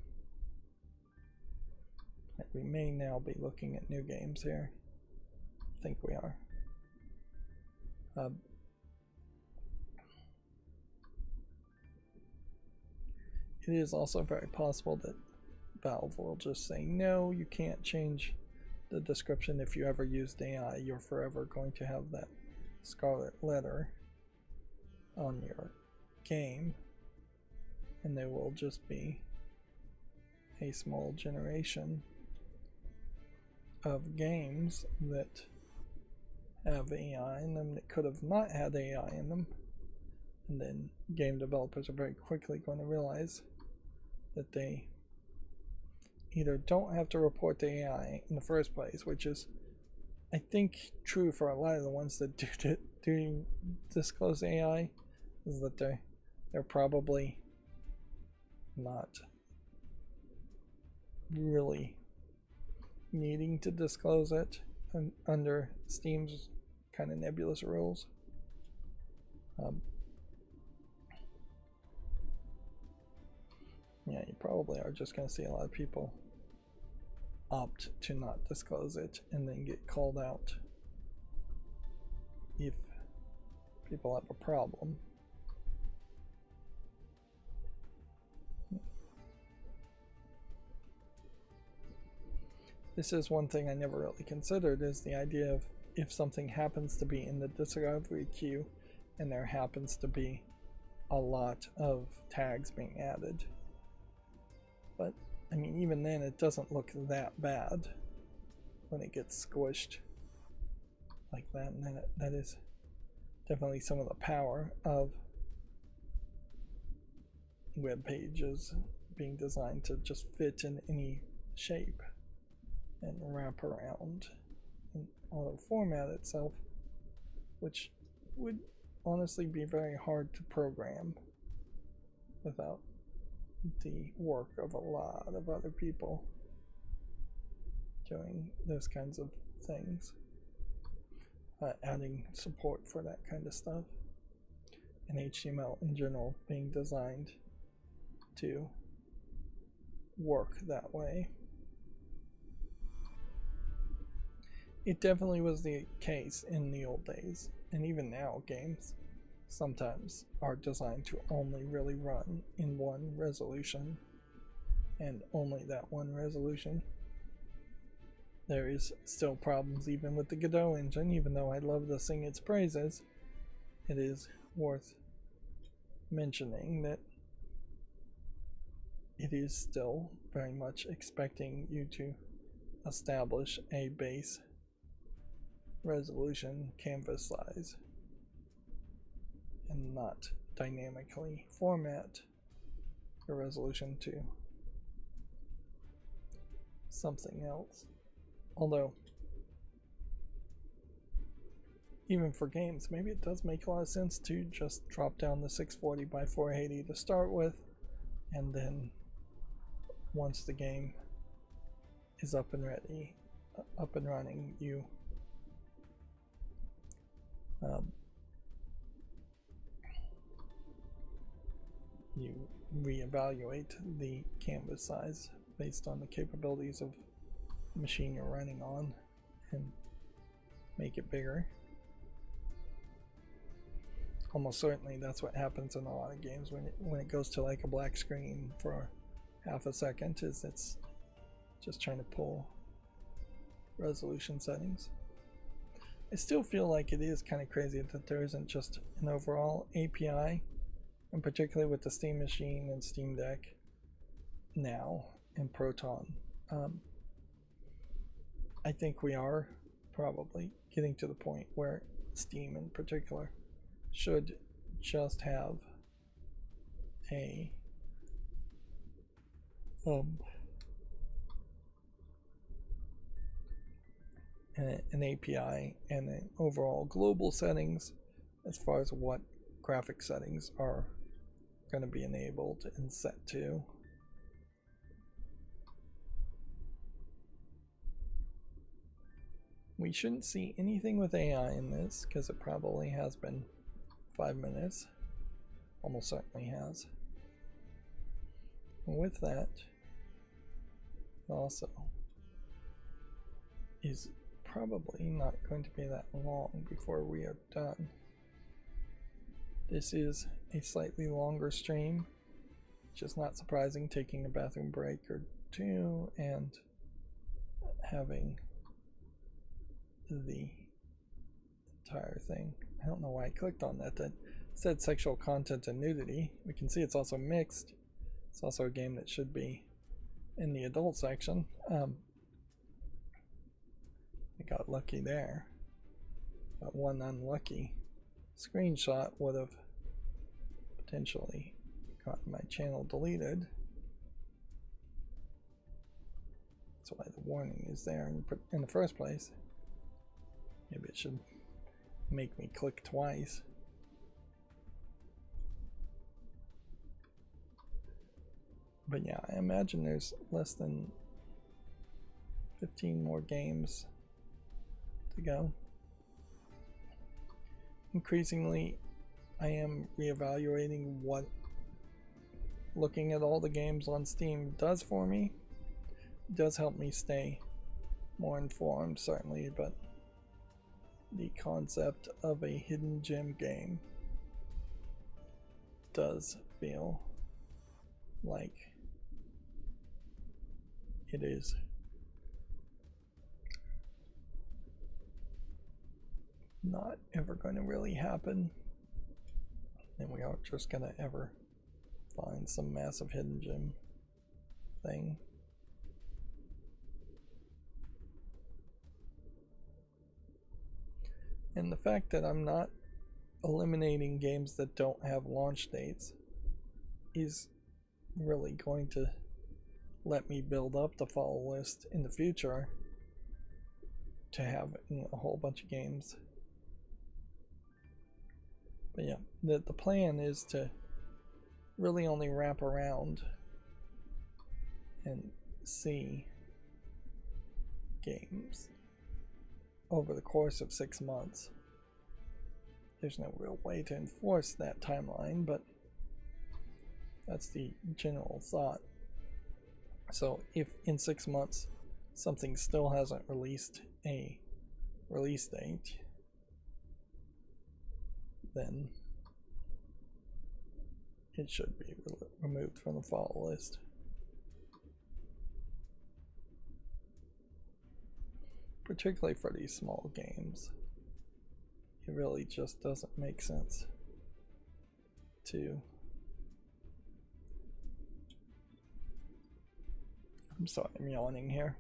We may now be looking at new games here. I think we are. It is also very possible that Valve will just say, no, you can't change the description. If you ever used AI, you're forever going to have that scarlet letter on your game, and there will just be a small generation of games that have AI in them that could have not had AI in them, and then game developers are very quickly going to realize that they either don't have to report the AI in the first place, which is, I think, true for a lot of the ones that do disclose AI, is that they're probably not really needing to disclose it under Steam's kind of nebulous rules. Yeah, you probably are just going to see a lot of people opt to not disclose it and then get called out if people have a problem. This is one thing I never really considered, is the idea of if something happens to be in the discovery queue and there happens to be a lot of tags being added. But I mean, even then it doesn't look that bad when it gets squished like that, and that is definitely some of the power of web pages being designed to just fit in any shape and wrap around and auto format itself, which would honestly be very hard to program without the work of a lot of other people doing those kinds of things, adding support for that kind of stuff, and HTML in general being designed to work that way. It definitely was the case in the old days, and even now games sometimes are designed to only really run in one resolution, and only that one resolution. There is still problems even with the Godot engine, even though I love to sing its praises. It is worth mentioning that it is still very much expecting you to establish a base resolution canvas size and not dynamically format your resolution to something else. Although, even for games, maybe it does make a lot of sense to just drop down the 640 by 480 to start with, and then once the game is up and ready, up and running, you reevaluate the canvas size based on the capabilities of the machine you're running on and make it bigger. Almost certainly that's what happens in a lot of games when it goes to like a black screen for half a second, is it's just trying to pull resolution settings. I still feel like it is kind of crazy that there isn't just an overall API, and particularly with the Steam Machine and Steam Deck now and Proton. I think we are probably getting to the point where Steam in particular should just have an API and an overall global settings as far as what graphic settings are going to be enabled and set to. We shouldn't see anything with AI in this because it probably has been 5 minutes. Almost certainly has. And with that, also is probably not going to be that long before we are done. This is a slightly longer stream, which is not surprising, taking a bathroom break or two and having the entire thing. I don't know why I clicked on that. That said sexual content and nudity. We can see it's also mixed. It's also a game that should be in the adult section. I got lucky there. But one unlucky screenshot would have potentially gotten my channel deleted. That's why the warning is there in the first place. Maybe it should make me click twice. But yeah, I imagine there's less than 15 more games to go. Increasingly, I am reevaluating what looking at all the games on Steam does for me. It does help me stay more informed, certainly, but the concept of a hidden gem game does feel like it is not ever going to really happen, and we aren't just going to ever find some massive hidden gem thing. And the fact that I'm not eliminating games that don't have launch dates is really going to let me build up the follow list in the future to have a whole bunch of games. But yeah, the plan is to really only wrap around and see games over the course of 6 months. There's no real way to enforce that timeline, but that's the general thought. So if in 6 months something still hasn't released a release date, then it should be removed from the follow list. Particularly for these small games, it really just doesn't make sense to... I'm sorry, I'm yawning here.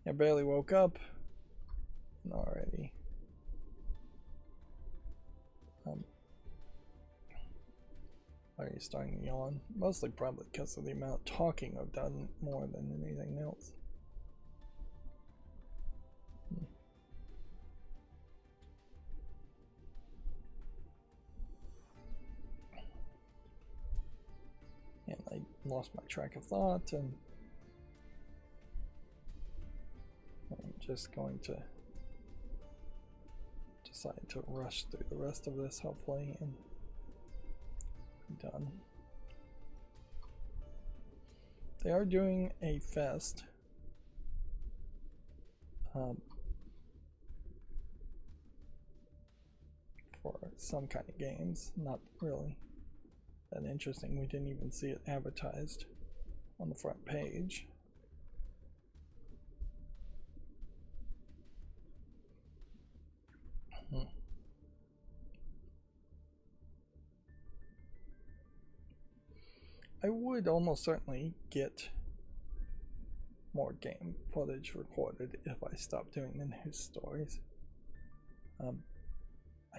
I barely woke up and already Why are you starting to yawn? Mostly probably because of the amount of talking I've done more than anything else. And I lost my track of thought, and I'm just going to decide to rush through the rest of this, hopefully, and be done. They are doing a fest for some kind of games. Not really that interesting. We didn't even see it advertised on the front page. I would almost certainly get more game footage recorded if I stopped doing the news stories. I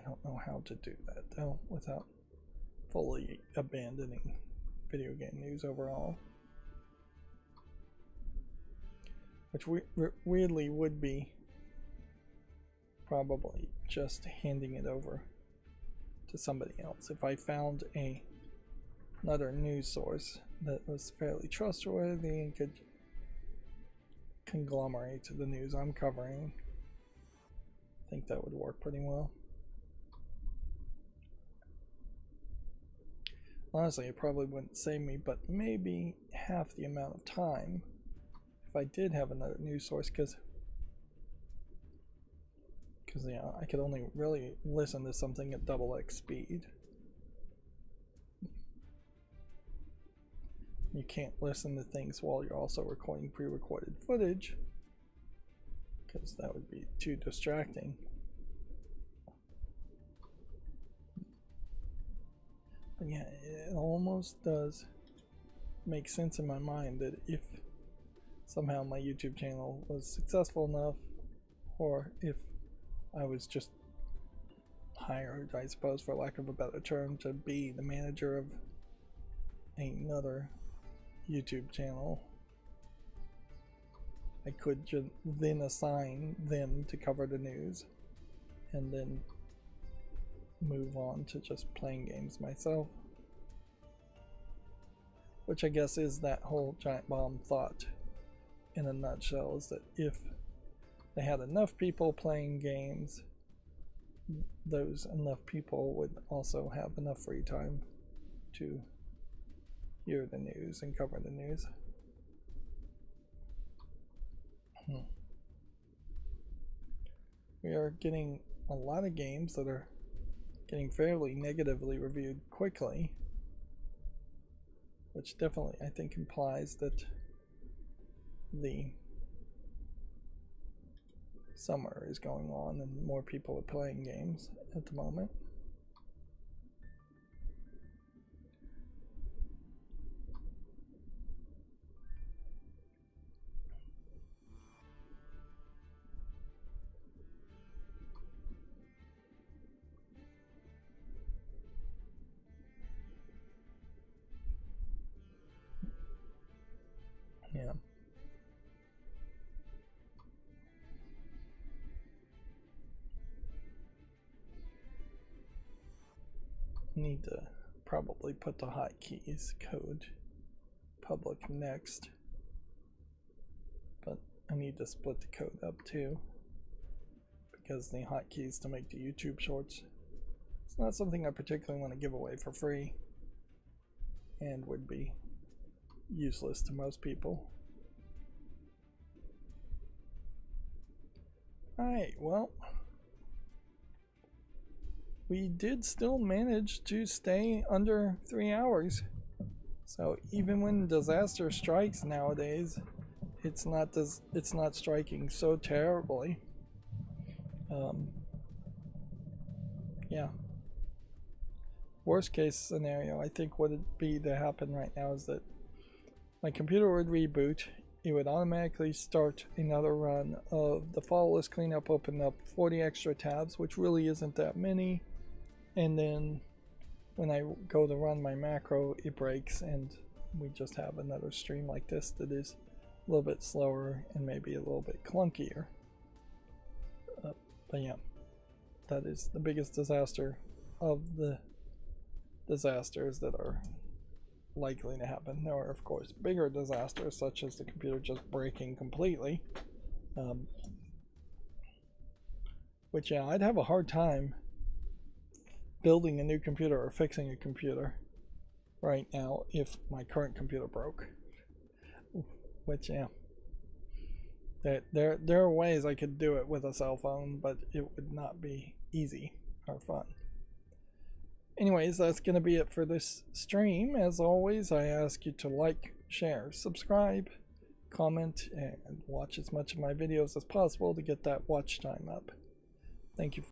don't know how to do that though without fully abandoning video game news overall, which weirdly would be probably just handing it over to somebody else. If I found another news source that was fairly trustworthy and could conglomerate to the news I'm covering, I think that would work pretty well. Honestly, it probably wouldn't save me, but maybe half the amount of time if I did have another news source, because yeah, I could only really listen to something at XX speed. You can't listen to things while you're also recording pre-recorded footage, because that would be too distracting. But yeah, it almost does make sense in my mind that if somehow my YouTube channel was successful enough, or if I was just hired, I suppose for lack of a better term, to be the manager of another YouTube channel, I could then assign them to cover the news and then move on to just playing games myself, which I guess is that whole giant bomb thought in a nutshell, is that if they had enough people playing games, those enough people would also have enough free time to hear the news and cover the news. We are getting a lot of games that are getting fairly negatively reviewed quickly, which definitely I think implies that the summer is going on and more people are playing games at the moment. Yeah. Need to probably put the hotkeys code public next, but I need to split the code up too, because the hotkeys to make the YouTube shorts, it's not something I particularly want to give away for free and would be useless to most people. Alright, well, we did still manage to stay under 3 hours. So even when disaster strikes nowadays, it's not striking so terribly. Yeah. Worst case scenario, I think what would be to happen right now is that my computer would reboot. It would automatically start another run of the follow list cleanup, open up 40 extra tabs, which really isn't that many, and then when I go to run my macro, it breaks, and we just have another stream like this that is a little bit slower and maybe a little bit clunkier. But yeah, that is the biggest disaster of the disasters that are likely to happen. There are, of course, bigger disasters, such as the computer just breaking completely. Which, yeah, I'd have a hard time building a new computer or fixing a computer right now if my current computer broke. Which, yeah, there are ways I could do it with a cell phone, but it would not be easy or fun. Anyways, that's going to be it for this stream. As always, I ask you to like, share, subscribe, comment, and watch as much of my videos as possible to get that watch time up. Thank you.